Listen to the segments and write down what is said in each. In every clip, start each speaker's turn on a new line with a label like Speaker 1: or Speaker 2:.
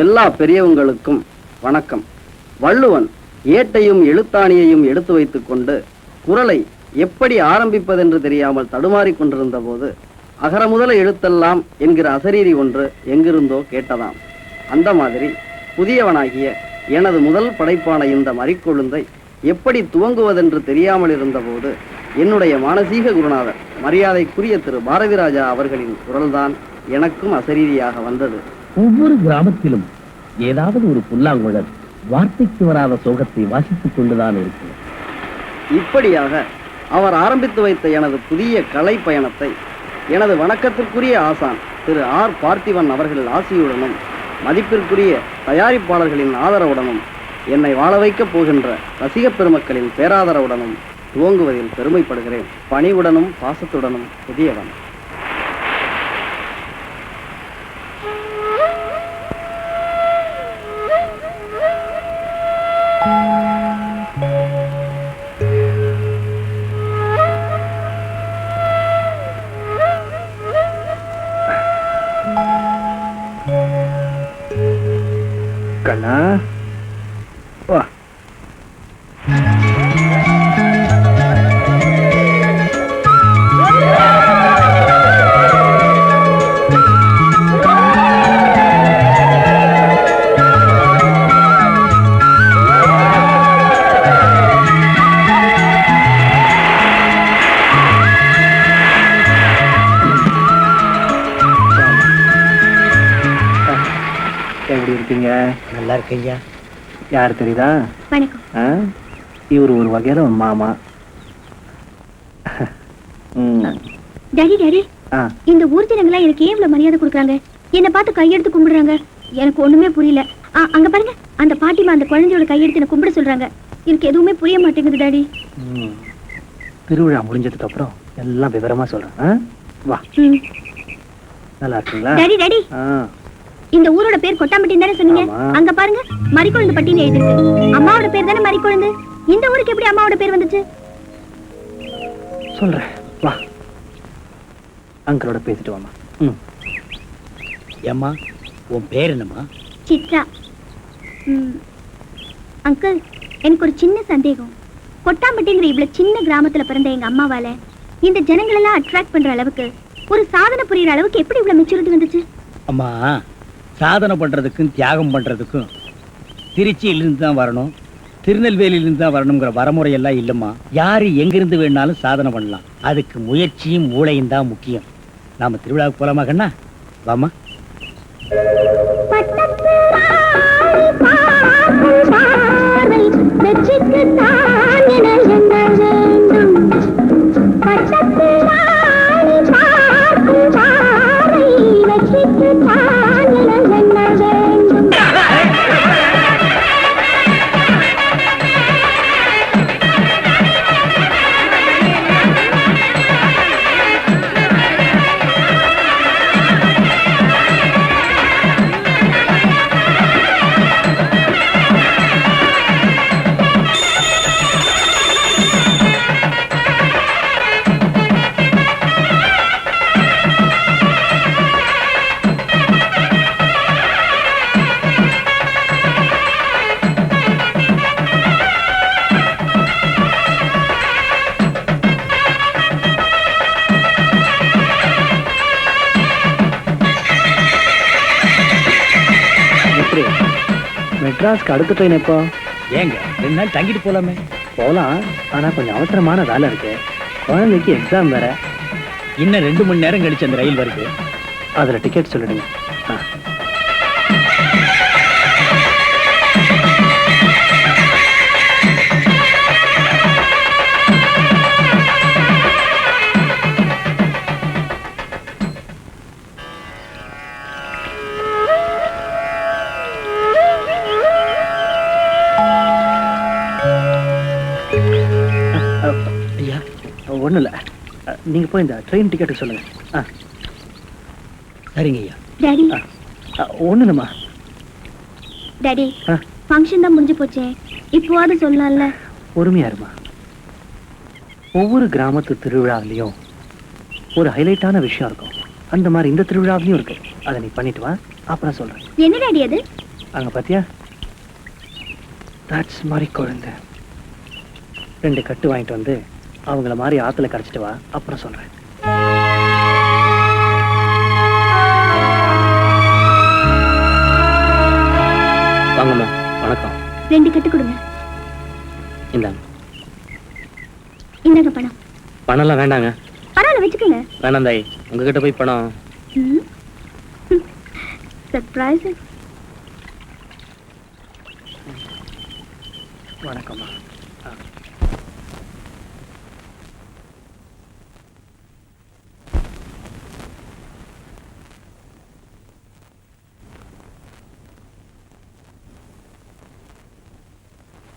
Speaker 1: எல்லா பெரியவங்களுக்கும் வணக்கம். வள்ளுவன் ஏட்டையும் எழுத்தாணியையும் எடுத்து வைத்துக் கொண்டு குறளை எப்படி ஆரம்பிப்பதென்று தெரியாமல் தடுமாறிக் கொண்டிருந்த போது அகர முதல எழுத்தெல்லாம் என்கிற அசரீரி ஒன்று எங்கிருந்தோ கேட்டதாம். அந்த மாதிரி புதியவனாகிய எனது முதல் படைப்பான இந்த மறிக்கொழுந்தை எப்படி துவங்குவதென்று தெரியாமல் இருந்தபோது என்னுடைய மானசீக குருநாதர் மரியாதைக்குரிய திரு பாரதி ராஜா அவர்களின் குரல்தான் எனக்கும் அசரீரியாக வந்தது.
Speaker 2: ஒவ்வொரு கிராமத்திலும் ஏதாவது ஒரு புல்லாங்குழல் வார்த்தைக்கு வராத சோகத்தை வாசித்துக் கொண்டுதான் இருக்கு.
Speaker 1: இப்படியாக அவர் ஆரம்பித்து வைத்த எனது புதிய கலை பயணத்தை எனது வணக்கத்திற்குரிய ஆசான் திரு ஆர் பார்த்திவன் அவர்கள் ஆசியுடனும் மதிப்பிற்குரிய தயாரிப்பாளர்களின் ஆதரவுடனும் என்னை வாழ வைக்கப் போகின்ற ரசிக பெருமக்களின் பேராதரவுடனும் துவங்குவதில் பெருமைப்படுகிறேன். பணிவுடனும் பாசத்துடனும் புதியவன். கண்ணா வா. எப்படி இருக்கீங்க?
Speaker 2: நல்லா இருக்கீங்க.
Speaker 1: யாரு தெரியுதா?
Speaker 3: வணக்கம்.
Speaker 1: இவர் ஒரு வகையில உன் மாமா.
Speaker 3: டாடி டாடி, இந்த ஊர் ஜனங்களா எனக்கு ஏன் இவ்வளவு மரியாதை கொடுக்குறாங்க? என்ன பார்த்து கையெடுத்து கும்பிடுறாங்க. எனக்கு ஒண்ணுமே புரியல. அங்க பாருங்க, அந்த பாட்டிமா அந்த குழந்தையோட கையெடுத்து என்ன கும்பிட சொல்றாங்க. எனக்கு எதுவுமே புரிய மாட்டேங்குது டாடி.
Speaker 1: திருவிழா முடிஞ்சதுக்கு அப்புறம் எல்லாம் விவரமா சொல்றேன். வா. நல்லா இருக்கீங்களா?
Speaker 3: டாடி டாடி, இந்த ஊரோட பேர் கொட்டாம்பட்டி தானே சொன்னீங்க? அங்க பாருங்க, மறிக்கொழுந்து பட்டின்னு எழுதிருக்கு. அம்மாவோட பேர் தானே மறிக்கொழுந்து. இந்த ஊருக்கு எப்படி அம்மாவோட பேர் வந்துச்சு?
Speaker 1: சொல்றேன், வா. அங்கிளோட பேசிட்டு வாமா.
Speaker 2: ஏம்மா, உன் பேர் என்னம்மா?
Speaker 3: சித்ரா. அங்கிள், எனக்கு ஒரு சின்ன சந்தேகம். கொட்டாம்பட்டிங்கிற இவ்வளவு சின்ன கிராமத்துல பிறந்த எங்க அம்மாவால இந்த ஜனங்கள் எல்லாம் அட்ராக்ட் பண்ற அளவுக்கு, ஒரு சாதனை புரியுற அளவுக்கு எப்படி இவ்வளவு மெச்சூரிட்டி வந்துச்சு?
Speaker 2: அம்மா, சாதனை பண்றதுக்கும் தியாகம் பண்றதுக்கும் திருச்சியிலிருந்து தான் வரணும், திருநெல்வேலியிலிருந்து தான் வரணுங்கிற வரமுறையெல்லாம் இல்லம்மா. யாரு எங்கிருந்து வேணாலும் சாதனை பண்ணலாம். அதுக்கு முயற்சியும் மூளையும் தான் முக்கியம். நாம திருவிழாவுக்கு போலாமா கண்ணா? வாமா.
Speaker 1: மெட்ராஸ்க்கு அடுத்த ட்ரெயின் எப்போ?
Speaker 2: ஏங்க 2 நாள் தங்கிட்டு போலாமே?
Speaker 1: போலாம், ஆனா கொஞ்சம் அவசரமான வேலை இருக்கு. குழந்தைக்கு எக்ஸாம் வேற.
Speaker 2: இன்னும் 2 மணி நேரம் கழிச்சு அந்த ரயில் வருது.
Speaker 1: அதுல டிக்கெட் சொல்லிடுங்க.
Speaker 4: ஒண்ணும் இல்ல. நீங்க போய் இந்த ட்ரெயின் டிக்கெட் சொல்லுங்க.
Speaker 2: சரிங்க ஐயா.
Speaker 3: டாடி
Speaker 4: ஒண்ணு இல்லம்மா.
Speaker 3: டாடி ஃபங்க்ஷன் தான் முடிஞ்சு போச்சே, இப்போவாது சொல்லலாம்ல.
Speaker 4: பொறுமையா இருமா. ஒவ்வொரு கிராமத்து திருவிழாவிலையும் ஒரு ஹைலைட்டான விஷயம் இருக்கும். அந்த மாதிரி இந்த திருவிழாவிலையும் இருக்கு. அதை நீ பண்ணிட்டு வா, அப்புறம் சொல்றேன்.
Speaker 3: என்ன டாடி அது?
Speaker 4: அங்க பாத்தியா, தட்ஸ் மாதிரி குழந்தை. 2 கட்டு வாங்கிட்டு வந்து அவங்கள மாதிரி ஆத்துல கரைச்சிட்டு வா, அப்புறம் சொல்றேன். வாங்கம்மா. வணக்கம்.
Speaker 3: 2 கட்டு கொடுங்க.
Speaker 4: இந்தாங்க.
Speaker 3: இந்தாங்க பணம்.
Speaker 4: பணம்லாம் வேண்டாங்க.
Speaker 3: பரவாயில்ல, வச்சுக்கோங்க.
Speaker 4: வேணாம் தாய், உங்ககிட்ட போய் பணம்.
Speaker 3: சர்ப்ரைஸ்.
Speaker 4: வணக்கம்மா.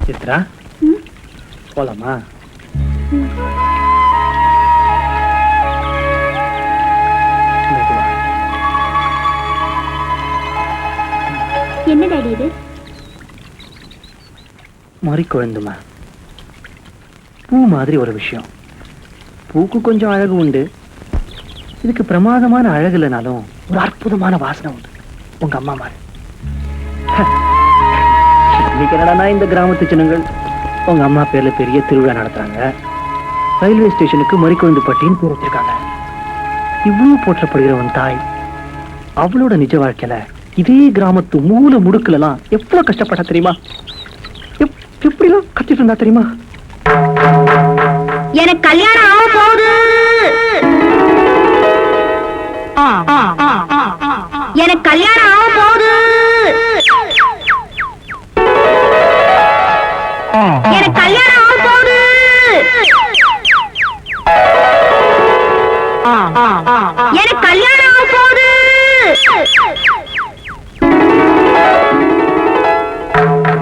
Speaker 4: சித்ரா, போலாமா?
Speaker 3: என்ன டாடி இது?
Speaker 4: மறி குழந்துமா. பூ மாதிரி ஒரு விஷயம். பூக்கு கொஞ்சம் அழகு உண்டு. இதுக்கு பிரமாதமான அழகு இல்லைனாலும் ஒரு அற்புதமான வாசனை உண்டு. உங்க அம்மா மாதிரி. இன்னைக்கு என்னடா இந்த கிராமத்து ஜனங்கள் உங்க அம்மா பேர்ல பெரிய திருவிழா நடத்துறாங்க. ரயில்வே ஸ்டேஷனுக்கு மறிக்குழந்து பட்டின்னு பேர் வச்சிருக்காங்க. இவ்வளவு போற்றப்படுகிற உன் தாய் அவளோட நிஜ வாழ்க்கையில இதே கிராமத்து மூல முடுக்குல எல்லாம் எவ்வளவு கஷ்டப்பட்டா தெரியுமா? எப்படிலாம் கத்திட்டு இருந்தா தெரியுமா?
Speaker 3: எனக்கு கல்யாணம் ஆக போகுது. எனக்கு கல்யாணம் ஆக போகுது. எனக்கு கல்யாணம் ஆக போகுது. எனக்கு கல்யாணம் ஆக போகுது.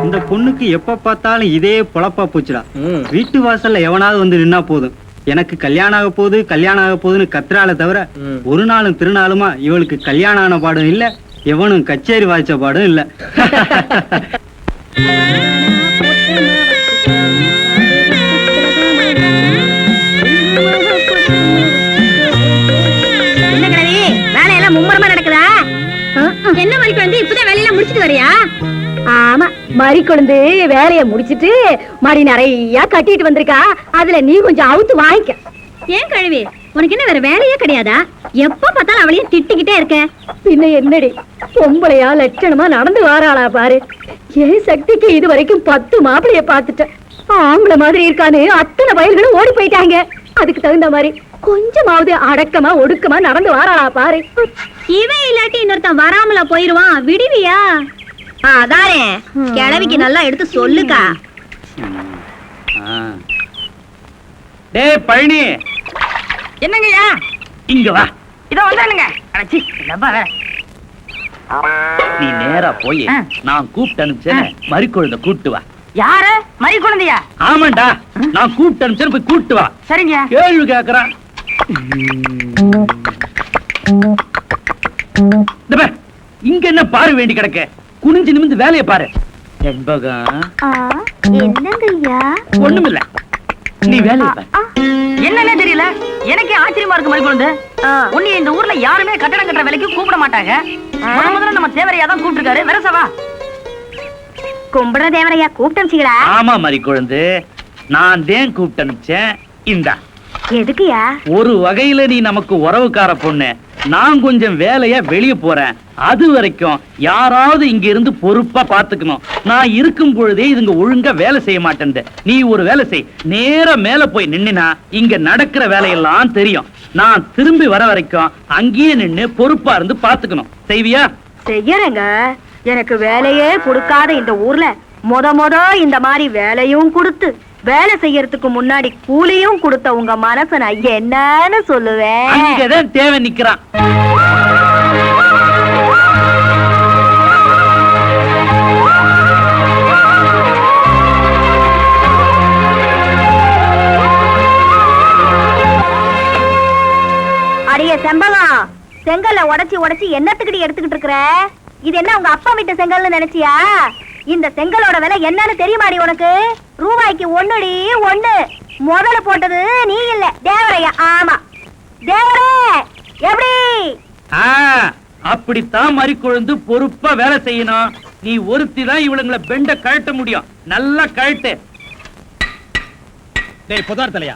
Speaker 5: இந்த பொண்ணுக்கு எப்ப பார்த்தாலும் இதே பொழப்பா போச்சுடா. வீட்டு வாசல்ல எவனாவது வந்து நின்னா போதும், எனக்கு கல்யாணம் ஆக போகுது கல்யாணம் ஆக போகுதுன்னு கத்துறாள தவிர ஒரு நாளும் திருநாளுமா இவளுக்கு கல்யாணம் ஆன பாடும் இல்ல, எவனும் கச்சேரி வாய்ச்ச பாடும் இல்ல.
Speaker 3: வேலையெல்லாம் மும்மரமா நடக்குதா? என்ன மாதிரி குழந்தை இப்பதான் வேலையெல்லாம் முடிச்சிட்டு வரியா? ஆமா, மறி கொழுந்து வேலைய முடிச்சிட்டு மடி நிறைய கட்டிட்டு வந்திருக்கா. அதுல நீ கொஞ்சம் அவுத்து வாங்கிக்க. ஏன் கழுவி, உனக்கு என்ன வேற வேலையே கிடையாதா? எப்ப பார்த்தாலும் அவளையும் திட்டிக்கிட்டே இருக்க. பின்ன என்னடி, பொம்பளையா லட்சணமா நடந்து வாராளா பாரு. ஏன் சக்திக்கு இது வரைக்கும் 10 மாப்பிளைய பார்த்துட்டேன். ஆம்பளை மாதிரி இருக்கான்னு அத்தனை வயல்களும் ஓடி போயிட்டாங்க. அதுக்கு தகுந்த மாதிரி கொஞ்சமாவது அடக்கமா ஒடுக்கமா நடந்து வாராளா பாரு. இவன் இல்லாட்டி இன்னொருத்தன் வராமல போயிருவான், விடுவியா? அதானே, கிழவிக்கு நல்லா எடுத்து சொல்லுக்கா.
Speaker 2: டேய் பழனி,
Speaker 6: என்னங்கய்யா?
Speaker 2: இங்க வா.
Speaker 6: இதோ வந்துருங்க. அடச்சி, டப்பா வேற.
Speaker 2: நீ நேரா போய் நான் கூப்பிட்டு அனுப்பிச்சேன் மறிக்குழுந்த கூப்பிட்டு வா.
Speaker 6: யாரு? மறி குழந்தையா?
Speaker 2: ஆமாண்டா, நான் கூப்பிட்டு அனுப்பிச்சேன், போய் கூப்பிட்டு வா.
Speaker 6: சரிங்க.
Speaker 2: கேள்வி கேக்குறான். இங்க என்ன பாரு வேண்டி கிடக்க? குனிஞ்சு நிமிந்து வேலையை பாரு. என்பகம்
Speaker 3: என்னங்கய்யா?
Speaker 2: ஒண்ணுமில்ல, நீ வேலையை பாரு.
Speaker 6: என்னன்னே தெரியல, எனக்கே ஆச்சரியமா இருக்கு மறி குழந்தை. உன்னை இந்த ஊர்ல யாருமே கட்டடம் கட்டுற வேலைக்கு கூப்பிட மாட்டாங்க. முதல்ல நம்ம தேவரையா தான் கூப்பிட்டுருக்காரு. வரசவா
Speaker 3: கும்பிடுற தேவரையா கூப்பிட்டு அனுப்பிச்சீங்களா?
Speaker 2: ஆமா மறி குழந்தை, நான் தேன் கூப்பிட்டு அனுப்பிச்சேன். இந்தா.
Speaker 3: எதுக்குயா?
Speaker 2: ஒரு வகையில நீ நமக்கு உறவுக்கார பொண்ணு. நான் கொஞ்சம் வேலையா வெளிய போறேன். அது வரைக்கும் யாராவது இங்க இருந்து பொறுப்பா பாத்துக்கணும். நான் இருக்கும் பொழுதே இதுங்க ஒழுங்கா வேலை செய்ய மாட்டேன். நீ ஒரு வேலை செய், நேரா மேல போய் நின்னா இங்க நடக்கிற வேலையெல்லாம் தெரியும். நான் திரும்பி வர வரைக்கும் அங்கேயே நின்னு பொறுப்பா இருந்து பாத்துக்கணும்.
Speaker 3: செய்யறேங்க. எனக்கு வேலையே கொடுக்காத இந்த ஊர்ல மொத இந்த மாதிரி வேலையும் கொடுத்து வேலை செய்யறதுக்கு முன்னாடி கூலியும் கொடுத்த உங்க மனச நான் என்னன்னு சொல்லுவேன்.
Speaker 2: அங்கதான் தேவை நிக்கிறான்.
Speaker 3: செங்கல்ல உடைச்சு என்னத்துக்கிட்ட எடுத்துக்கிட்டு இருக்கிற? இது என்ன உங்க அப்பா வீட்டு செங்கல்னு நினைச்சியா? இந்த செங்கலோட விலை என்னன்னு தெரியுமாடி உனக்கு? ரூபாய்க்கு 1 முதல்ல போட்டது நீ இல்ல, தேவரையா. ஆமா தேவரே, எப்படி?
Speaker 2: அப்படித்தான் மறிக்கொழுந்து பொறுப்பா வேலை செய்யணும். நீ ஒருத்தி தான் இவளுங்களை பெண்ட கழட்ட முடியும். நல்லா கழட்டு. டேய் புதார் தலையா,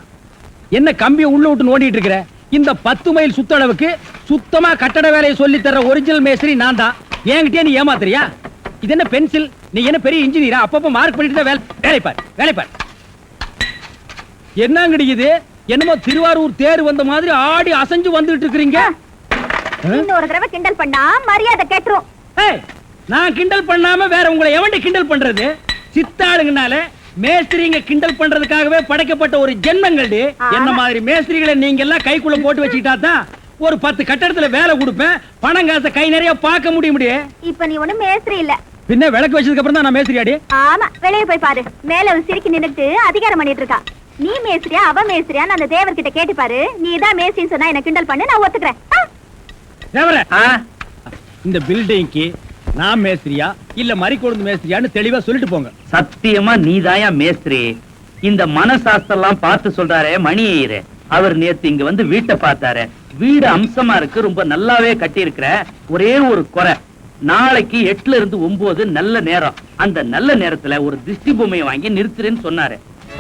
Speaker 2: என்ன கம்பியை உள்ள விட்டு நோண்டிட்டு இருக்கிற? இந்த 10 மைல் சுத்தளவுக்கு சுத்தமா கட்டட வேலையை சொல்லி தர்ற ஒரிஜினல் மேஸ்திரி நான் தான். என்கிட்டயே நீ ஏமாத்துறியா? இது என்ன பென்சில்? நீ என்ன பெரிய இன்ஜினியரா? அப்பப்ப மார்க் பண்ணிட்டு தான் வேலை பார். என்ன கிடைக்குது? என்னமோ திருவாரூர் தேர் வந்த மாதிரி ஆடி அசைஞ்சு வந்துட்டு இருக்கீங்க.
Speaker 3: இன்னொரு தடவை கிண்டல் பண்ணா மரியாதை கேட்டுரும்.
Speaker 2: நான் கிண்டல் பண்ணாம வேற உங்களை எவன்டி கிண்டல் பண்றது? சித்தாளுங்கனால மேஸ்திரிங்க கிண்டல் பண்றதுக்காகவே படைக்கப்பட்ட ஒரு ஜென்மங்கள். என்ன மாதிரி மேஸ்திரிகளை நீங்க எல்லாம் கைக்குள்ள போட்டு வச்சுக்கிட்டா தான் ஒரு 10 கட்டடத்துல வேலை கொடுப்பேன். பணம் காசை கை நிறைய பார்க்க முடியும்.
Speaker 3: இப்ப நீ ஒண்ணு மேஸ்திரி இல்ல.
Speaker 2: பின்ன விளக்கு வச்சதுக்கு அப்புறம் தான் நான் மேஸ்திரி ஆடி.
Speaker 3: ஆமா, வெளியே போய் பாரு. மேல சிரிக்கி நின்னுட்டு அதிகாரம் பண்ணிட்டு இருக்கா. நீ மேஸ்திரியா அவ மேஸ்திரியா அந்த தேவர் கிட்ட கேட்டு பாரு. நீ தான் மேஸ்திரின்னு சொன்னா என்ன கிண்டல் பண்ணு, நான் ஒத்துக்கிறேன்.
Speaker 2: தேவரே, இந்த பில்டிங்க்கு நான் மேஸ்திரியா இல்ல மறிக்கொழுந்து மேஸ்திரியான்னு தெளிவா சொல்லிட்டு போங்க.
Speaker 7: சத்தியமா நீதாயா மேஸ்திரி. இந்த மனசாஸ்திரம் பார்த்து சொல்றாரே மணி ஐயரு, அவர் நேத்து இங்க வந்து வீட்டை பார்த்தாரு. வீடு அம்சமா இருக்கு, ரொம்ப நல்லாவே கட்டி இருக்கிற. ஒரே ஒரு குறை, நாளைக்கு 8ல இருந்து 9 நல்ல நேரம். அந்த நல்ல நேரத்துல ஒரு திருஷ்டி பொம்மையை வாங்கி நிறுத்துறேன்னு சொன்னாரு.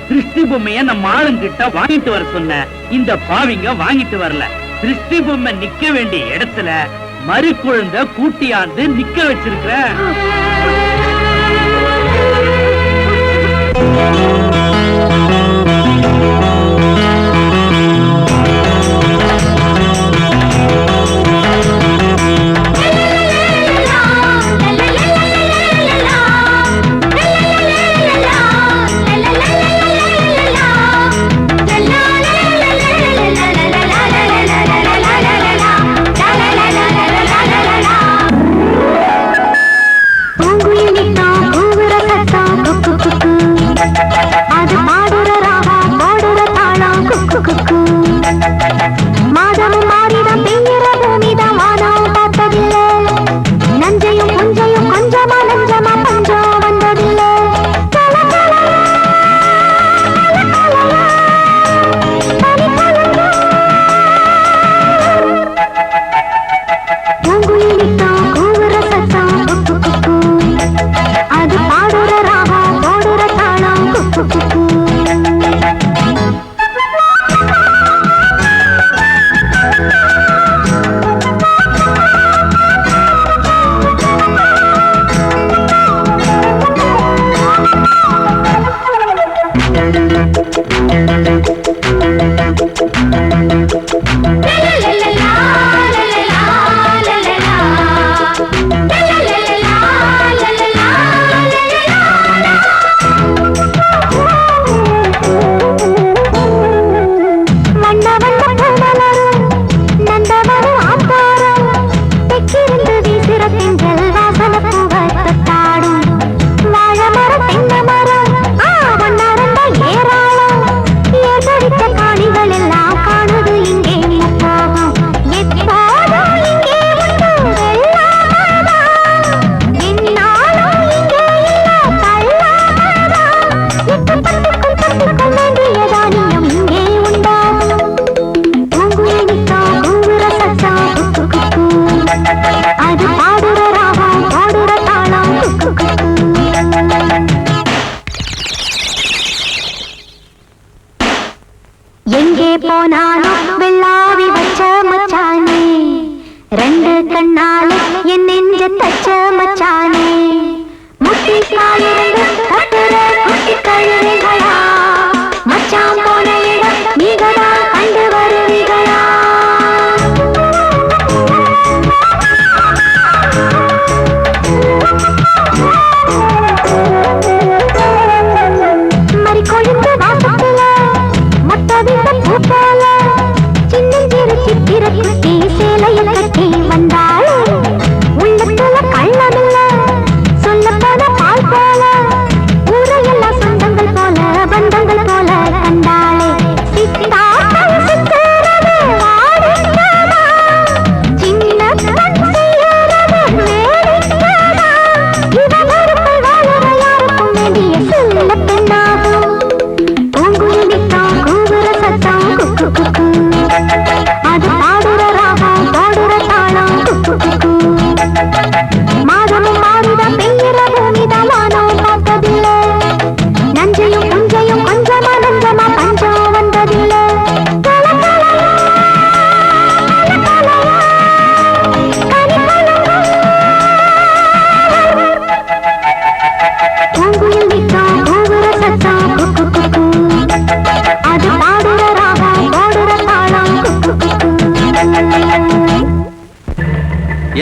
Speaker 7: திருஷ்டி பொம்மைய நம்ம ஆளுங்கிட்ட வாங்கிட்டு வர சொன்ன. இந்த பாவிங்க வாங்கிட்டு வரல. திருஷ்டி பொம்மை நிக்க வேண்டிய இடத்துல மறிக்குழுந்த கூட்டியாந்து நிக்க வச்சிருக்கிற.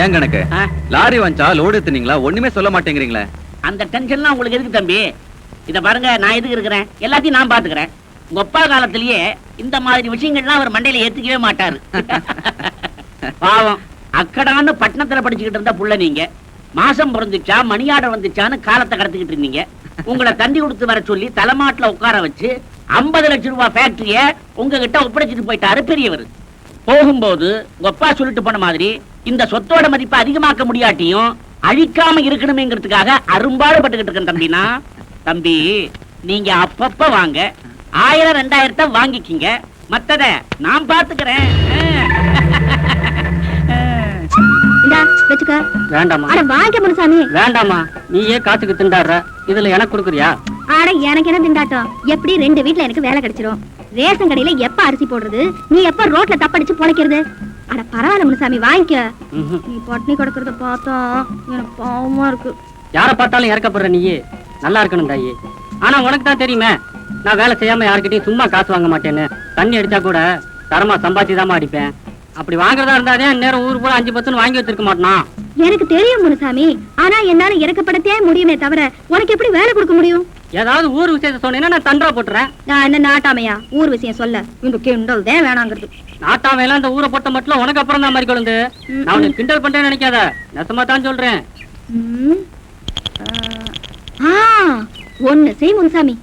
Speaker 8: ஏன் கணக்கு லாரி வந்துச்சா லோடு எடுத்துனீங்களா ஒண்ணுமே சொல்ல மாட்டேங்கிறீங்களே.
Speaker 9: அந்த டென்ஷன்லாம் உங்களுக்கு எதுக்கு தம்பி? இத பாருங்க, நான் எதுக்கு இருக்கிறேன், எல்லாத்தையும் நான் பாத்துக்கிறேன். உங்க அப்பா காலத்திலேயே இந்த மாதிரி விஷயங்கள்லாம் அவர் மண்டையில ஏத்துக்கவே மாட்டாரு. பாவம், அக்கடான்னு பட்டணத்துல படிச்சுக்கிட்டு இருந்த புள்ள நீங்க. மாசம் பிறந்துச்சா மணியாட வந்துச்சான்னு காலத்தை கடத்திக்கிட்டு இருந்தீங்க. உங்களை தந்தி கொடுத்து வர சொல்லி தலைமாட்டுல உட்கார வச்சு 50 லட்சம் ரூபாய் ஃபேக்டரிய உங்ககிட்ட ஒப்படைச்சிட்டு போயிட்டாரு பெரியவர். போகும்போது உங்க அப்பா சொல்லிட்டு போன மாதிரி இந்த சொத்தோட மதிப்பை அதிகமாக்க முடியாட்டியும் அழிக்காம இருக்கணுமேங்கிறதுக்காக அரும்பாடுபட்டுக்கிட்டு இருக்கேன் தம்பினா. தம்பி, நீங்க அப்பப்ப வாங்க, 1000 2000 வாங்கிக்கிங்க, மத்தத நான் பாத்துக்கிறேன்.
Speaker 3: இந்தா வெச்சுக்க.
Speaker 5: வேண்டாமா
Speaker 3: அட வாங்க முனுசாமி.
Speaker 5: வேண்டாமா, நீயே காத்துக்கு திண்டாடுற, இதுல எனக்கு கொடுக்குறியா?
Speaker 3: ஆட எனக்கு என்ன திண்டாட்டம்? எப்படி 2 வீட்ல எனக்கு வேலை கிடைச்சிரும். ரேஷன் கடையில எப்ப அரிசி போடுறது, நீ எப்ப ரோட்ல தப்படிச்சு பொழைக்கிறது? அட பரவாயில்ல முனுசாமி, வாங்கிக்க. நீ பட்னி கிடக்குறத பார்த்தா எனக்கு பாவமா இருக்கு.
Speaker 5: யார பார்த்தாலும் இறக்கப்படுற நீயே நல்லா இருக்கணும் தாயி. ஆனா உனக்கு தான் தெரியுமே, நான் வேலை செய்யாம யாருக்கிட்டையும் சும்மா காசு வாங்க மாட்டேன்னு. தண்ணி அடிச்சா கூட தரமா சம்பாதிச்சுதாமா அடிப்பேன். அப்படி வாங்குறதா இருந்தாதே நேரம் ஊரு போல 5 10 வாங்கி வச்சிருக்க மாட்டான்.
Speaker 3: எனக்கு தெரியும் முனுசாமி, ஆனா என்னால இறக்கப்படத்தே முடியுமே தவிர உனக்கு எப்படி வேலை கொடுக்க முடியும்?
Speaker 5: ஏதாவது ஊர் விஷயத்த சொன்னீங்கன்னா நான் தண்டா போட்டுறேன்.
Speaker 3: நான் என்ன நாட்டாமையா ஊர் விஷயம் சொல்ல? இந்த கிண்டல் தான் வேணாங்கிறது.
Speaker 5: நாட்டாமையெல்லாம் இந்த ஊரை போட்ட மட்டும் உனக்கு அப்புறம் தான் மாதிரி கொழுந்து. நான் உனக்கு கிண்டல் பண்றேன்னு நினைக்காத, நெசமா தான் சொல்றேன்.
Speaker 3: ஒண்ணு செய் முனுசாமி,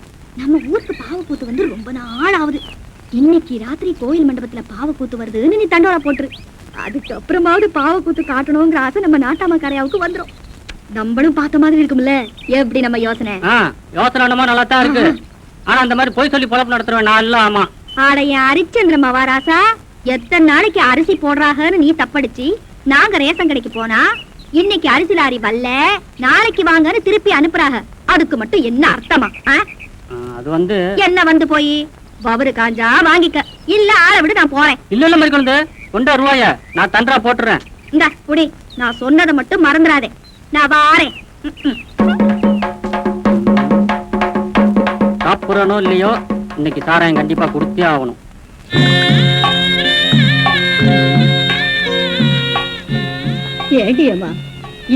Speaker 3: நம்ம ஊருக்கு பாவக்கூத்து வந்து ரொம்ப நாள் ஆகுது. இன்னைக்கு ராத்திரி கோயில் மண்டபத்துல பாவக்கூத்து வருதுன்னு நீ தண்டோரா போட்டுரு. அதுக்கப்புறமாவது பாவக்கூத்து காட்டணுங்கிற ஆசை நம்ம நாட்டாம கரையாவுக்கு வந்துரும். நம்மளும் பார்த்த மாதிரி இருக்கும்ல. எப்படி நம்ம யோசனை?
Speaker 5: யோசனை நல்லா தான் இருக்கு. ஆனா அந்த மாதிரி போய் சொல்லி பொழப்பு நடத்துறேன் நான் இல்ல. ஆமா,
Speaker 3: ஆடைய அரிச்சந்திரமா வாராசா, எத்தனை நாளைக்கு அரிசி போடுறாங்கன்னு நீ தப்படிச்சு நாங்க ரேஷன் கடைக்கு போனா இன்னைக்கு அரிசி லாரி வரல, நாளைக்கு வாங்கன்னு திருப்பி அனுப்புறாங்க. அதுக்கு மட்டும் என்ன அர்த்தமா?
Speaker 5: அது வந்து
Speaker 3: என்ன வந்து போய் பவரு காஞ்சா வாங்கிக்க, இல்ல ஆளை விடு, நான் போறேன்.
Speaker 5: இல்ல இல்ல மாதிரி கொண்டு கொண்டா ரூபாய நான் தண்டா போட்டுறேன்.
Speaker 3: இந்த புடி, நான் சொன்னதை மட்டும் மறந்துடாதே. நான் வாரேன்.
Speaker 5: சாப்பிடறனோ இல்லையோ, இன்னைக்கு சாராயம் கண்டிப்பா கொடுத்தே ஆகணும்.
Speaker 3: ஏண்டியம்மா,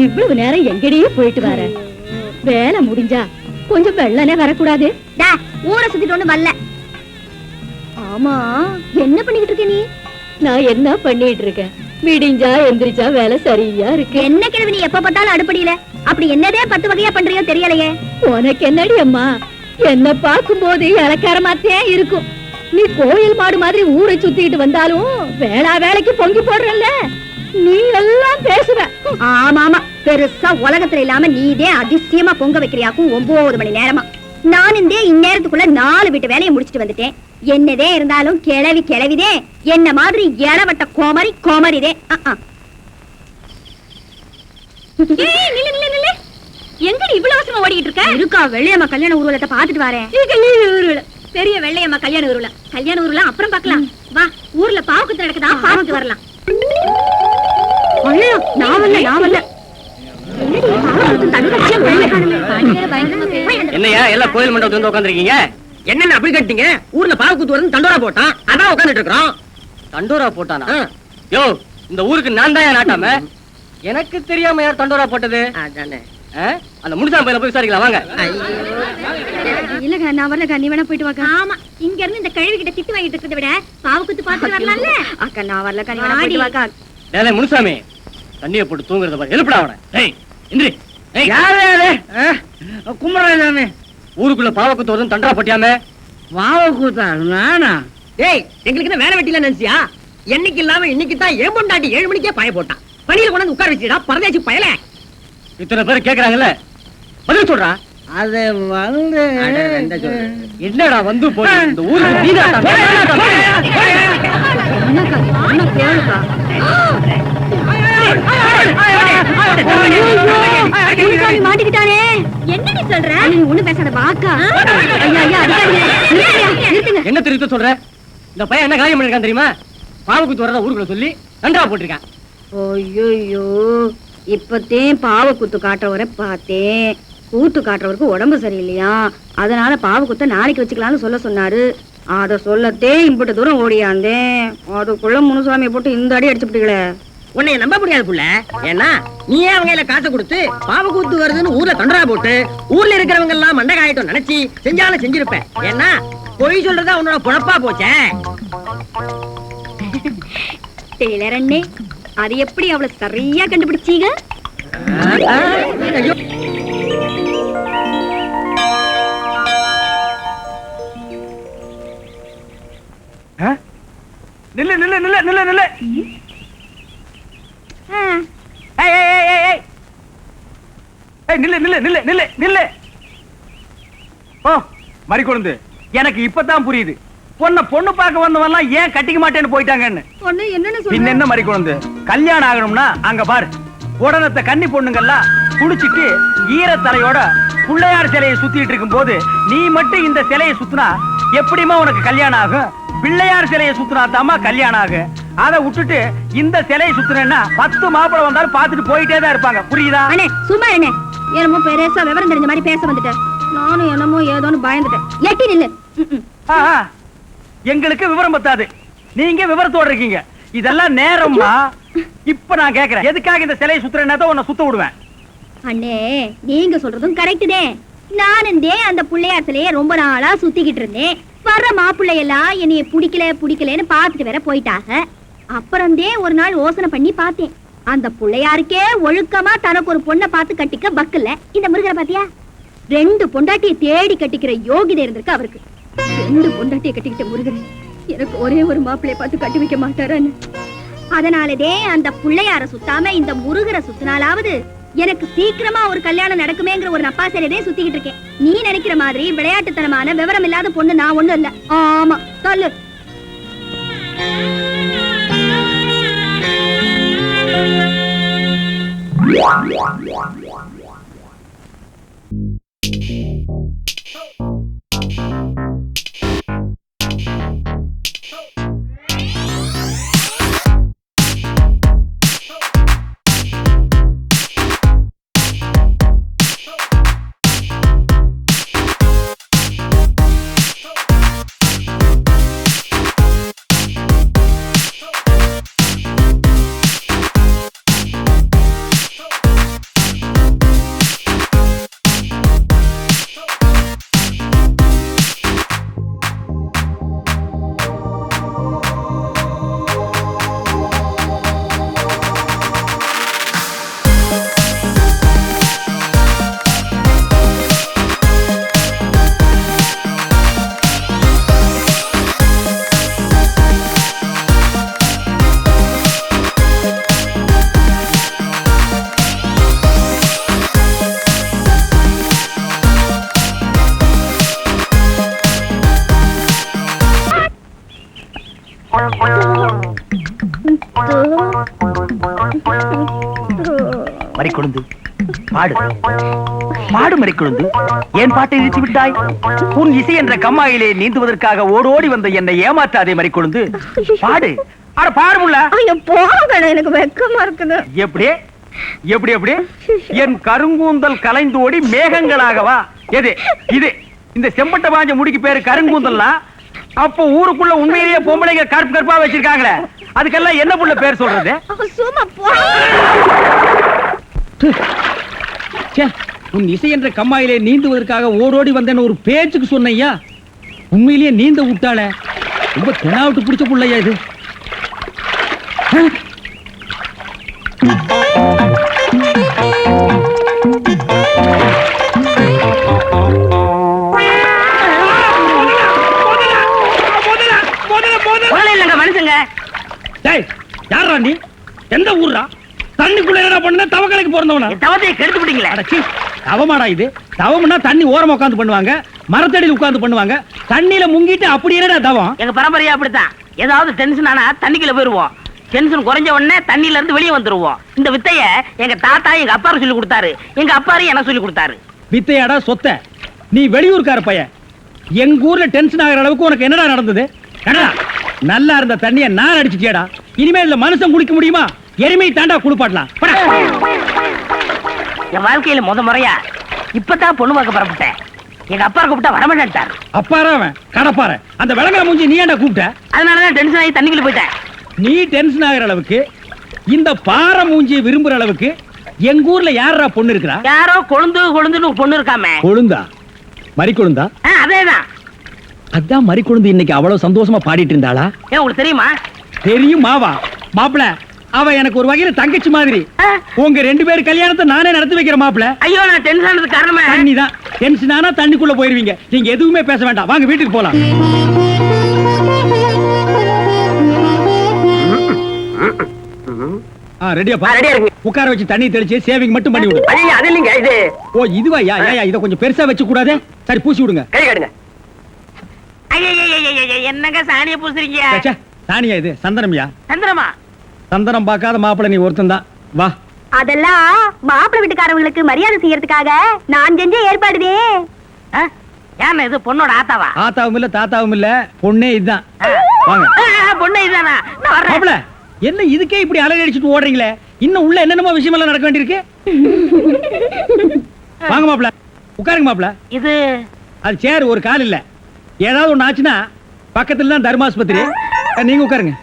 Speaker 3: இவ்வளவு நேரம் எங்கடியே போயிட்டு வர? வேலை முடிஞ்சா கொஞ்சம் வெள்ளனே வரக்கூடாது? ஊரை சுத்திட்டு ஒண்ணு வரல. ஆமா, என்ன பண்ணிக்கிட்டு இருக்க நீ? நான் என்ன பண்ணிட்டு இருக்கேன்? விடிஞ்சா எந்திரிச்சா வேலை சரியா இருக்கு. என்ன கிழவி நீ எப்ப பார்த்தாலும் அடுப்படியில? அப்படி என்னதே 10 வகையா பண்றியோ தெரியலையே. உனக்கு என்னடி அம்மா, என்ன பார்க்கும் போது இலக்காரமாத்தே இருக்கும். நீ கோயில் மாடு மாதிரி ஊரை சுத்திட்டு வந்தாலும் வேலைக்கு பொங்கி போடுறல்ல, நீ எல்லாம் பேசுவ. ஆமா ஆமா, பெருசா உலகத்துல இல்லாம நீதே அதிசயமா பொங்க வைக்கிறியாக்கும் 9 மணி நேரமா. நான் இந்நேரத்துக்குள்ள 4 வீட்டு வேலையை முடிச்சிட்டு வந்துட்டேன். என்னதே இருந்தாலும் கிளவிதே, என்ன மாதிரி இளவட்ட கோமரிதே. எங்கடி இவ்வளவு அவசரமா ஓடிட்டு இருக்க? இருக்கா, வெள்ளையம்மா கல்யாண ஊர்வலத்தை பாத்துட்டு வரேன். பெரிய வெள்ளையம்மா கல்யாண ஊர்வலம் அப்புறம் பாக்கலாம். வா, ஊர்ல பாவக்குத்து நடக்குதா, பாவத்து வரலாம். நான் வரல.
Speaker 5: என்னையா எல்லாம் கோயில் மண்டபத்துல வந்து உட்காந்துருக்கீங்க? என்னென்ன அப்படி கட்டிங்க? ஊர்ல பாவக்கூத்து வந்து தண்டோரா போட்டான், அதான் உட்காந்துட்டு இருக்கிறோம். தண்டோரா போட்டானா? யோ, இந்த ஊருக்கு நான் தான் நாட்டாம. எனக்கு தெரியாம யார் தண்டோரா போட்டது? அந்த முனுசாமி பையனை போய் விசாரிக்கலாம் வாங்க.
Speaker 3: இல்லங்க, நான் வரலக்கா, நீ வேணா போயிட்டு வாங்க. ஆமா, இங்க இருந்து இந்த கழுவி கிட்ட திட்டு வாங்கிட்டு இருக்கிறத விட பாவக்கூத்து பார்த்து வரலாம்ல. அக்கா நான் வரலக்கா, நீ வேணா போயிட்டு வாங்க.
Speaker 5: டேய் முனுசாமி, தண்ணியை போட்டு தூங்குறத பாரு, எழுப்புடா அவனை.
Speaker 2: ஏய் இந்திரி,
Speaker 5: குமரசாமி, ஊருக்குள்ள பாவக்கூத்து வருதுன்னு தண்டரா போட்டியாமே?
Speaker 6: பாவக்கூத்தா? நானா? டேய், எங்களுக்கு என்ன வேலை வெட்டில நினைச்சியா? என்னைக்கு இல்லாம இன்னைக்கு தான் ஏன் பொண்டாட்டி 7 மணிக்கே பாய போட்டான். பணியில கொண்டு உட்கார வச்சுடா, பரதேசி பயல.
Speaker 5: இத்தனை பேர் கேக்குறாங்கல்ல, பதில் சொல்றா.
Speaker 6: அது வந்து
Speaker 5: என்னடா வந்து போய் இந்த ஊருக்கு நீதாடா.
Speaker 3: மாட்டிக்கிட்டானே. என்னடி சொல்ற? நீ ஒண்ணு பேசாத, வாக்கா.
Speaker 5: என்ன தெரிவித்த சொல்ற? இந்த பையன் என்ன காரியம் பண்ணிருக்கான் தெரியுமா? பாவக்கூத்து வரத ஊருக்குள்ள சொல்லி தண்டரா போட்டிருக்கான்.
Speaker 3: ஐயோ, இப்பத்தே பாவக்கூத்து காட்டுறவரை பார்த்தேன். கூத்து காட்டுறவருக்கு உடம்பு சரியில்லையா, அதனால பாவக்கூத்த நாளைக்கு வச்சுக்கலாம்னு சொல்ல சொன்னாரு. அத சொல்லத்தே இம்பட்டு தூரம் ஓடியாந்தேன். அதுக்குள்ள முனுசாமியை போட்டு இந்த அடி அடிச்சுட்டீங்களே.
Speaker 6: உன்னைய நம்ப முடியாது புள்ள. ஏன்னா நீயே அவங்க கையில காசை கொடுத்து பாவ கூத்து வருதுன்னு ஊர்ல தொண்டரா போட்டு ஊர்ல இருக்கிறவங்க எல்லாம் மண்டை காயட்டும் நினைச்சு செஞ்சாலும் செஞ்சிருப்பேன். ஏன்னா பொய் சொல்றதா உன்னோட பொழப்பா போச்சே.
Speaker 3: டெய்லர் அண்ணே, அது எப்படி அவ்வளவு சரியா கண்டுபிடிச்சீங்க?
Speaker 6: ஐயோ.
Speaker 2: நில்லு நில்லு நில்லு நில்லு நில்லு. ஏய் ஏய் ஏய் ஏய் ஏய். ஏய் நில்லு நில்லு நில்லு நில்லு நில்லு. ஓ மறிக்கொழுந்து, எனக்கு இப்பதான் புரியுது பொண்ணு பார்க்க வந்தவன்லாம் ஏன் கட்டிக்க மாட்டேன்னு போயிட்டாங்கன்னு.
Speaker 3: பொண்ணு என்னன்னு
Speaker 2: பின்ன என்ன மறிக்கொழுந்து, கல்யாணம் ஆகணும்னா அங்க பாரு உடனத்தை கன்னி பொண்ணுங்கெல்லாம் குடிச்சிட்டு ஈரத்தலையோட பிள்ளையார் சிலையை சுத்திட்டு இருக்கும் போது நீ மட்டும் இந்த சிலையை சுத்தினா எப்படிமா உனக்கு கல்யாணம் ஆகும்? பிள்ளையார் சிலையை சுத்தினா தாமா கல்யாணம் ஆகும். அதை விட்டுட்டு இந்த சிலையை சுத்தினா 10 மாப்பிளை வந்தாலும் பார்த்துட்டு போயிட்டே தான் இருப்பாங்க. புரியுதா?
Speaker 3: அண்ணே சும்மா என்ன, என்னமோ பெருசா விவரம் தெரிஞ்ச மாதிரி பேச வந்துட்டேன். நானும் என்னமோ ஏதோன்னு பயந்துட்டேன். எட்டி நில்லு.
Speaker 2: எங்களுக்கு விவரம் பத்தாது, நீங்க விவரத்தோட இருக்கீங்க. இதெல்லாம் நேரமா? இப்ப நான் கேக்குறேன், எதுக்காக இந்த சிலையை சுத்துறேன்னா உன்னை சுத்த விடுவேன்.
Speaker 3: அண்ணே நீங்க சொல்றதும் கரெக்ட் தான். நானும் அந்த பிள்ளையார் சிலையை ரொம்ப நாளா சுத்திக்கிட்டு இருந்தேன். வர்ற மாப்பிள்ளையெல்லாம் என்னைய பிடிக்கலன்னு பாத்துட்டு வேற போயிட்டாங்க. அப்புறம் ஒரு நாள் யோசனை பண்ணி பார்த்தேன், அந்த பிள்ளையாருக்கே ஒழுக்கமா தனக்கு ஒரு பொண்ணை பார்த்து கட்டிக்க பக்கல்ல. இந்த முருகரை பாத்தியா, 2 பொண்டாட்டியை தேடி கட்டிக்கிற யோகிதை இருந்திருக்கு அவருக்கு. 2 பொண்டாட்டியை கட்டிக்கிட்ட முருகன் எனக்கு ஒரே ஒரு மாப்பிள்ளைய பார்த்து கட்டி வைக்க மாட்டாரான்னு. அதனாலதே அந்த பிள்ளையார சுத்தாம இந்த முருகரை சுத்தினாலாவது எனக்கு சீக்கிரமா ஒரு கல்யாணம் நடக்குமேங்கிற ஒரு நப்பாசையதே சுத்திக்கிட்டு இருக்கேன். நீ நினைக்கிற மாதிரி விளையாட்டுத்தனமான விவரம் இல்லாத பொண்ணு நான் ஒண்ணும் இல்ல. ஆமா சொல்லு.
Speaker 2: மறிக்கொழுந்து பாடு பாடு. மறிக்கொழுந்து, ஏன் பாட்டை நிறுத்தி விட்டாய்? உன் இசை என்ற கம்மாயிலே நீந்துவதற்காக ஓடோடி வந்த என்னை ஏமாற்றாதே மறிக்கொழுந்து, பாடு. அட பாருமுல்ல.
Speaker 3: எனக்கு வெக்கமா இருக்குது.
Speaker 2: எப்படி எப்படி எப்படி? என் கருங்கூந்தல் கலைந்தோடி மேகங்களாகவா? எது இது? இந்த செம்பட்ட பாஞ்ச முடிக்கு பேரு கருங்கூந்தல்னா அப்போ ஊருக்குள்ள உண்மையிலேயே பொம்பளைங்க கருப்பு கருப்பா வச்சிருக்காங்களே, அதுக்கெல்லாம் என்ன புள்ள பேர் சொல்றது? உன் இசை என்ற கம்மாயிலே நீந்துவதற்காக ஓடோடி வந்தேன்னு ஒரு பேச்சுக்கு சொன்னையா, உண்மையிலேயே நீந்த விட்டாளே. ரொம்ப தெனாவிட்டு பிடிச்ச புள்ளையா இது.
Speaker 6: மனுஷங்க
Speaker 2: யாரா நீ? எந்த ஊர்ரா? தண்ணிக்குள்ள என்ன பண்ண? தவக்கலைக்கு பிறந்தவனா?
Speaker 6: தவத்தை கெடுத்து விட்டீங்களே.
Speaker 2: தவமாடா இது? தவம்னா தண்ணி ஓரமா உட்கார்ந்து பண்ணுவாங்க, மரத்தடியில் உட்கார்ந்து பண்ணுவாங்க. தண்ணியில முங்கிட்டு அப்படி என்னடா தவம்?
Speaker 6: எங்க பரம்பரையா அப்படித்தான். ஏதாவது டென்ஷன் ஆனா தண்ணிக்குள்ள போயிருவோம். டென்ஷன் குறைஞ்ச உடனே தண்ணியில இருந்து வெளியே வந்துருவோம். இந்த வித்தைய எங்க தாத்தா எங்க அப்பாரு சொல்லி கொடுத்தாரு, எங்க அப்பாரு எனக்கு சொல்லி கொடுத்தாரு.
Speaker 2: வித்தையாடா சொத்த? நீ வெளியூர்கார பையன். எங்க ஊர்ல டென்ஷன் ஆகிற அளவுக்கு உனக்கு என்னடா நடந்தது? நல்லா இருந்த தண்ணிய நான் அடிச்சுட்டியாடா. இனிமே இல்ல மனுஷன் குடிக்க முடியுமா? எருமை தாண்டா குளிப்பாட்டலாம்.
Speaker 6: என் வாழ்க்கையில முறையா இப்பதான் பொண்ணு பார்க்க புறப்பட்டேன். எங்க அப்பா கூப்பிட்டா வரமாட்டாரு.
Speaker 2: அப்பாரா அவன் கடப்பார. அந்த விளங்கல மூஞ்சி நீ ஏன்டா கூப்பிட்ட?
Speaker 6: அதனாலதான் டென்ஷன் ஆகி தண்ணிக்குள்ள போயிட்டேன்.
Speaker 2: நீ டென்ஷன் ஆகிற அளவுக்கு இந்த பாறை மூஞ்சியை விரும்புற அளவுக்கு எங்க ஊர்ல யாரா பொண்ணு இருக்கிறா?
Speaker 9: யாரோ கொழுந்துன்னு ஒரு பொண்ணு இருக்காமே.
Speaker 2: கொழுந்தா? மறி கொழுந்தா?
Speaker 9: அதேதான்.
Speaker 2: அதான் மறி கொழுந்து இன்னைக்கு அவ்வளவு சந்தோஷமா பாடிட்டு இருந்தாளா?
Speaker 9: உங்களுக்கு தெரியுமா?
Speaker 2: தெரியும் மாவா. மாப்பிள, அவ எனக்கு ஒரு வகையில தங்கச்சி மாதிரி. உங்க 2 பேர் கல்யாணத்தை நானே நடத்தி வைக்கிறேன் மாப்பிள.
Speaker 9: ஐயோ, நான் டென்ஷன் ஆனது காரணமே
Speaker 2: தண்ணி தான். டென்ஷன் ஆனா தண்ணிக்குள்ள போயிருவீங்க. நீங்க எதுவுமே பேச வேண்டாம், வாங்க வீட்டுக்கு போலாம். ரெடியாப்பா?
Speaker 6: ரெடியா இருக்கு.
Speaker 2: உட்கார வச்சு தண்ணி தெளிச்சு சேவிங் மட்டும் பண்ணி விடு.
Speaker 6: ஐயா, அது இல்லைங்க, இது.
Speaker 2: ஓ இதுவா? யா இத கொஞ்சம் பெருசா வச்சு கூடாதே. சரி பூசி விடுங்க.
Speaker 6: கை காட்டுங்க.
Speaker 9: என்னங்க சாணிய பூசுறீங்க?
Speaker 2: ச்சே, சாணியா இது? சந்தனம்யா.
Speaker 9: சந்திரமா?
Speaker 2: சந்தனம் பார்க்காத மாப்பிள நீ ஒருத்தன் தான். வா.
Speaker 3: அதெல்லாம் மாப்பிள்ளை வீட்டுக்காரங்களுக்கு மரியாதை செய்யறதுக்காக நான் செஞ்ச ஏற்பாடுதே.
Speaker 9: ஏன் இது பொண்ணோட ஆத்தாவா?
Speaker 2: ஆத்தாவும் இல்ல தாத்தாவும் இல்ல, பொண்ணே இதுதான். வாங்க.
Speaker 9: பொண்ணு இதுதானா? நான் வர்றேன்.
Speaker 2: மாப்பிள, என்ன இதுக்கே இப்படி அலறி அடிச்சுட்டு ஓடுறீங்களே? இன்னும் உள்ள என்னென்னமோ விஷயம் எல்லாம் நடக்க வேண்டியிருக்கு. வாங்க மாப்பிள, உட்காருங்க மாப்பிள.
Speaker 9: இது
Speaker 2: அது சேர், ஒரு கால் இல்ல. ஏதாவது ஒண்ணு ஆச்சுன்னா பக்கத்துல தான் தர்மாஸ்பத்திரி. நீங்க உட்காருங்க.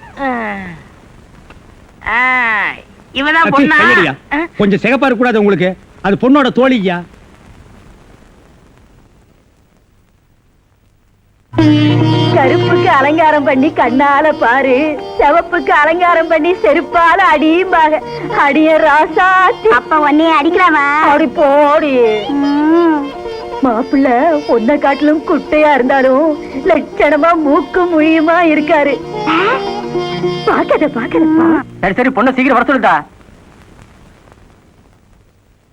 Speaker 9: இவதான் பொண்ணா?
Speaker 2: கையடியா. கொஞ்சம் சிகப்பா இருக்க கூடாது உங்களுக்கு? அது பொண்ணோட தோழியா.
Speaker 3: கருப்புக்கு அலங்காரம் பண்ணி கண்ணால பாரு, சிவப்புக்கு அலங்காரம் பண்ணி செருப்பால அடியும்பாக. அடிய ராசாத்தி. அப்ப உன்னைய அடிக்கலாமா? அடி போடி. மாப்பிள்ள ஒன்ன காட்டிலும் குட்டையா இருந்தாலும் லட்சணமா மூக்கு முழியுமா இருக்காரு. பாக்கதப்பா.
Speaker 6: சரி, பொண்ணு சீக்கிரம் வர சொல்லுடா.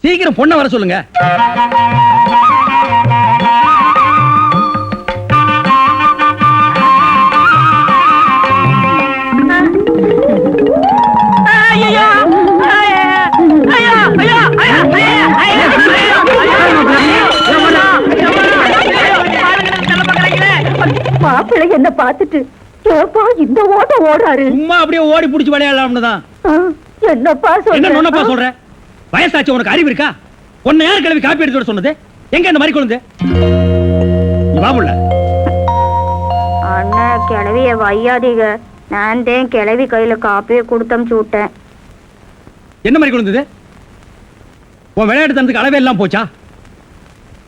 Speaker 2: சீக்கிரம் பொண்ணை வர சொல்லுங்க.
Speaker 3: மாப்பிள்ளை என்ன பார்த்துட்டு இந்த ஓட்ட ஓடுறாரு.
Speaker 2: சும்மா அப்படியே ஓடி புடிச்சு விளையாடலாம்னு தான்.
Speaker 3: என்னப்பா
Speaker 2: என்ன நொன்னப்பா சொல்ற? வயசாச்சு, உனக்கு அறிவு இருக்கா? உன்னை யார் கிளவி காப்பி எடுத்து வர சொன்னது? எங்க இந்த மாதிரி கொழுந்து? பாபுள்ள
Speaker 3: அண்ணா கிளவிய வையாதீங்க. நான் தான் கிளவி கையில காப்பியை கொடுத்தமுச்சு விட்டேன்.
Speaker 2: என்ன மாதிரி கொழுந்தது? உன் விளையாட்டு தனத்துக்கு அளவே எல்லாம் போச்சா?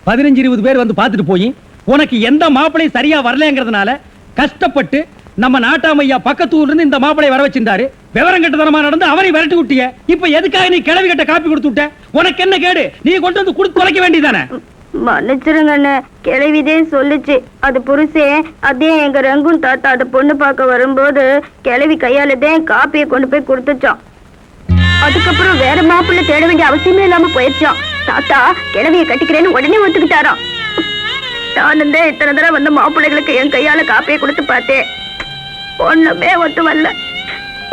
Speaker 2: 15-20 பேர் வந்து பார்த்துட்டு போய் உனக்கு எந்த மாப்பிளை சரியா வரலங்கிறதுனால கஷ்டப்பட்டு நம்ம நாட்டாமையா பக்கத்து ஊர்ல இருந்து இந்த மாப்பிளை வர வச்சிருந்தாரு. விவரம் கெட்டதனமா நடந்து அவரை விரட்டி விட்டிய. இப்ப எதுக்காக நீ கிளவி கட்ட காப்பி கொடுத்து விட்ட? உனக்கு என்ன கேடு? நீ கொண்டு வந்து கொடுத்து தொலைக்க வேண்டியதானே?
Speaker 3: மன்னிச்சிருங்க அண்ணே, கிளவிதே சொல்லுச்சு. அது புருஷே. அதே எங்க ரங்கும் தாத்தா அந்த பொண்ணு பார்க்க வரும்போது கிளவி கையாலதான் காப்பியை கொண்டு போய் கொடுத்துச்சான். அதுக்கப்புறம் வேற மாப்பிள்ளை தேட வேண்டிய அவசியமே இல்லாம போயிடுச்சான். தாத்தா கிளவிய கட்டிக்கிறேன்னு உடனே ஒத்துக்கிட்டாராம். நானும் தான் இத்தனை தடவை வந்த மாப்பிள்ளைகளுக்கு என் கையால காப்பியை கொடுத்து பார்த்தேன். ஒண்ணுமே ஒத்து வரல.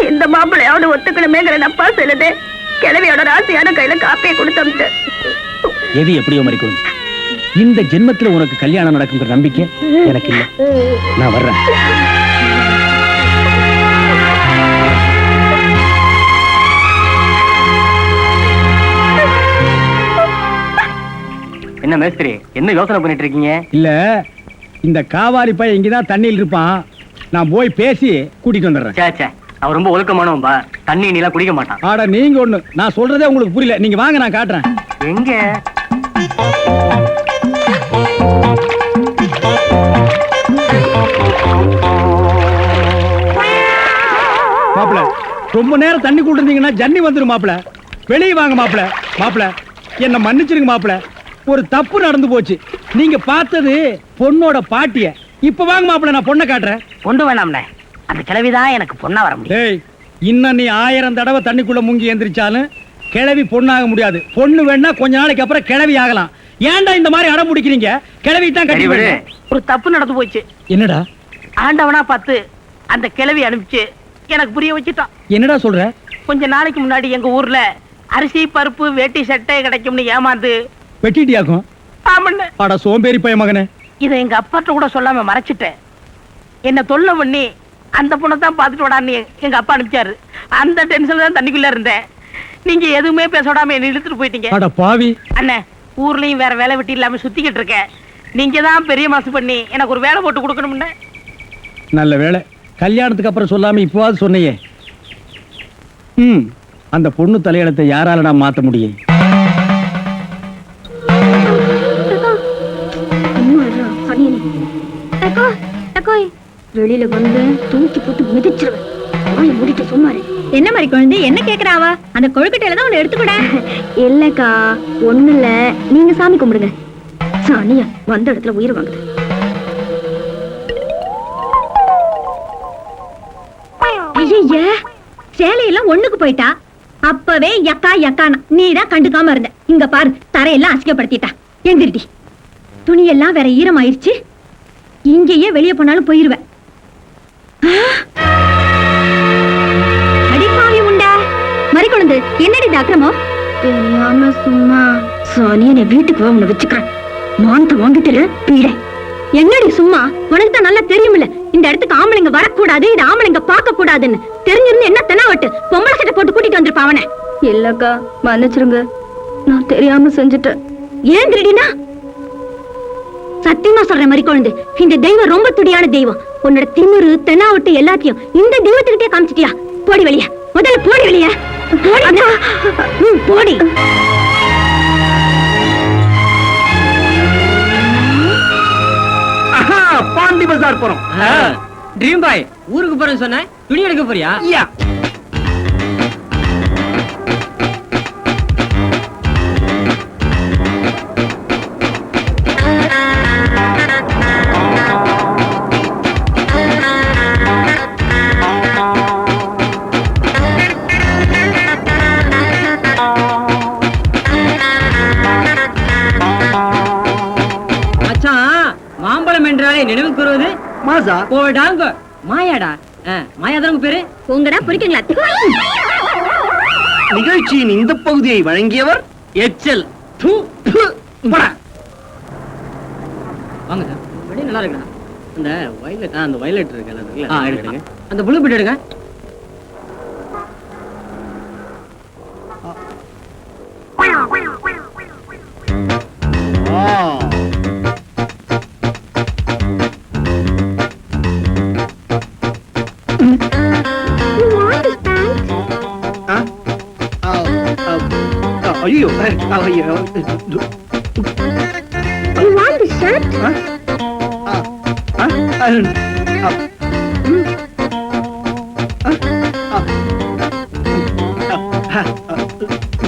Speaker 3: இந்த மாப்பிள்ளையாவது ஒத்துக்கணுமேங்கிற நப்பா சொல்லுது. கிளவியோட ராசியான கையில காப்பியை கொடுத்தமிச்சு.
Speaker 2: எது எப்படியோ மாதிரி கொழுந்து, இந்த ஜென்மத்துல உனக்கு கல்யாணம் நடக்குங்கிற நம்பிக்கை எனக்கு இல்ல. நான் வர்றேன்.
Speaker 6: என்ன மேஸ்திரி, என்ன யோசனை பண்ணிட்டு இருக்கீங்க?
Speaker 2: இல்ல, இந்த காவாலி பையன் இங்கதான் தண்ணியில் இருப்பான். நான் போய் பேசி கூட்டிட்டு வந்துடுறேன்.
Speaker 6: சே, அவன் ரொம்ப ஒழுக்கமானவன்பா. தண்ணி நீலாம் குடிக்க மாட்டான்.
Speaker 2: ஆட நீங்க ஒண்ணு, நான் சொல்றதே உங்களுக்கு புரியல. நீங்க வாங்க, நான் காட்டுறேன்.
Speaker 6: எங்க?
Speaker 2: மாப்பிள, ரொம்ப நேரம் தண்ணி கூட்டிருந்தீங்கன்னா ஜன்னி வந்துரும் மாப்பிள. வெளியே வாங்க மாப்பிள. மாப்பிள, என்ன மன்னிச்சிருங்க மாப்பிள. ஒரு தப்பு நடந்து போச்சு. நீங்க பார்த்தது பொண்ணோட பாட்டிய. இப்ப வாங்க மாப்பிள, நான் பொண்ணை காட்டுறேன்.
Speaker 9: பொண்ணு வேணாம்ண்ணே, அந்த கிழவிதான் எனக்கு பொண்ணா வர முடியும்.
Speaker 2: டேய், இன்னும் நீ 1000 தடவை தண்ணிக்குள்ள முங்கி எந்திரிச்சாலும் கிழவி பொண்ணாக முடியாது. பொண்ணு வேணா கொஞ்ச நாளைக்கு அப்புறம் கிழவி ஆகலாம். ஏன்டா இந்த மாதிரி அடம் பிடிக்கிறீங்க? கிழவி தான் கட்டி விடு.
Speaker 9: ஒரு தப்பு நடந்து போச்சு.
Speaker 2: என்னடா?
Speaker 9: ஆண்டவனா பார்த்து அந்த கிழவி அனுப்பிச்சு எனக்கு புரிய வச்சுட்டான்.
Speaker 2: என்னடா சொல்ற?
Speaker 9: கொஞ்ச நாளைக்கு முன்னாடி எங்க ஊர்ல அரிசி பருப்பு வேட்டி சட்டை கிடைக்கும்னு ஏமாந்து
Speaker 2: வெட்டிட்டியாக்கும்.
Speaker 9: ஆமண்ணே.
Speaker 2: அட சோம்பேறி பைய மகனே.
Speaker 9: இதை எங்க அப்பாட்ட கூட சொல்லாம மறைச்சிட்டேன். என்ன தொல்லை பண்ணி அந்த பொண்ணை தான் பார்த்துட்டு விடான்னு எங்க அப்பா அனுப்பிச்சாரு. அந்த டென்ஷன்ல தான் தண்ணிக்குள்ள இருந்தேன். நீங்க எதுவுமே பேச விடாம என்ன இழுத்துட்டு போயிட்டீங்க.
Speaker 2: அட பாவி.
Speaker 9: அண்ணே, ஊர்லயும் வேற வேலை வெட்டி இல்லாம சுத்திக்கிட்டு இருக்கேன். நீங்க தான் பெரிய மனசு பண்ணி எனக்கு ஒரு வேலை போட்டு கொடுக்கணும்னு.
Speaker 2: நல்ல வேலை, கல்யாணத்துக்கு அப்புறம் சொல்லாம இப்பவாது சொன்னையே. அந்த பொண்ணு தலையெழுத்தை யாராலடா மாத்த முடியும்?
Speaker 3: வெளியில வந்து தூக்கி போட்டு மிதிச்சிருவேன். முடிட்டு சும்மாரு. என்ன மாதிரி குழந்தை என்ன கேக்குறாவா? அந்த கொழுக்கட்டையில தான் உன்னை எடுத்துக்கூட. இல்லக்கா ஒண்ணு இல்ல, நீங்க சாமி கும்பிடுங்க. சாணியா வந்த இடத்துல உயிர் வாங்குது. ஐய சேலையெல்லாம் ஒண்ணுக்கு போயிட்டா. அப்பவே யக்கா யக்கானா நீதான் கண்டுக்காம இருந்த. இங்க பாரு தரையெல்லாம் அசிங்கப்படுத்திட்டா. எந்திரிடி. துணியெல்லாம் வேற ஈரமாயிருச்சு. இங்கேயே வெளியே போனாலும் போயிருவேன். அடிப்பாவி உண்டா மறிக்குழந்து. என்னடி டாக்டரமோ? தெரியாம சும்மா. சானிய வீட்டுக்கு உன்னை வச்சுக்கிறேன். மானத்தை வாங்கிட்டு பீட. என்னடி சும்மா? உனக்கு தான் நல்லா தெரியுமில்ல இந்த இடத்துக்கு ஆம்பளைங்க வரக்கூடாது, இது ஆம்பளைங்க பார்க்க கூடாதுன்னு. தெரிஞ்சிருந்து என்ன தெனாவட்டு பொம்பளை சட்டை போட்டு கூட்டிட்டு வந்திருப்பா அவனை. இல்லக்கா மன்னிச்சிருங்க, நான் தெரியாம செஞ்சுட்டேன். ஏன் திருடினா? சத்தியமா சொல்றேன் மறிக்குழந்து, இந்த தெய்வம் ரொம்ப துடியான தெய்வம். உன்னோட திமிரு தெனாவட்டு எல்லாத்தையும் இந்த தெய்வத்துக்கிட்டே காமிச்சிட்டியா? போடி வெளிய, முதல்ல போடி வெளிய. போடி.
Speaker 2: பாண்டி பஜார் போறோம்.
Speaker 6: ட்ரீம் பாய் ஊருக்கு போறேன்னு சொன்ன, துணி எடுக்க போறியா? மாம்பழம் என்றாலே நினைவுக்கு வருவது
Speaker 2: மாசா
Speaker 6: போடாங்க மாயாடா. மாயாதான் பேரு
Speaker 3: உங்கடா புரிக்குங்களா?
Speaker 2: நிகழ்ச்சியின் இந்த பகுதியை வழங்கியவர்
Speaker 6: எச்சல். வாங்க சார், அப்படியே நல்லா இருக்கா? அந்த வயலட், அந்த வயலட் இருக்கு, எடுங்க. அந்த ப்ளூ பீட் எடுங்க.
Speaker 2: ஐயோ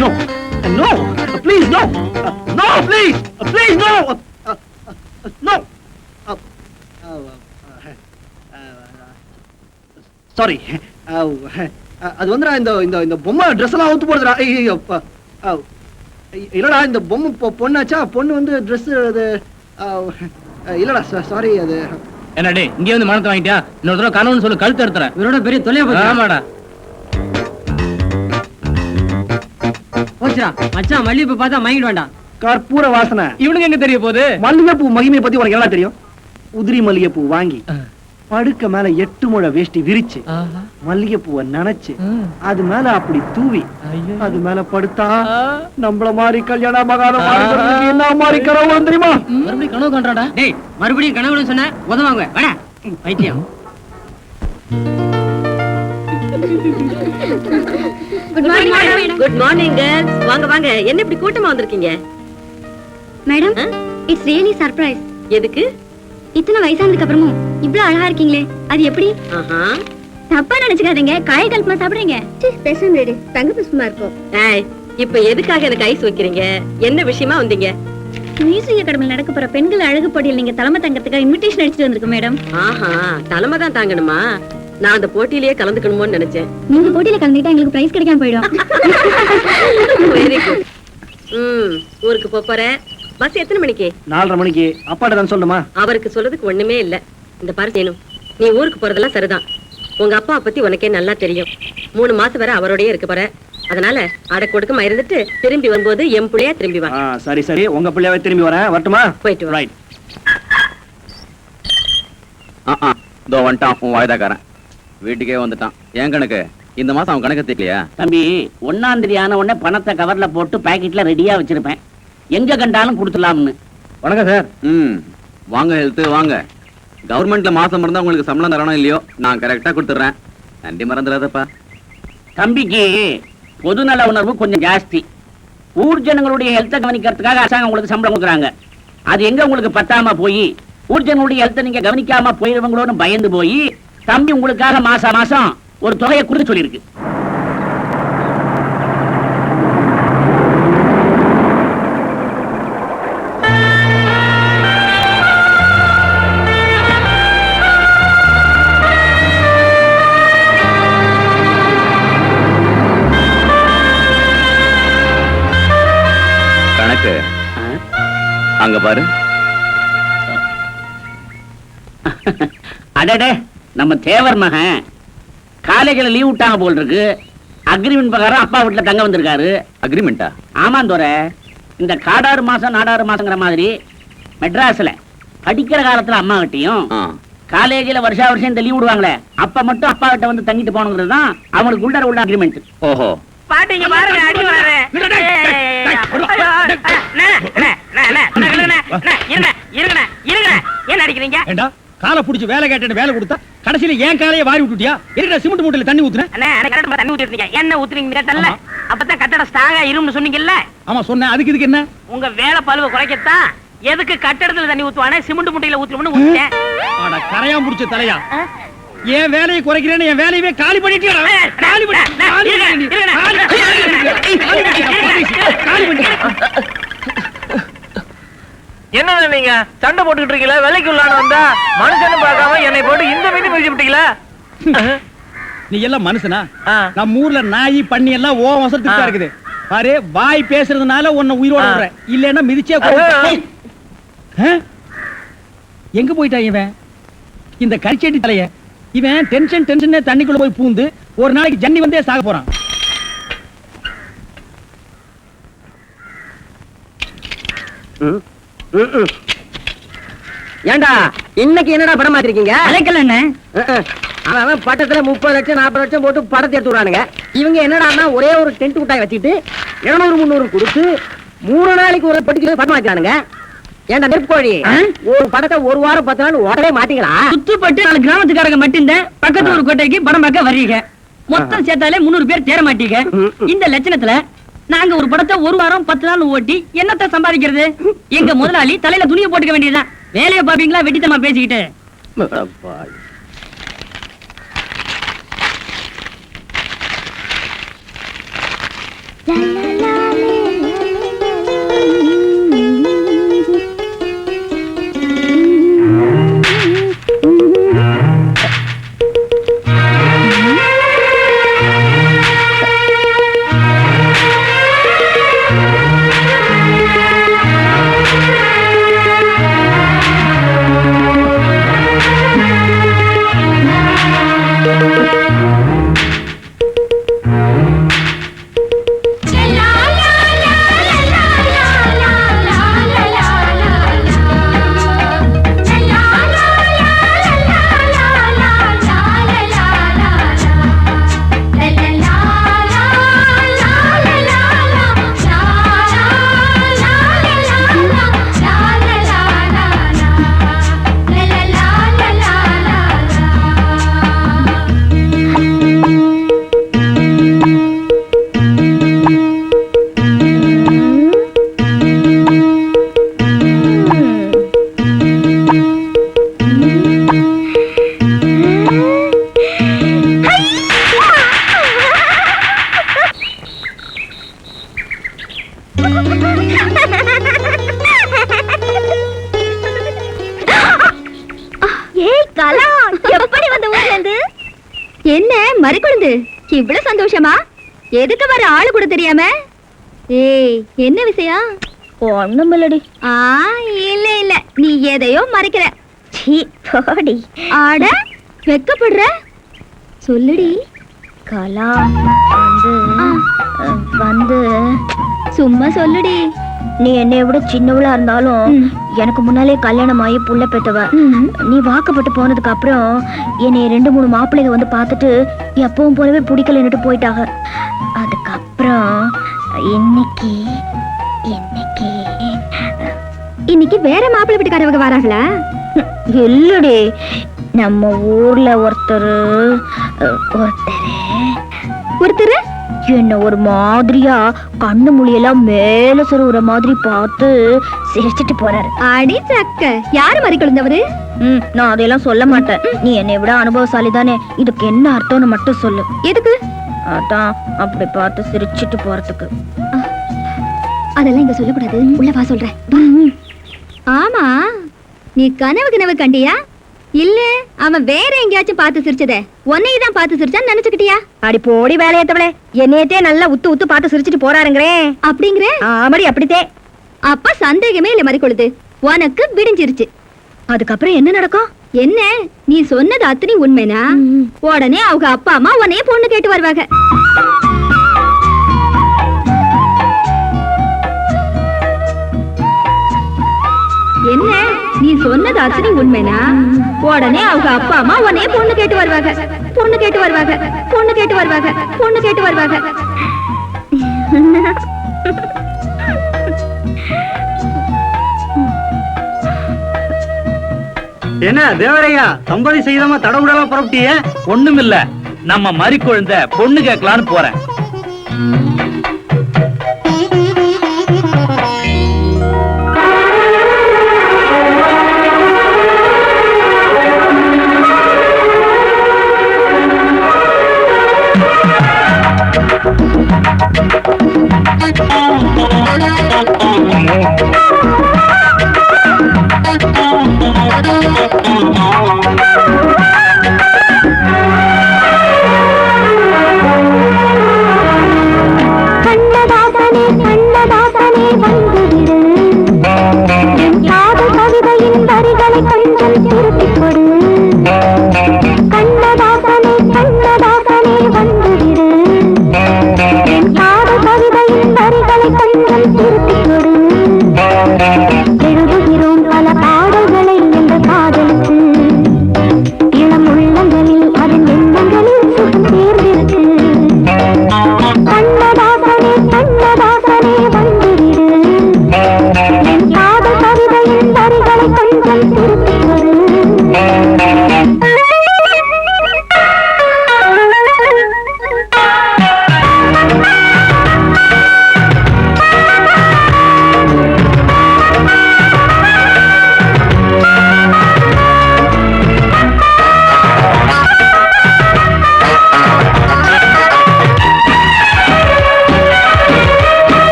Speaker 2: no, no, please, no, no, please, please, no, no. Sorry. அது வந்து இந்த இந்த இந்த பொம்மை ட்ரெஸ் எல்லாம் அவுத்து போடுறா. இல்லடா இந்த பொம்மை பொண்ணாச்சா, பொண்ணு வந்து ட்ரெஸ் அது இல்லடா சாரி. அது
Speaker 7: என்னடே இங்கே வந்து மனத்தை வாங்கிட்டியா? இன்னொரு தடவை கனவுன்னு சொல்லு, கழுத்து எடுத்துறேன்.
Speaker 6: இவரோட பெரிய தொலையா போச்சு.
Speaker 7: ஆமாடா.
Speaker 6: போச்சுடா மச்சான், மல்லிகைப்பூ பார்த்தா மயங்கிட வேண்டாம்.
Speaker 2: கற்பூர வாசனை.
Speaker 7: இவனுக்கு எங்க தெரிய போகுது?
Speaker 2: மல்லிகைப்பூ மகிமை பத்தி உனக்கு என்ன தெரியும்? உதிரி மல்லிகைப்பூ வாங்கி படுக்க மேல 8 முழ வேஷ்டி விரிச்சு மல்லிகைப்பூவை நனைச்சு அது மேல அப்படி தூவி அது மேல படுத்தா நம்மள மாதிரி கல்யாண மகாரம் என்ன மாதிரி கனவு தெரியுமா?
Speaker 7: மறுபடியும் கனவு கண்டாடா.
Speaker 6: டேய் மறுபடியும் கனவுன்னு சொன்ன உதவாங்க வேடா வைத்தியம்.
Speaker 3: Good morning madam.
Speaker 10: Good morning girls. வாங்க வாங்க, என்ன இப்படி கூட்டமா வந்திருக்கீங்க?
Speaker 3: Madam it's really surprise.
Speaker 10: எதுக்கு?
Speaker 3: இத்தனை வயசானதுக்கு அப்புறமும் இவ்ளோ அழகா இருக்கீங்களே, அது எப்படி? தப்பா நினைச்சுக்காதீங்க, காய் கல்பமா சாப்பிடுறீங்க. ஸ்பெஷல் ரெடி தங்க புஷ்பமா இருக்கும்.
Speaker 10: ஏய் இப்போ எதுக்காக எனக்கு ஐஸ் வைக்கிறீங்க? என்ன விஷயமா வந்தீங்க?
Speaker 3: மியூசிக் அகாடமியில் நடக்க போற பெண்கள் அழகு போட்டியில் நீங்க தலைமை தங்கறதுக்காக இன்விடேஷன் அடிச்சிட்டு வந்திருக்கோம் மேடம்.
Speaker 10: ஆஹா, தலைமை தான் தாங்கணுமா? நான் அந்த போட்டியிலேயே கலந்துக்கணுமோன்னு நினைச்சேன்.
Speaker 3: நீங்க போட்டியில கலந்துக்கிட்டா எங்களுக்கு பிரைஸ் கிடைக்காம போயிடும்.
Speaker 10: Very good. ஊருக்கு போறேன். பஸ் எத்தனை மணிக்கு?
Speaker 2: 4:30 மணிக்கு. அப்பாட்ட தான் சொல்லுமா?
Speaker 10: அவருக்கு சொல்றதுக்கு ஒண்ணுமே இல்ல. இந்த பாரு சேனு, நீ ஊருக்கு போறதெல்லாம் சரிதான். உங்க அப்பா பத்தி உனக்கே நல்லா தெரியும். 3 மாசம் வரை அவரோடயே இருக்க போற. அதனால அடக்கு ஒடுக்கமா இருந்துட்டு திரும்பி வரும்போது என் பிள்ளையா திரும்பி வா.
Speaker 2: சரி சரி, உங்க பிள்ளையாவே திரும்பி வரேன். வரட்டுமா?
Speaker 10: போயிட்டு வா.
Speaker 2: ரைட்.
Speaker 8: இதோ வந்துட்டான் உன் வாய்தாக்காரன். வீட்டுக்கே வந்துட்டான். ஏன் கணக்கு இந்த மாசம் அவன் கணக்கு தெரியலையா?
Speaker 9: தம்பி 1ஆம் தேதி ஆன உடனே பணத்தை கவர்ல போட்டு பாக்கெட்ல ரெடியா வச்சிருப்பேன், எங்க கண்டாலும் கொடுத்துலாம்னு.
Speaker 2: வணக்கம் சார்.
Speaker 8: வாங்க ஹெல்த் வாங்க. கவர்மெண்ட்ல மாசம் இருந்தா உங்களுக்கு சம்பளம் தரணும் இல்லையோ, நான் கரெக்டா கொடுத்துறேன். நன்றி மறந்துடாதப்பா.
Speaker 9: தம்பிக்கு பொதுநல உணர்வு கொஞ்சம் ஜாஸ்தி. ஊர் ஜனங்களுடைய ஹெல்த்தை கவனிக்கிறதுக்காக அரசாங்கம் உங்களுக்கு சம்பளம் கொடுக்குறாங்க. அது எங்க உங்களுக்கு பத்தாம போய் ஊர் ஜனங்களுடைய ஹெல்த்தை நீங்க கவனிக்காம போயிருவங்களோன்னு பயந்து போய் தம்பி உங்களுக்காக மாசம் ஒரு தொகையை கொடுத்து சொல்லியிருக்கு.
Speaker 8: கணக்கு அங்க பாரு.
Speaker 9: அடடே, நம்ம தேவர் மகன் காலேஜில் லீவ் விட்டாங்க போல் இருக்கு. அக்ரிமெண்ட் பிரகாரம் அப்பா வீட்டுல தங்க வந்திருக்காரு.
Speaker 8: அக்ரிமெண்டா?
Speaker 9: ஆமாந்தோர, இந்த காடாறு மாசம் நாடாறு மாசங்கிற மாதிரி மெட்ராஸ்ல படிக்கிற காலத்துல அம்மா கிட்டையும் காலேஜில் வருஷம் இந்த லீவ் விடுவாங்களே அப்ப மட்டும் அப்பா கிட்ட வந்து தங்கிட்டு போனங்கிறது தான் அவங்களுக்கு உள்ள அக்ரிமெண்ட்.
Speaker 8: ஓஹோ,
Speaker 6: பாட்டிங்க பாருங்க, அடி வர. என்ன அடிக்கிறீங்க?
Speaker 2: ஏண்டா காலை புடிச்சு வேலை கேட்டேன்னு வேலை கொடுத்தா கடைசியில ஏன் காலையை வாரி விட்டுட்டியா? இருக்கடா சிமெண்ட் மூட்டையில தண்ணி ஊத்துறேன்.
Speaker 6: தண்ணி ஊத்திருக்கீங்க. என்ன ஊத்துறீங்க கேட்டல? அப்பதான் கட்டடம் ஸ்ட்ராங்கா இரும்னு சொன்னீங்கல்ல?
Speaker 2: ஆமா சொன்னேன். அதுக்கு இதுக்கு என்ன?
Speaker 6: உங்க வேலை பழுவை குறைக்கத்தான் எதுக்கு கட்டடத்துல தண்ணி ஊத்துவானே சிமெண்ட் மூட்டையில ஊத்துறோம்னு ஊத்திட்டேன்.
Speaker 2: ஆடா கரையா முடிச்ச தலையா, என் வேலையை குறைக்கிறேன்னு என் வேலையவே காலி பண்ணிட்டியா?
Speaker 4: என்ன நீங்க சண்டை போட்டுக்கிட்டு இருக்கீங்களா? வேலைக்கு உள்ளான வந்தா மனுஷன்னு பார்க்காம என்னை போட்டு இந்த மீன் முடிச்சு விட்டீங்களா?
Speaker 2: நீ எல்லாம் மனுஷனா? நம்ம ஊர்ல நாய் பண்ணி எல்லாம் ஓ வசத்துக்கு இருக்குது பாரு. வாய் பேசுறதுனால உன்னை உயிரோட விடுறேன், இல்லன்னா மிதிச்சே எங்க போயிட்டா இவன் இந்த கரிச்செடி தலைய? இவன் டென்ஷன் தண்ணிக்குள்ள போய் பூந்து ஒரு நாளைக்கு ஜன்னி வந்தே சாக போறான்.
Speaker 6: ஏண்டா இன்னைக்கு என்னடா படம் மாத்திருக்கீங்க? அழைக்கல என்ன? அவன் பட்டத்துல 30 லட்சம் 40 லட்சம் போட்டு படத்தை எடுத்து விடுறானுங்க. இவங்க என்னடா ஒரே ஒரு டென்ட் குட்டாய் வச்சுட்டு 200-300 கொடுத்து 3 நாளைக்கு ஒரு பட்டிக்கு படம் மாத்திரானுங்க. ஏண்டா நெருப்புக்கோழி, ஒரு படத்தை ஒரு வாரம் 10 நாள் உடனே மாட்டீங்களா?
Speaker 10: சுத்துப்பட்டு 4 கிராமத்துக்காரங்க மட்டும் பக்கத்து ஒரு கோட்டைக்கு படம் பார்க்க வர்றீங்க. மொத்தம் சேர்த்தாலே 300 பேர் தேர மாட்டீங்க. இந்த லட்சணத்துல நாங்க ஒரு படத்தை ஒரு வாரம் 10 நாள் ஓட்டி என்னத்தை சம்பாதிக்கிறது? எங்க முதலாளி தலையில துணியை போட்டுக்க வேண்டியதுதான். வேலையை பாப்பீங்களா வெட்டித்தமா பேசிக்கிட்டு?
Speaker 3: என்ன மறிக்குழுந்து இவ்வளவு சந்தோஷமா? எதுக்கு வர ஆளு கூட தெரியாம? ஏய் என்ன விஷயம்? ஒண்ணும் இல்லடி. இல்ல இல்ல, நீ எதையோ மறைக்கிற. சீ போடி. ஆட வெக்கப்படுற? சொல்லுடி. கலா வந்து சும்மா சொல்லுடி. நீ என்னை விட சின்னவளா இருந்தாலும் எனக்கு முன்னாலே கல்யாணம் ஆகி புள்ள பெத்தவ. நீ வாக்கப்பட்டு போனதுக்கு அப்புறம் என்னை 2-3 மாப்பிள்ளைங்க வந்து பார்த்துட்டு எப்பவும் போலவே பிடிக்கலன்னுட்டு போயிட்டாங்க. அதுக்கப்புறம் இன்னைக்கு இன்னைக்கு வேற மாப்பிள்ளை வீட்டுக்காரவங்க வராங்களா? இல்லடி, நம்ம ஊர்ல ஒருத்தர் என்ன ஒரு மாதிரியா கண்ணு மொழியெல்லாம் மேல சொருவுற மாதிரி பார்த்து சிரிச்சிட்டு போறாரு. அடி சக்க, யாரு மாதிரி குழந்தவரு? நான் அதையெல்லாம் சொல்ல மாட்டேன். நீ என்னை விட அனுபவசாலி தானே, இதுக்கு என்ன அர்த்தம்னு மட்டும் சொல்லு. எதுக்கு? அதான் அப்படி பார்த்து சிரிச்சிட்டு போறதுக்கு. அதெல்லாம் இங்க சொல்லக்கூடாது, உள்ள வா சொல்றேன். ஆமா, நீ கனவு கண்டியா? இல்ல அவன் வேற எங்கேயாச்சும் பார்த்து சிரிச்சதே உன்னையே தான் பார்த்து சிரிச்சான்னு நினைச்சுக்கிட்டியா? அடி போடி வேலையேத்தவளே, என்னையத்தே நல்லா உத்து உத்து பார்த்து சிரிச்சிட்டு போறாருங்கறே. அப்படிங்கற? ஆமாடி, அப்படித்தே. அப்ப சந்தேகமே இல்ல மறிக்கொழுது, உனக்கு விடிஞ்சிருச்சு. அதுக்கப்புறம் என்ன நடக்கும்? என்ன நீ சொன்னது அத்தனை உண்மைனா உடனே அவங்க அப்பா அம்மா உன்னைய பொண்ணு கேட்டு வருவாங்க. என்ன நீ சொன்னது அத்தனை உண்மைனா உடனே அவங்க அப்பா அம்மா உன்னைய பொண்ணு கேட்டு வருவாங்க. பொண்ணு கேட்டு வருவாங்க. பொண்ணு கேட்டு வருவாங்க. பொண்ணு கேட்டு வருவாங்க.
Speaker 5: என்ன தேவரையா, தம்பதி செய்தமா தடவுடலாம் புறப்பட்டியே?
Speaker 7: ஒண்ணுமில்ல, நம்ம மறி குழந்தை பொண்ணு கேட்கலான்னு போறேன்.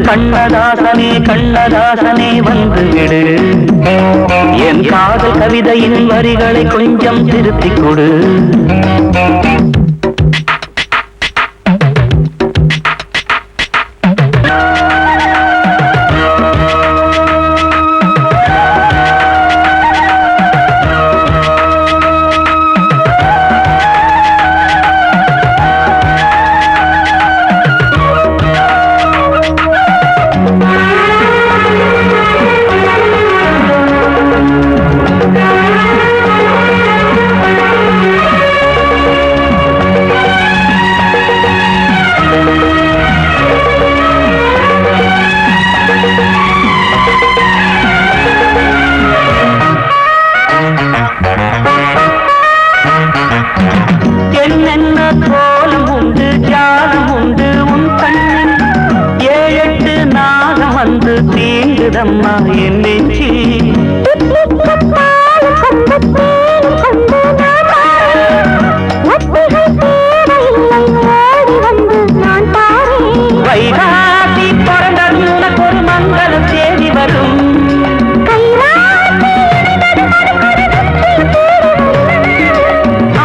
Speaker 11: கண்ணதாசனே கண்ணதாசனே வந்து விடு, என் காதல் கவிதையின் வரிகளை கொஞ்சம் திருத்திக் கொடு. அம்மா என் நெஞ்சி வைகாசி பிறந்தது உனக்கு ஒரு மங்களம் தேடி வரும்.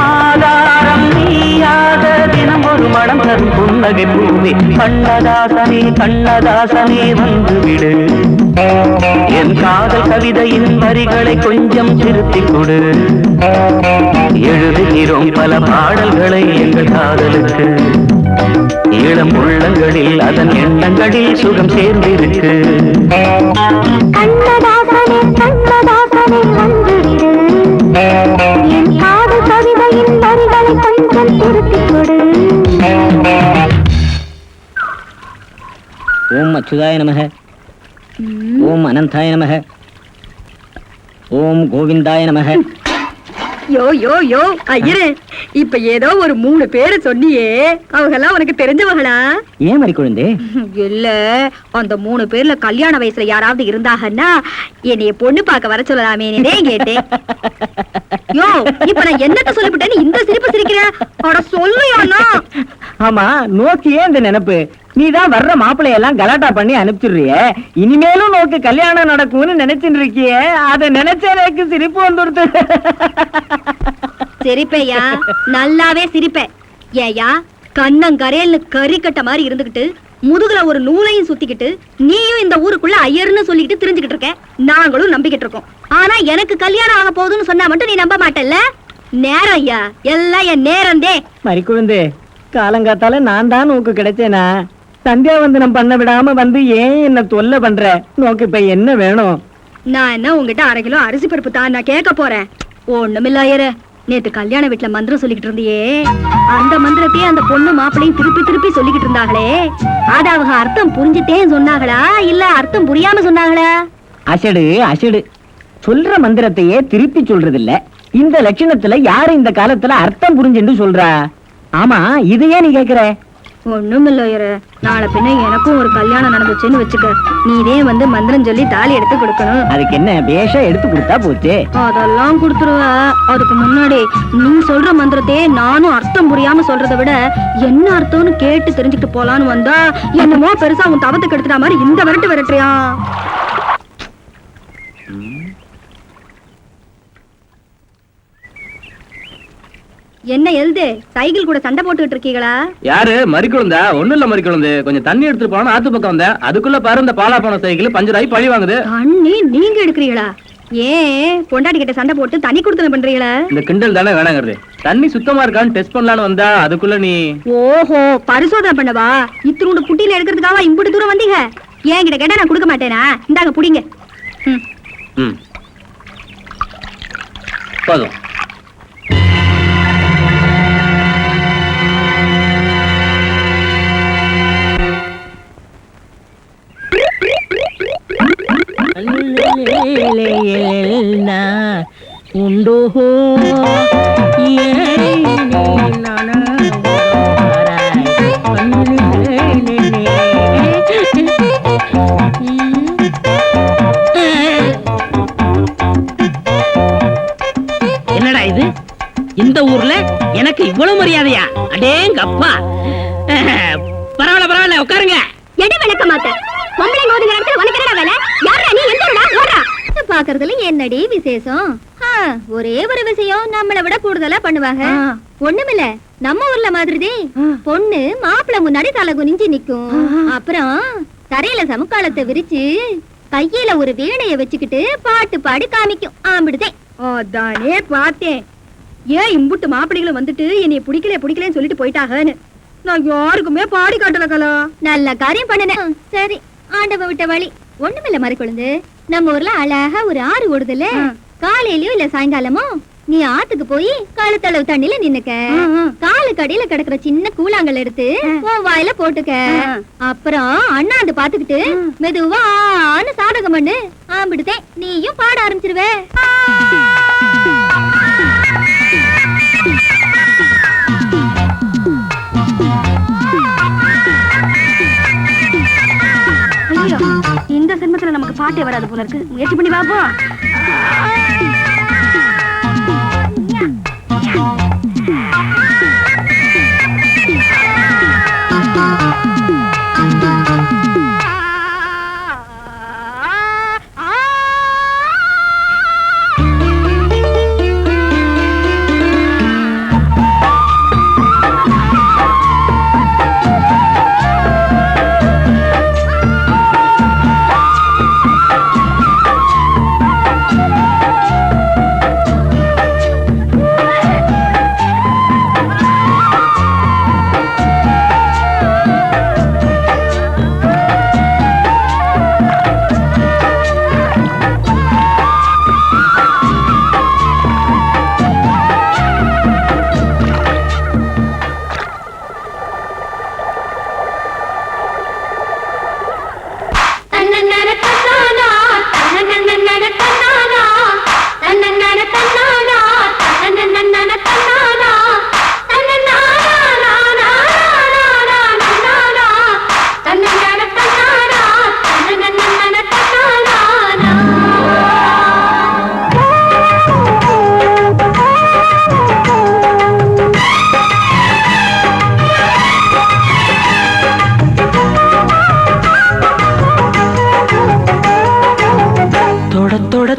Speaker 11: ஆதாரம் நீயாக தினம் ஒரு மனம் தரும் புன்னகை கண்ணதாசனே கண்ணதாசனே வந்துவிடு, என் காதல் கவிதையின் வரிகளை கொஞ்சம் திருத்திக் கொடு. எழுதுகிறோம் பல பாடல்களை எங்கள் காதலுக்கு, இளம் உள்ளங்களில் அதன் எண்ணங்களில் சுகம் சேர்ந்திருக்கு.
Speaker 3: கண்ணதாசனே கண்ணதாசனே வந்துவிடு, என் காதல் கவிதையின் வரிகளை கொஞ்சம் திருத்திக் கொடு.
Speaker 6: ஓம் அச்சுதாய நமக, ஓம் அனந்தாய நமக, ஓம் கோவிந்தாய நமக.
Speaker 3: யோ யோ யோ ஐயரே, இப்ப ஏதோ ஒரு 3 பேரை சொன்னியே, அவங்கெல்லாம் உனக்கு தெரிஞ்சவங்களா?
Speaker 6: ஏன் மாதிரி குழந்தை?
Speaker 3: இல்ல, அந்த 3 பேர்ல கல்யாண வயசுல யாராவது இருந்தாங்கன்னா என்னைய பொண்ணு பார்க்க வர சொல்லலாமே கேட்டேன். யோ, இப்ப நான் என்னத்த சொல்லிவிட்டேன்னு இந்த சிரிப்பு சிரிக்கிற? அட சொல்லுயானா?
Speaker 6: ஆமா, நோக்கியே இந்த நினைப்பு. நீதான் வர்ற மாப்பிள்ளையெல்லாம் கலாட்டா பண்ணி அனுப்பிச்சிடுறிய, இனிமேலும் நோக்கு கல்யாணம் நடக்கும்னு நினைச்சுட்டு இருக்கியே, அதை நினைச்ச எனக்கு சிரிப்பு வந்துடுது.
Speaker 3: சிரிப்பையா, நல்லாவே சிரிப்பேன். ஏயா, கண்ணங்கரையல்னு கறிக்கட்ட மாதிரி இருந்துகிட்டு முதுகுல ஒரு நூலையும் சுத்திக்கிட்டு நீயும் இந்த ஊருக்குள்ள ஐயர்னு சொல்லிக்கிட்டு தெரிஞ்சுக்கிட்டு இருக்க, நாங்களும் நம்பிக்கிட்டு இருக்கோம். ஆனா எனக்கு கல்யாணம் ஆக போகுதுன்னு சொன்னா மட்டும் நீ நம்ப மாட்டல்ல? நேரம் ஐயா, எல்லாம் என் நேரந்தே.
Speaker 6: மறிக்குழுந்து, காலங்காத்தால நான் தான் நோக்கு கிடைச்சேனா? சந்தியாவந்தனம் பண்ண விடாம வந்து ஏன் என்ன தொல்லை பண்ற? நோக்கு இப்ப என்ன வேணும்?
Speaker 3: நான் என்ன உங்ககிட்ட 1/2 கிலோ அரிசி பருப்பு தான் நான் கேட்க போறேன். ஒண்ணுமில்ல ஐயரே, நேத்து கல்யாண வீட்டுல மந்திரம் சொல்லிக்கிட்டு இருந்தியே, அந்த மந்திரத்தையே அந்த பொண்ணு மாப்பிள்ளையும் திருப்பி திருப்பி சொல்லிக்கிட்டு இருந்தாங்களே, அத அவங்க அர்த்தம் புரிஞ்சுட்டே சொன்னாங்களா இல்ல அர்த்தம் புரியாம சொன்னாங்களா?
Speaker 6: அசடு அசடு, சொல்ற மந்திரத்தையே திருப்பி சொல்றது இல்ல. இந்த லட்சணத்துல யாரு இந்த காலத்துல அர்த்தம் புரிஞ்சுன்னு சொல்றா? ஆமா, இது ஏன் நீ கேக்குற?
Speaker 3: ஒண்ணுமில்ல ஐயரே, நாளை பின்ன எனக்கும் ஒரு கல்யாணம் நடந்துச்சுன்னு வச்சுக்க, நீதே வந்து மந்திரம் சொல்லி தாலி எடுத்து கொடுக்கணும்.
Speaker 6: அதுக்கு என்ன, பேஷா எடுத்து கொடுத்தா போச்சு.
Speaker 3: அதெல்லாம் கொடுத்துருவ. அதுக்கு முன்னாடி நீ சொல்ற மந்திரத்தையே நானும் அர்த்தம் புரியாம சொல்றதை விட என்ன அர்த்தம்னு கேட்டு தெரிஞ்சுக்கிட்டு போலான்னு வந்தா என்னமோ பெருசா உன் தவத்துக்கு எடுத்துட்டா மாதிரி இந்த விரட்டுறியா? என்ன எழுது, சைக்கிள் கூட சண்டை போட்டுக்கிட்டு இருக்கீங்களா?
Speaker 8: யாரு? மறிக்குழந்தா? ஒண்ணும் இல்ல மறிக்குழந்து, கொஞ்சம் தண்ணி எடுத்துட்டு போனா ஆத்து பக்கம் வந்தேன், அதுக்குள்ள பாரு இந்த பாலா போன சைக்கிள் பஞ்சர் ஆகி பழி வாங்குது.
Speaker 3: தண்ணி நீங்க எடுக்கிறீங்களா? ஏன் பொண்டாட்டி கிட்ட சண்டை போட்டு தண்ணி கொடுத்து பண்றீங்களா?
Speaker 8: இந்த கிண்டல் தானே வேணாங்கிறது. தண்ணி சுத்தமா இருக்கான்னு டெஸ்ட் பண்ணலான்னு வந்தா அதுக்குள்ள நீ...
Speaker 3: ஓஹோ, பரிசோதனை பண்ணவா? இத்தினோட புட்டியில எடுக்கிறதுக்காக இம்புட்டு தூரம் வந்தீங்க? ஏன் கிட்ட கேட்டா நான் கொடுக்க மாட்டேனா? இந்தாங்க புடிங்க.
Speaker 8: போதும்.
Speaker 6: உண்டோ
Speaker 9: என்னடா இது? இந்த ஊர்ல எனக்கு இவ்வளவு மரியாதையா? அடேங்கப்பா! பரவாயில்ல பரவாயில்ல, உட்காருங்க.
Speaker 3: எடை விளக்க மாட்டேன். பொம்பளை மோதுங்கிற இடத்துல உனக்கு என்னடா வேலை? யாரா நீ? எந்தடா ஓடா? பாக்குறதுல என்னடி விசேஷம்? ஒரே ஒரு விஷயம் நம்மளை விட கூடுதலா பண்ணுவாங்க. ஒண்ணுமில்ல, நம்ம ஊர்ல மாதிரி பொண்ணு மாப்பிள்ளை முன்னாடி தலை குனிஞ்சு நிக்கும். அப்புறம் தரையில சமுக்காலத்தை விரிச்சு கையில ஒரு வீணைய வச்சுக்கிட்டு பாட்டு பாடி காமிக்கும். ஆம்பிடுதே. அதானே பார்த்தேன். ஏன் இம்புட்டு மாப்பிள்ளைகளை வந்துட்டு என்னைய பிடிக்கலன்னு சொல்லிட்டு போயிட்டாங்கன்னு நான் யாருக்குமே பாடி காட்டல கலா. நல்ல காரியம் பண்ணுனேன். சரி, ஆண்டவ விட்ட வழி. ஒண்ணுமில்ல மறிக்குழுந்து, நம்ம ஊர்ல அழகா ஒரு ஆறு ஓடுதுல, காலையிலயோ இல்ல சாயங்காலமோ நீ ஆத்துக்கு போய் கழுத்தளவு தண்ணில நின்னுக்க. காலுக்கு அடியில கிடக்குற சின்ன கூழாங்கல் எடுத்து உன் வாயில போட்டுக்க. அப்புறம் அண்ணாந்து பாத்துக்கிட்டு மெதுவான்னு சாதகம் பண்ணு. ஆம்பிடுதேன், நீயும் பாட ஆரம்பிச்சிருவே. இந்த சென்மத்துல நமக்கு பாட்டே வராது போல இருக்கு. முயற்சி பண்ணி பாப்போம்.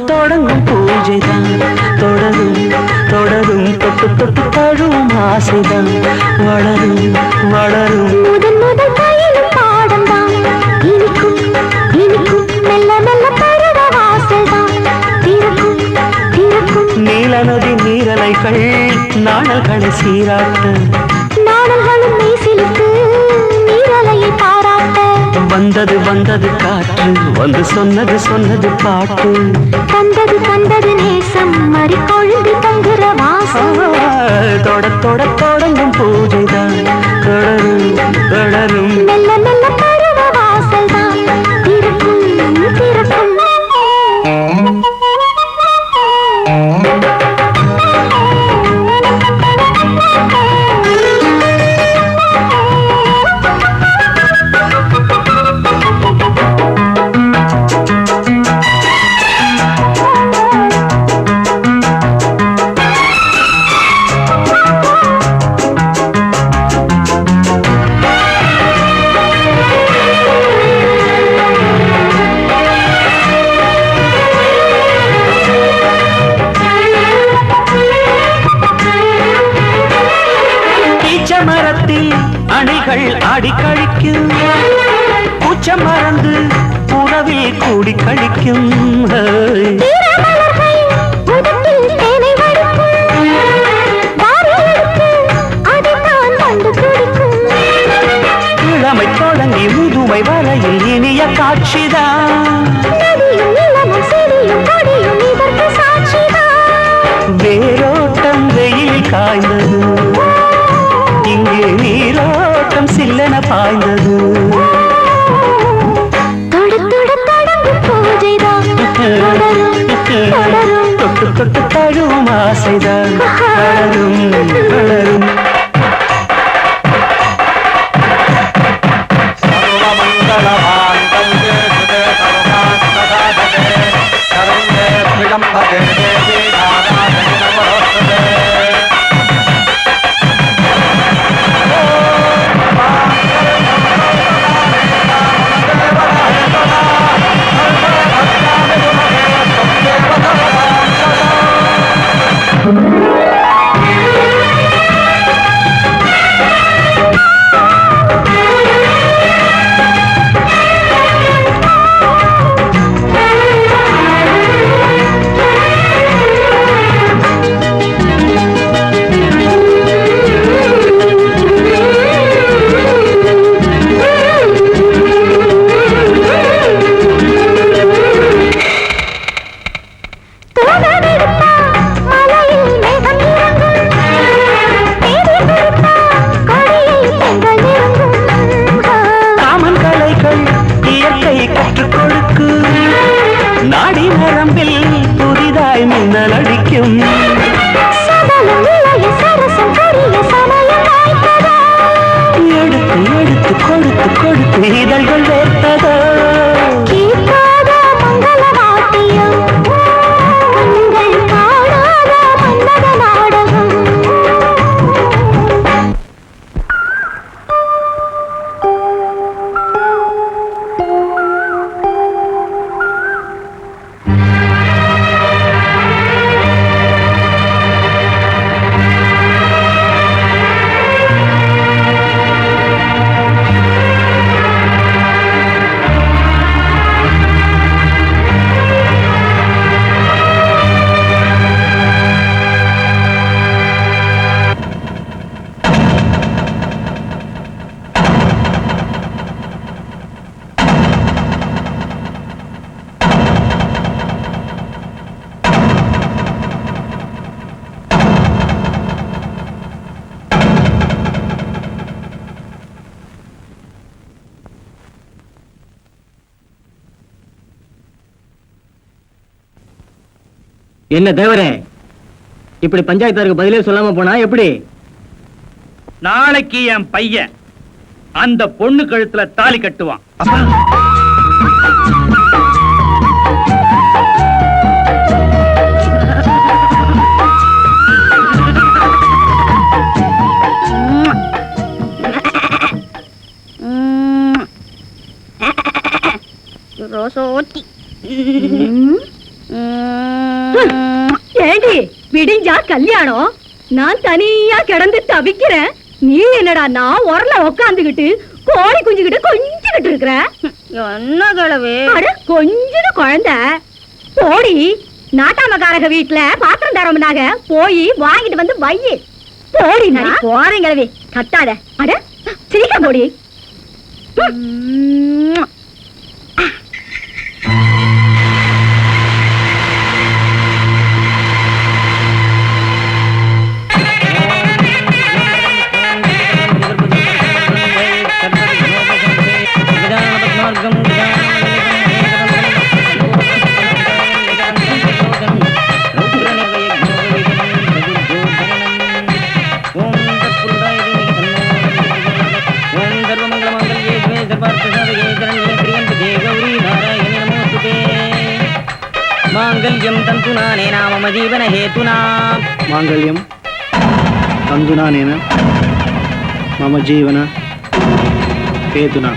Speaker 11: தொடங்கும் பூஜைதான் தொடரும் தொடரும் தொட்டு தொட்டு தழுவும் ஆசைதான் வளரும் வளரும்
Speaker 3: முதன் முதல் பயிலும் பாடம் தான் இனிக்கும் இனிக்கும் மெல்ல மெல்ல பருவ வாசல் தான் திறக்கும் திறக்கும்
Speaker 11: நீல நதி நீரலைகள் நாணல்களை சீராட்ட
Speaker 3: நாணல்களும் மெய்சிலுக்கு நீரலையை பாராட்ட
Speaker 11: வந்தது வந்தது காற்று வந்து சொன்னது சொன்னது பாட்டு
Speaker 3: தந்தது தந்தது நேசம் மறி கொழுந்தி தங்குற வாசம்
Speaker 11: தொட தொட தொடங்கும் பூஜைதான் தொடரும் தொடரும்
Speaker 3: மெல்ல மெல்ல பருவ வாசல் தான் திறக்கும் திறக்கும்
Speaker 11: மரத்தில் அணைகள் ஆடி கழிக்கும் பூச்ச மறந்து உறவில் கூடி கழிக்கும் இளமை தொடங்கி முதுமை வரையில் இனிய காட்சிதான் வேரோட்டம் வெயில் காய்ந்தது இங்கே நீரோட்டம் சில்லென பாய்ந்தது தொட்டு தொட்டு தழுவும் ஆசைதான் வளரும் வளரும்
Speaker 6: என்ன தேவரே இப்படி பஞ்சாயத்தாருக்கு பதிலே சொல்லாம போனா எப்படி?
Speaker 7: நாளைக்கு என் பையன் அந்த பொண்ணு கழுத்துல தாலி கட்டுவான்.
Speaker 3: ரோசோட்டி விடிஞ்சா கல்யாணம், நான் தனியா கிடந்து தவிக்கிறேன். நீ என்னடா நான் உரல உக்காந்துகிட்டு கோழி குஞ்சுகிட்டு கொஞ்சிக்கிட்டு இருக்கிற. என்ன கிழவு? அட கொஞ்சம் குழந்தை போடி. நாட்டாமக்காரக வீட்டுல பாத்திரம் தரமுனாக போய் வாங்கிட்டு வந்து வையி. போடி. நான் போறேன் கிழவி, கத்தாத. அட சீக்கிரம் போடி.
Speaker 6: மாங்கல்யம் தந்துனானே நாம ஜீவன ஹேதுனா.
Speaker 4: மாங்கல்யம் தந்துனானேன மம ஜீவன ஹேதுனா.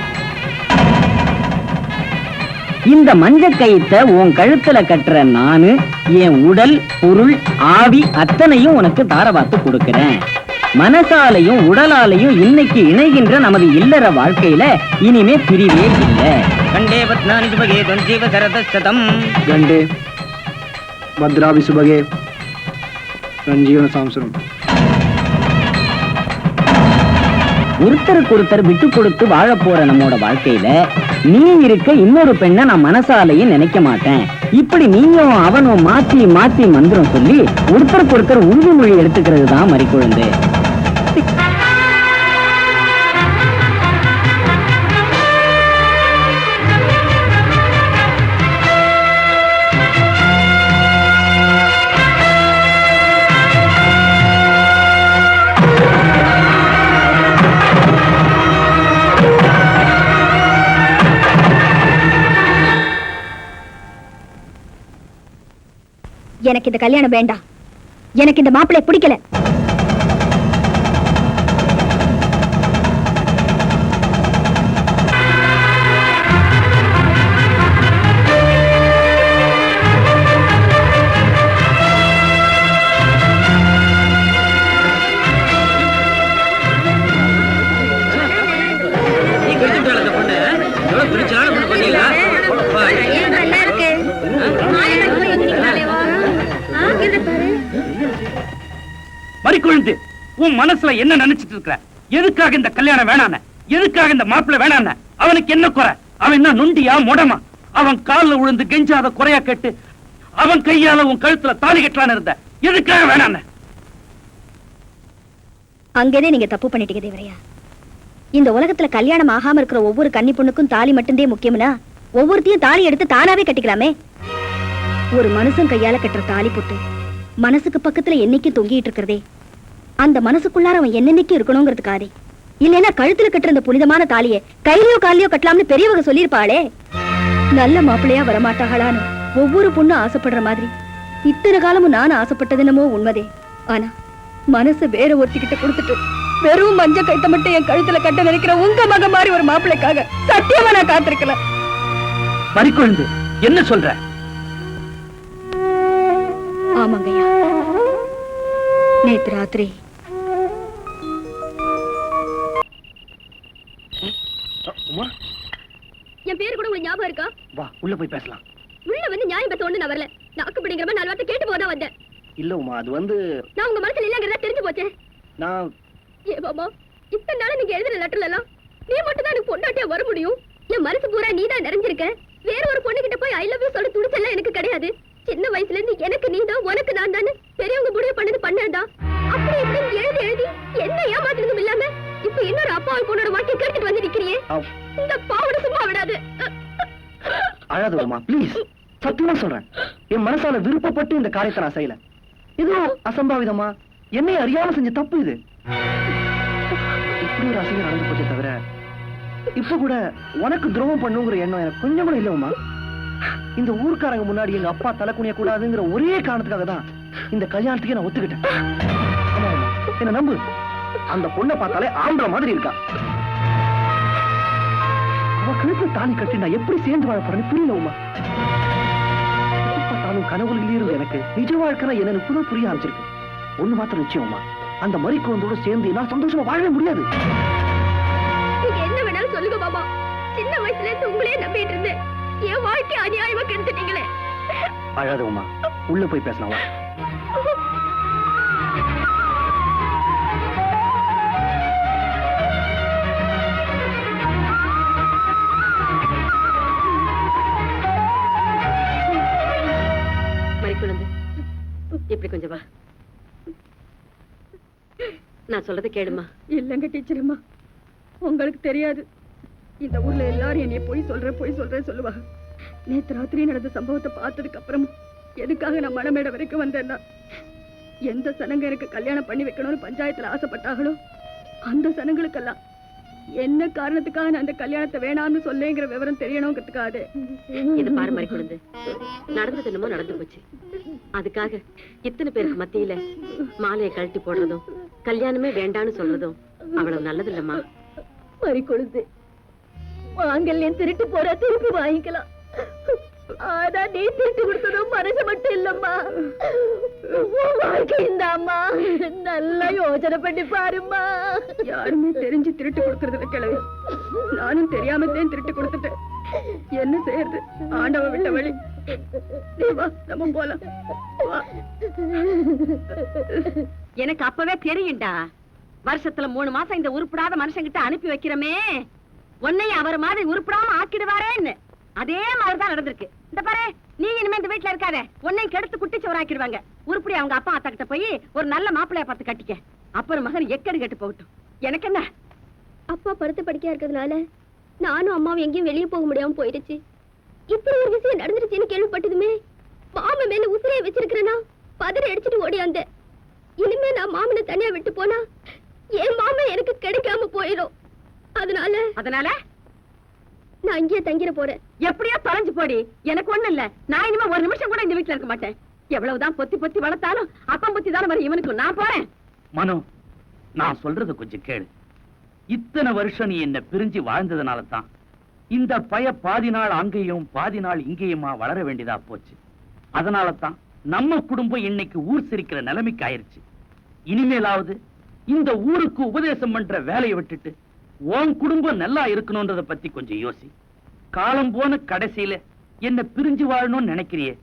Speaker 6: இந்த மஞ்ச கயித்தை உன் கழுத்துல கட்டுற நானு என் உடல் பொருள் ஆவி அத்தனையும் உனக்கு தாரவாத்து கொடுக்கிறேன். மனசாலையும் உடலாலையும் இன்னைக்கு இணைகின்ற நமது இல்லற வாழ்க்கையில இனிமே பிரிவே இல்லை. கண்டே பத்னானி சுபகே தொஞ்சீவ சரதம்.
Speaker 4: கண்டே பத்ராபி சுபகே ரஞ்சீவன சாம்சரம்.
Speaker 6: ஒருத்தருக்கு ஒருத்தர் விட்டு கொடுத்து வாழ போற நம்மோட வாழ்க்கையில நீ இருக்க இன்னொரு பெண்ணை நான் மனசாலையும் நினைக்க மாட்டேன். இப்படி நீயும் அவனும் மாத்தி மாத்தி மந்திரம் சொல்லி ஒருத்தருக்கு ஒருத்தர் உறுதிமொழி எடுத்துக்கிறது தான் மறிக்குழந்து.
Speaker 3: எனக்கு இந்த கல்யாணம் வேண்டாம். எனக்கு இந்த மாப்பிள்ளை பிடிக்கல.
Speaker 7: மறிக்குழுந்து, உன் மனசுல என்ன நினைச்சிட்டு இருக்கிற? எதுக்காக இந்த கல்யாணம் வேணான? எதுக்காக இந்த மாப்பிள்ளை வேணான? அவனுக்கு என்ன குறை? அவன் என்ன நொண்டியா முடமா? அவன் காலில் விழுந்து கெஞ்சாத குறையா கேட்டு அவன் கையால உன் கழுத்துல தாலி கட்டலான்னு இருந்த. எதுக்காக வேணான?
Speaker 3: அங்கேதே நீங்க தப்பு பண்ணிட்டீங்க தேவரையா. இந்த உலகத்துல கல்யாணம் ஆகாம இருக்கிற ஒவ்வொரு கன்னி பொண்ணுக்கும் தாலி மட்டும்தே முக்கியம்னா ஒவ்வொருத்தையும் தாலி எடுத்து தானாவே கட்டிக்கலாமே. ஒரு மனுஷன் கையால கட்டுற தாலி போட்டு மனசுக்கு பக்கத்துல என்னைக்கு தொங்கிட்டு இருக்கிறதே, அந்த மனசுக்குள்ளார அவன் என்னென்னைக்கு இருக்கணுங்கிறதுக்காதே. இல்லைன்னா கழுத்துல கட்டுற அந்த புனிதமான தாலியை கையிலயோ காலையோ கட்டலாம்னு பெரியவங்க சொல்லியிருப்பாளே. நல்ல மாப்பிள்ளையா வரமாட்டாங்களான்னு ஒவ்வொரு பொண்ணும் ஆசைப்படுற மாதிரி இத்தனை காலமும் நானும் ஆசைப்பட்டது என்னமோ உண்மைதே. ஆனா மனசு வேற ஒருத்திக்கிட்ட கொடுத்துட்டு வெறும் மஞ்ச கைத்த மட்டும் என் கழுத்துல கட்ட நினைக்கிற உங்க மக மாதிரி ஒரு மாப்பிள்ளைக்காக சத்தியமா நான் காத்திருக்கல.
Speaker 7: மறிக்குழுந்து, என்ன சொல்ற?
Speaker 3: ஆமாங்கய்யா, நேத்து ராத்திரி என் பேரு கூட உங்களுக்கு ஞாபகம் இருக்கா?
Speaker 4: வா உள்ள போய் பேசலாம்.
Speaker 3: உள்ள வந்து நியாயம் பேச ஒண்ணு நான் வரல. நாக்கு பிடிங்கிற மாதிரி 4 வார்த்தை கேட்டு போதான் வந்தேன்.
Speaker 4: இல்ல உமா, அது வந்து
Speaker 3: நான் உங்க மனசுல இல்லங்கிறதா தெரிஞ்சு போச்சேன்.
Speaker 4: நான்
Speaker 3: ஏ பாபா, இத்தனை நாள் நீங்க எழுதுற லெட்டர்ல எல்லாம் நீ மட்டும் தான் எனக்கு பொண்டாட்டியா வர முடியும். என் மனசு பூரா நீ தான் நிறைஞ்சிருக்க. வேற ஒரு பொண்ணு கிட்ட போய் ஐ லவ் யூ சொல்ல துணிச்செல்லாம் எனக்கு கிடையாது. சின்ன வயசுல இருந்து எனக்கு நீ தான் உனக்கு நான் தானே பெரியவங்க முடிவு பண்ணது பண்ணதுதான். அப்படி இப்படி எழுதி எழுதி என்ன ஏமாத்துறதும் இல்லாம இப்ப இன்னொரு அப்பாவை பொண்ணோட வாழ்க்கையை கேட்டுட்டு வந்து நிக்கிறியே. இந்த பாவனை சும்மா விடாது.
Speaker 4: அழாத உமா ப்ளீஸ். சத்தியமா சொல்றேன், என் மனசால விருப்பப்பட்டு இந்த காரியத்தை நான் செய்யல. இது அசம்பாவிதமா என்னை அறியாம செஞ்ச தப்பு. இது இப்படி ஒரு அசிங்கம் நடந்து போச்சே தவிர இப்ப கூட உனக்கு துரோகம் பண்ணுங்கிற எண்ணம் எனக்கு கொஞ்சம் கூட இல்ல உமா. இந்த ஊர்க்காரங்க முன்னாடி எங்க அப்பா தலை குனிய கூடாதுங்கிற ஒரே காரணத்துக்காக தான் இந்த கல்யாணத்துக்கே நான் ஒத்துக்கிட்டேன். ஆமா உமா, என்ன நம்பு. அந்த பொண்ணை பார்த்தாலே ஆம்பளை மாதிரி இருக்கா. அவ கழுத்துல தாலி கட்டி நான் எப்படி சேர்ந்து வாழ போறேன்னு புரியல உமா. பார்த்தாலும் கனவுல இருந்து எனக்கு நிஜ வாழ்க்கை என்னன்னு புரிய ஆரம்பிச்சிருக்கு. ஒண்ணு மாத்திரம் நிச்சயமா, அந்த மறிக்குழந்தோட சேர்ந்து நான் சந்தோஷமா வாழவே முடியாது.
Speaker 3: நீங்க என்ன வேணாலும் சொல்லுங்க மாமா. சின்ன வயசுல இருந்து உங்களையே நம்பிட்டு இருந்தேன். என் வாழ்க்கை அநியாயமா கெடுத்துட்டீங்களே.
Speaker 4: அழாத உமா, உள்ள போய் பேசலாம் வா.
Speaker 10: மறிக்குழந்து, இப்படி கொஞ்சம் வா. நான் சொல்றதை கேளுமா.
Speaker 3: இல்லங்க டீச்சர் அம்மா, உங்களுக்கு தெரியாது. இந்த ஊர்ல எல்லாரும் என்னைய போய் சொல்றேன் சொல்லுவாங்க. நேத்து ராத்திரி நடந்த சம்பவத்தை பார்த்ததுக்கு அப்புறமும் எதுக்காக நான் மணமேடை வரைக்கும் வந்தேன்னா, எந்த சனங்க எனக்கு கல்யாணம் பண்ணி வைக்கணும்னு பஞ்சாயத்துல ஆசைப்பட்டாங்களோ அந்த சனங்களுக்கெல்லாம் என்ன காரணத்துக்காக நான் அந்த கல்யாணத்தை வேணாம்னு சொல்லேங்கிற விவரம் தெரியணுங்கிறதுக்காக.
Speaker 10: இது பாரு மறிக்குழந்து, நடந்தது என்னமோ நடந்து போச்சு. அதுக்காக இத்தனை பேருக்கு மத்தியில மாலையை கழட்டி போடுறதும் கல்யாணமே வேண்டான்னு சொல்றதும் அவ்வளவு நல்லது இல்லம்மா.
Speaker 3: மறிக்கொழுந்து, மாங்கல்யம் திருட்டு போற திருப்பி வாங்கிக்கலாம். ஆனா நீ திருட்டு கொடுத்ததும் மனசு மட்டும் இல்லம்மா, வாழ்க்கை இந்த அம்மா. நல்லா யோசனை பண்ணி பாருமா. யாருமே தெரிஞ்சு திருட்டு கொடுக்கறதுல கிளவி, நானும் தெரியாமத்தான் திருட்டு கொடுத்துட்டேன். என்ன செய்யறது, ஆண்டவ விட்ட வழி. நீ வா, நம்ம போலாம்.
Speaker 10: எனக்கு அப்பவே தெரியும்டா, வருஷத்துல 3 மாசம் இந்த உருப்படாத மனுஷங்கிட்ட அனுப்பி வைக்கிறமே, உன்னையும் அவர் மாதிரி உருப்படாம ஆக்கிடுவாரேன்னு. அதே மாதிரிதான் நடந்திருக்கு. இந்த பாரு, நீ இனிமே இந்த வீட்டுல இருக்காத, உன்னையும் கெடுத்து குட்டிச்சவர் ஆக்கிடுவாங்க. உருப்படி அவங்க அப்பா அத்தா கிட்ட போய் ஒரு நல்ல மாப்பிள்ளைய பார்த்து கட்டிக்க. அப்புறம் மகன் எக்கடி கெட்டு போகட்டும். எனக்கு என்ன,
Speaker 3: அப்பா படுத்து படிக்கையா இருக்கிறதுனால நானும் அம்மாவும் எங்கேயும் வெளியே போக முடியாம போயிடுச்சு. இப்படி ஒரு விஷயம் நடந்துருச்சுன்னு கேள்விப்பட்டதுமே மாமன் மேல உசிரைய வச்சிருக்கிறேன்னா பதறி அடிச்சுட்டு ஓடி வந்தேன். இனிமே நான் மாமனை தனியா விட்டு போனா என் மாமன் எனக்கு கிடைக்காம போயிடும். அதனால நான் இங்கேயே தங்கிட போறேன்.
Speaker 10: எப்படியோ தொலைஞ்சு போடி, எனக்கு ஒண்ணு இல்ல. நான் இனிமே ஒரு நிமிஷம் கூட இந்த வீட்டுல இருக்க மாட்டேன். எவ்வளவுதான் பொத்தி வளர்த்தாலும் அப்பம் புத்தி தானே வரும் இவனுக்கு. நான் போறேன்.
Speaker 7: மனோ, நான் சொல்றது கொஞ்சம் கேளு. இத்தனை வருஷம் நீ என்ன பிரிஞ்சு வாழ்ந்ததுனால தான் இந்த பய பாதி நாள் அங்கேயும் பாதி நாள் இங்கேயுமா வளர வேண்டியதா போச்சு. அதனால தான் நம்ம குடும்பம் இன்னைக்கு ஊர் சிரிக்கிற நிலைமைக்கு ஆயிருச்சு. இனிமேலாவது இந்த ஊருக்கு உபதேசம் பண்ற வேலையை விட்டுட்டு உன் குடும்பம் நல்லா இருக்கணும்ன்றத பத்தி கொஞ்சம் யோசி. காலம் போன கடைசியில என்ன பிரிஞ்சு வாழணும்னு நினைக்கிறியே,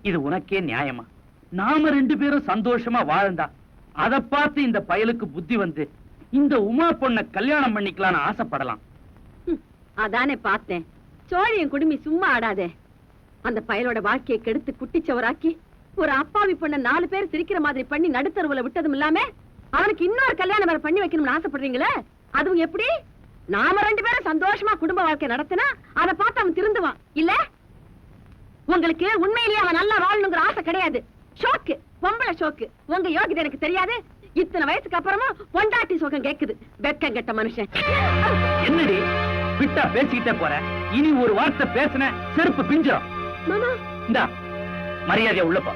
Speaker 7: இது உனக்கே நியாயமா? நாம 2 பேரும் சந்தோஷமா வாழ்ந்தா அதை பார்த்து இந்த பயலுக்கு புத்தி வந்து இந்த உமா பொண்ண கல்யாணம் பண்ணிக்கலாம்னு ஆசைப்படலாம்.
Speaker 10: அதானே பார்த்தேன். சோழியன் குடுமி சும்மா ஆடாதே. அந்த பயலோட வாழ்க்கையை கெடுத்து குட்டிச்சவராக்கி ஒரு அப்பாவி பொண்ண 4 பேர் சிரிக்கிற மாதிரி பண்ணி நடுத்தருவுல விட்டதும் இல்லாம அவனுக்கு இன்னொரு கல்யாணம் வேற பண்ணி வைக்கணும்னு ஆசைப்படுறீங்களே, அதுவும் எப்படி? நாம 2 பேரும் சந்தோஷமா குடும்ப வாழ்க்கை நடத்தினா அதை பார்த்து அவன் திருந்துவான் இல்ல? உங்களுக்கு உண்மையிலேயே அவன் நல்லா வாழணுங்கிற ஆசை கிடையாது. ஷோக்கு, பொம்பளை ஷோக்கு. உங்க யோகிதை எனக்கு தெரியாது. இத்தனை வயசுக்கு அப்புறமா பொண்டாட்டி சோகம் கேக்குது. வெக்கம் கெட்ட மனுஷன்.
Speaker 7: என்னடி விட்டா பேசிக்கிட்டே போற? இனி ஒரு வார்த்தை பேசின செருப்பு பிஞ்சிரும். இந்தா மரியாதையா உள்ள போ.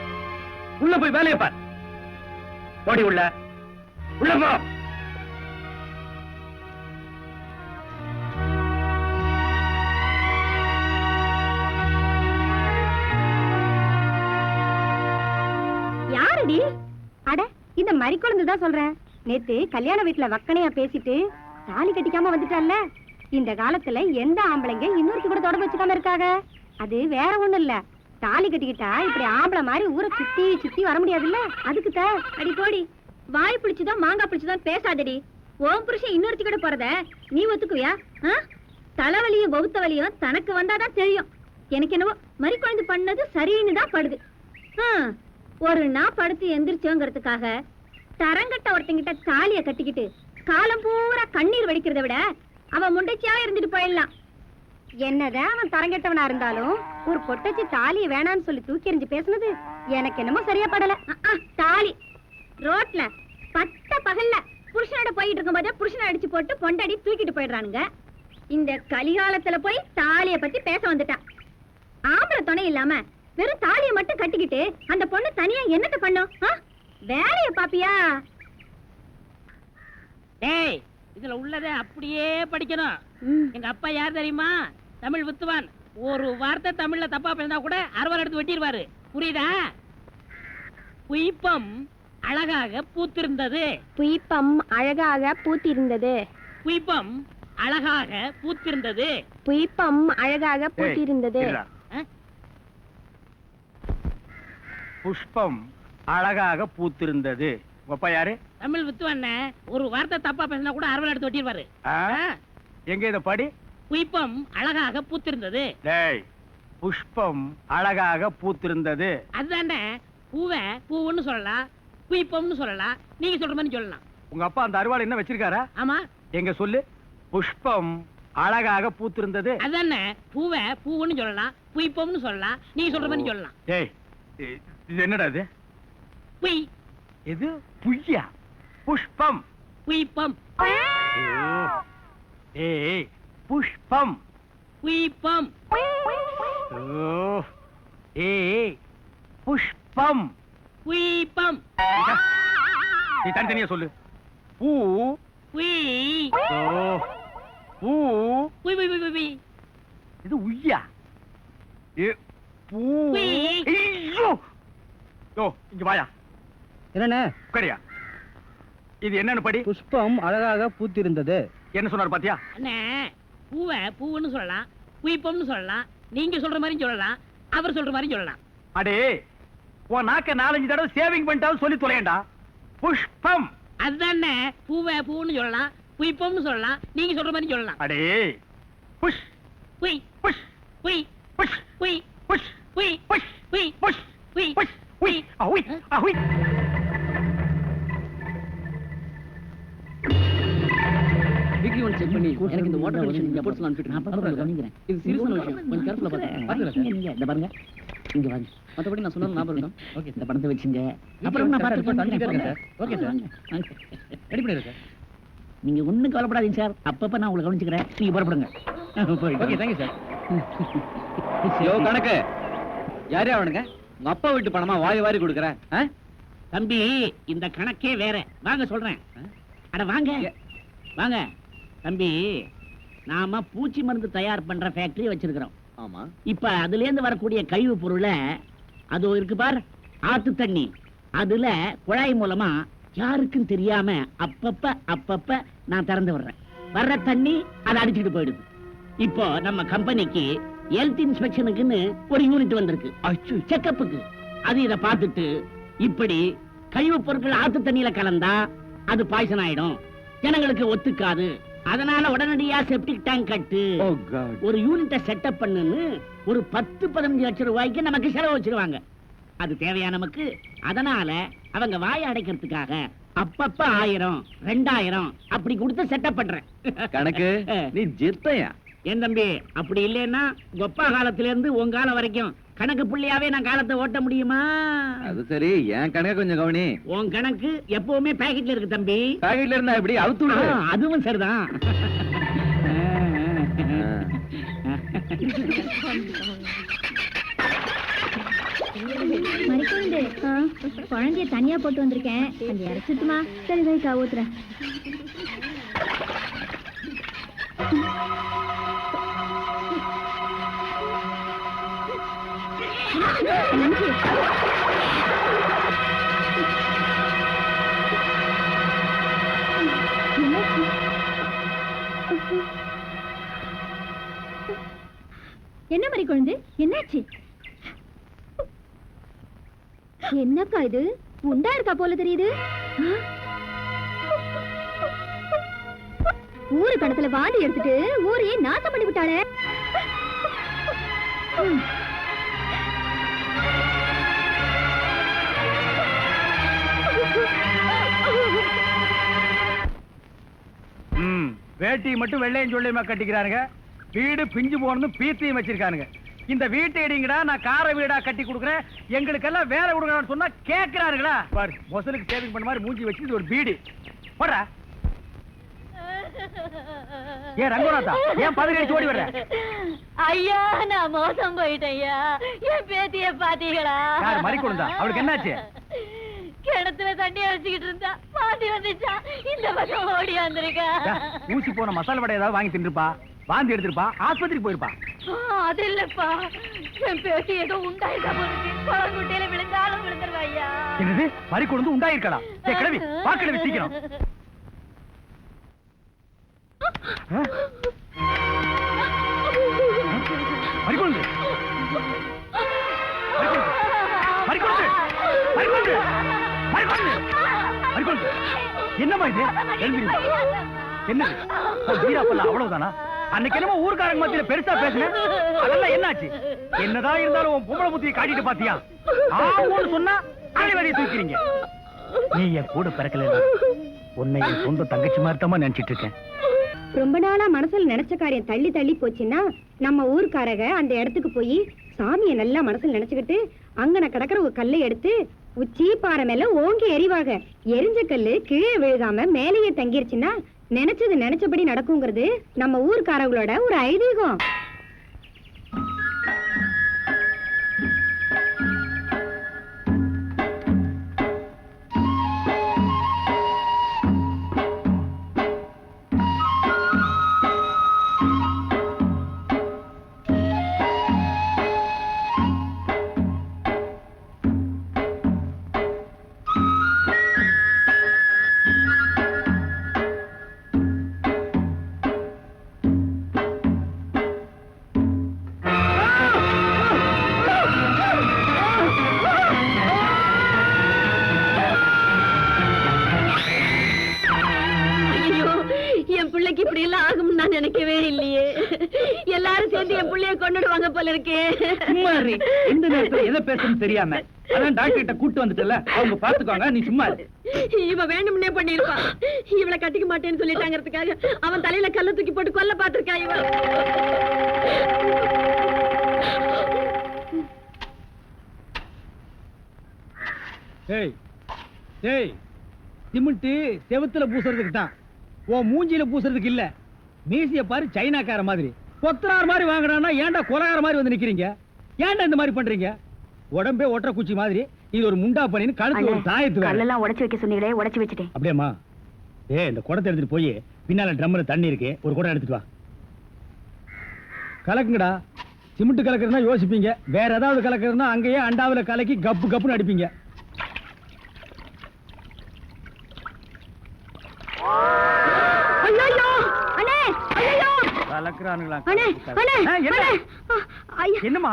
Speaker 7: உள்ள போய் வேலையை பார். ஓடி உள்ள போ.
Speaker 3: யாரடி? அட, இந்த மறிக்குழந்தைதான் சொல்றேன். நேத்து கல்யாண வீட்டுல வக்கனையா பேசிட்டு தாலி கட்டிக்காம வந்துட்டால. இந்த காலத்துல எந்த ஆம்பளைங்க இன்னொருத்தி கூட தொடர்பு வச்சுக்காம இருக்காங்க? அது வேற ஒண்ணும் இல்ல, தாலி கட்டிக்கிட்டா இப்படி ஆம்பளை மாதிரி ஊரை சுத்தி சுத்தி வர முடியாதுல்ல, அதுக்குத்த. அடி போடி, வாய் பிடிச்சுதான் மாங்காய் பிடிச்சுதான் பேசாதடி. ஓம் புருஷன் இன்னொருத்தி கூட போறத நீ ஒத்துக்குவியா? தலைவலியும் பௌத்த வலியும் தனக்கு வந்தாதான் தெரியும். எனக்கு என்னவோ மறிக்குழந்தை பண்ணது சரின்னு தான் படுது. ஒரு நாள் படுத்து எந்திரிச்சோங்கிறதுக்காக தரங்கட்ட ஒருத்தங்கிட்ட தாலிய கட்டிக்கிட்டு காலம் பூரா கண்ணீர் வடிக்கிறத விட அவன் முண்டைச்சியா இருந்துட்டு போயிடலாம். என்னதான் அவன் தரங்கட்டவனா இருந்தாலும் ஒரு பொட்டச்சி தாலிய வேணான்னு சொல்லி தூக்கி எறிஞ்சு பேசுனது எனக்கு என்னமோ சரியா படல. தாலி ரோட்ல பட்ட பகல்ல புருஷனோட போயிட்டு இருக்கும் போதே புருஷனை அடிச்சு போட்டு பொண்டாடி தூக்கிட்டு போயிடுறானுங்க. இந்த கலிகாலத்துல போய் தாலிய பத்தி பேச வந்துட்டான். ஆம்பளை துணை இல்லாம வெறும் தாலியை மட்டும் கட்டிக்கிட்டு அந்த பொண்ணு தனியா என்னத்த பண்ணும்? வேலைய பாப்பியா?
Speaker 12: டேய், இதுல உள்ளதை அப்படியே படிக்கணும். எங்க அப்பா யார் தெரியுமா? தமிழ் வித்துவான். ஒரு வார்த்தை தமிழ்ல தப்பா பேசினா கூட 60 எடுத்து வெட்டிடுவாரு. புரியுதா? புய்பம் அழகாக பூத்திருந்தது.
Speaker 3: புய்பம் அழகாக பூத்திருந்தது.
Speaker 12: புய்பம் அழகாக பூத்திருந்தது.
Speaker 3: புய்பம் அழகாக பூத்திருந்தது.
Speaker 2: புஷ்பம் அழகாக பூத்திருந்தது. அப்பா யாரு?
Speaker 12: தமிழ் வித்துவண்ண. ஒரு வார்த்தை தப்பா பேசினா கூட அரவல் எடுத்து ஒட்டிடுவாரு.
Speaker 2: எங்க இத படி.
Speaker 12: புய்பம் அழகாக பூத்திருந்தது.
Speaker 2: டேய், புஷ்பம் அழகாக பூத்திருந்தது.
Speaker 12: அதுதானே. பூவை பூவுன்னு சொல்லலாம், புய்பம்னு சொல்லலாம், நீங்க சொல்ற மாதிரி சொல்லலாம்.
Speaker 2: உங்க அப்பா அந்த அருவாள் என்ன வச்சிருக்காரா?
Speaker 12: ஆமா.
Speaker 2: எங்க சொல்லு. புஷ்பம் அழகாக பூத்திருந்தது.
Speaker 12: அதுதானே. பூவை பூவுன்னு சொல்லலாம், புய்பம்னு சொல்லலாம், நீங்க சொல்ற மாதிரி சொல்லலாம்.
Speaker 2: டேய், இது என்னடா இது?
Speaker 12: புய்.
Speaker 2: இது புய்யா? புஷ்பம்.
Speaker 12: புய்பம்.
Speaker 2: ஏய், புஷ்பம்.
Speaker 12: புய்பம்.
Speaker 2: ஏய், புஷ்பம்.
Speaker 12: புய்பம்.
Speaker 2: நீ தனித்தனியா சொல்லு. பூ.
Speaker 12: புய்.
Speaker 2: பூ.
Speaker 12: புய் புய் புய் புய்.
Speaker 2: இது உய்யா? பூ. ஐயோ! யோ, இங்க வாயா.
Speaker 1: என்னண்ணே?
Speaker 2: உட்காரியா. இது என்னன்னு படி.
Speaker 1: புஷ்பம் அழகாக பூத்திருந்தது.
Speaker 2: என்ன சொன்னார் பாத்தியா?
Speaker 12: அண்ணே, பூவை பூவுன்னு சொல்லலாம், புய்பம்னு சொல்லலாம், நீங்க சொல்ற மாதிரி சொல்லலாம், அவர் சொல்ற மாதிரி சொல்லலாம்.
Speaker 2: அடே, உன் நாக்க 4-5 தடவை சேவிங் பண்ணிட்டாலும் சொல்லி தொலையண்டா. புஷ்பம்.
Speaker 12: அதுதானே. பூவை பூன்னு சொல்லலாம், புய்பம்னு சொல்லலாம், நீங்க சொல்ற மாதிரி சொல்லலாம்.
Speaker 2: அடே, புஷ்.
Speaker 12: புய்.
Speaker 2: புஷ்.
Speaker 12: புய்.
Speaker 2: புஷ்.
Speaker 12: புய்.
Speaker 2: புஷ்.
Speaker 12: புய்.
Speaker 2: புஷ்.
Speaker 12: புய்.
Speaker 2: புஷ்.
Speaker 12: புய்.
Speaker 2: புஷ். உய். அஹுய். அஹுய்.
Speaker 6: வீக்லி ஒன் செக் பண்ணி எனக்கு இந்த வாட்டர் கண்டிஷன் ரிப்போர்ட்ஸ் அனுப்பிட்டு நான் இது சீரியஸான விஷயம். கொஞ்சம் கேர்ஃபுல்லா பாருங்க. நீங்க இந்த பாருங்க. இங்க வாங்க. மத்தபடி நான் சொன்னது ஞாபகம் இருக்கா? ஓகே. இந்த பணத்தை வெச்சுங்க. அப்புறம் நான் பாருங்க ரிப்போர்ட் அனுப்பிட்டேன் சார். Okay sir. ரெடி பண்ணிடுங்க சார். நீங்க ஒண்ணும் கவலைப்படாதீங்க சார். அப்பப்ப நான் உங்களை கவனிச்சுக்கிறேன். நீங்க புறப்படுங்க. Okay, thank you sir.
Speaker 8: யோ கணக்கு, யாரே அவனுங்க? உங்க அப்பா வீட்டு பணமா வாரி வாரி கொடுக்குற?
Speaker 12: தம்பி, இந்த கணக்கே வேற. வாங்க சொல்றேன். அட வாங்க வாங்க தம்பி. நாம பூச்சி மருந்து தயார் பண்ற ஃபேக்டரி வச்சிருக்கிறோம்.
Speaker 8: ஆமா.
Speaker 12: இப்ப அதுல இருந்து வரக்கூடிய கழிவு பொருளை, அது இருக்கு பார், ஆத்து தண்ணி, அதுல குழாய் மூலமா யாருக்கும் தெரியாம அப்பப்ப நான் திறந்து விடுறேன். வர்ற தண்ணி அதை அடிச்சுட்டு போயிடுது. இப்போ நம்ம கம்பெனிக்கு ஹெல்த் இன்ஸ்பெக்ஷனுக்குன்னு ஒரு யூனிட் வந்திருக்கு, செக்கப்புக்கு. அது இதை பார்த்துட்டு, இப்படி கழிவு பொருட்கள் ஆத்து தண்ணியில கலந்தா அது பாய்சன் ஆயிடும், ஜனங்களுக்கு ஒத்துக்காது, அதனால உடனடியா செப்டிக் டேங்க் கட்டு, ஒரு யூனிட்டை செட்டப் பண்ணுன்னு ஒரு 10-15 லட்சம் ரூபாய்க்கு நமக்கு செலவு வச்சிருவாங்க. அது தேவையா நமக்கு? அதனால அவங்க வாயை அடைக்கிறதுக்காக அப்பப்ப 1000-2000 அப்படி கொடுத்து செட்டப் பண்றேன்.
Speaker 8: கணக்கு, நீ ஜிர்த்தையா?
Speaker 12: என் தம்பி, அப்படி இல்லைன்னா கொப்பா காலத்துல இருந்து உன் காலம் வரைக்கும் கணக்கு புள்ளியாவே நான் காலத்தை ஓட்ட முடியுமா?
Speaker 8: அது சரி, என் கணக்கு கொஞ்சம் கவனி.
Speaker 12: உன் கணக்கு எப்பவுமே பாக்கெட்ல இருக்கு தம்பி.
Speaker 8: பாக்கெட்ல இருந்தா எப்படி அவுத்து?
Speaker 12: அதுவும் சரிதான்.
Speaker 3: மணிக்குண்டு, குழந்தைய தனியா போட்டு வந்திருக்கேன், அந்த இறச்சிட்டுமா? சரி வைக்கா, ஊத்துறேன். என்ன மாதிரி குழந்தை, என்னாச்சு? என்னக்கா இது? உண்டா இருக்கா போல தெரியுது. ஊரு கணத்துல வாந்தி எடுத்துட்டு ஊரையே நாசம் பண்ணி விட்டாளே.
Speaker 2: வேட்டி மட்டும் வெள்ளையும் சொல்லியமா கட்டிக்கிறானுங்க, வீடு பிஞ்சு போனதும் பீத்தையும் வச்சிருக்கானுங்க. இந்த வீட்டை இடிங்கடா, நான் கார வீடா கட்டி கொடுக்குறேன், எங்களுக்கெல்லாம் வேலை கொடுக்கறான்னு சொன்னா கேட்கிறாருங்களா? பாரு, மொசலுக்கு சேவிங் பண்ண மாதிரி மூஞ்சி வச்சு இது ஒரு பீடி போடுற. ஏன் ரங்கநாதா, ஏன் பதவி ஓடி வர்ற?
Speaker 13: ஐயா, நான் மோசம் போயிட்டேன் ஐயா. என் பேத்திய பாத்தீங்களா?
Speaker 2: யார் மறிக்கொழுந்தா? அவளுக்கு என்னாச்சு?
Speaker 13: கிணத்துல தண்ணி அடிச்சுக்கிட்டு இருந்தா பாட்டி வந்துச்சா, இந்த பக்கம் ஓடி வந்திருக்கா.
Speaker 2: ஊசி போன மசாலா வடை ஏதாவது வாங்கி தின்றுப்பா, வாந்தி எடுத்திருப்பா, ஆஸ்பத்திரிக்கு போயிருப்பா.
Speaker 13: அது இல்லப்பா, என் பேத்தி ஏதோ உண்டாயிட்டா போல இருக்கு. குளங்குட்டையில விழுந்தாலும் விழுந்துருவா ஐயா.
Speaker 2: என்னது மறிக்கொழுந்து உண்டாயிருக்கலாம்? கிளவி வா கிளவி சீக்கிரம். மறிக்கொழுந்து என்னமா இது? என்ன அவ்வளவுதானா? அன்னைக்கு என்னமோ ஊர்க்காரங்க மத்தியில பெருசா பேசுனேன், அதெல்லாம் என்னாச்சு? என்னதான் இருந்தாலும் உன் பொம்பளை புத்தியை காட்டிட்டு பாத்தியா? ஆமான்னு சொன்னா அனைவரையும் தூக்கிறீங்க. நீ என் கூட பிறக்கல, உன்னை என் சொந்த தங்கச்சி மாதிரி தான் நினைச்சிட்டு இருக்கேன்.
Speaker 3: ரொம்ப நாளா மனசுல நினைச்ச காரியம் தள்ளி தள்ளி போச்சுன்னா நம்ம ஊர்க்காரங்க அந்த இடத்துக்கு போய் சாமியை நல்லா மனசுல நினைச்சுக்கிட்டு அங்கன கிடக்குற ஒரு கல்லை எடுத்து உச்சி பாறை மேல ஓங்கி எறிவாங்க. எரிஞ்ச கல்லு கீழே விழுகாம மேலேயே தங்கிருச்சுன்னா நினைச்சது நினைச்சபடி நடக்குங்கிறது நம்ம ஊர்க்காரங்களோட ஒரு ஐதீகம்.
Speaker 10: நினைக்கவே இல்லையே. எல்லாரும் சேர்ந்து என் பிள்ளைய கொண்டுடுவாங்க போல இருக்கே.
Speaker 7: சும்மா இந்த நேரத்துல எதை பேசணும்னு தெரியாம அதான் டாக்டர் கிட்ட கூட்டு வந்துட்டல, அவங்க பாத்துக்கோங்க, நீ சும்மா.
Speaker 10: இவன் வேணும்னே பண்ணிருப்பான். இவளை கட்டிக்க மாட்டேன்னு சொல்லிட்டாங்கிறதுக்காக அவன் தலையில கல்ல தூக்கி போட்டு கொல்ல பாத்துருக்கான் இவன்.
Speaker 2: சிமெண்ட் செவுத்துல பூசுறதுக்கு தான், உன் மூஞ்சில பூசுறதுக்கு இல்ல. மீசிய பாரு சைனாக்கார மாதிரி, கொத்தனார் மாதிரி வாங்கினா ஏன்டா கொலகார மாதிரி வந்து நிக்கிறீங்க? ஏன்டா இந்த மாதிரி பண்றீங்க? உடம்பே ஒற்ற குச்சி மாதிரி, இது ஒரு முண்டா பண்ணின்னு கழுத்து ஒரு தாயத்து
Speaker 3: கல்லெல்லாம் உடைச்சு வைக்க சொன்னீங்களே, உடைச்சு வச்சுட்டேன்.
Speaker 2: அப்படியேம்மா? இந்த குடத்தை எடுத்துட்டு போய் பின்னால ட்ரம்ல தண்ணி இருக்கு, ஒரு குடம் எடுத்துட்டு வா. கலக்குங்கடா. சிமெண்ட் கலக்குறதுனா யோசிப்பீங்க, வேற ஏதாவது கலக்குறதுனா அங்கேயே அண்டாவில கலக்கி கப்பு கப்புன்னு அடிப்பீங்க. என்னமா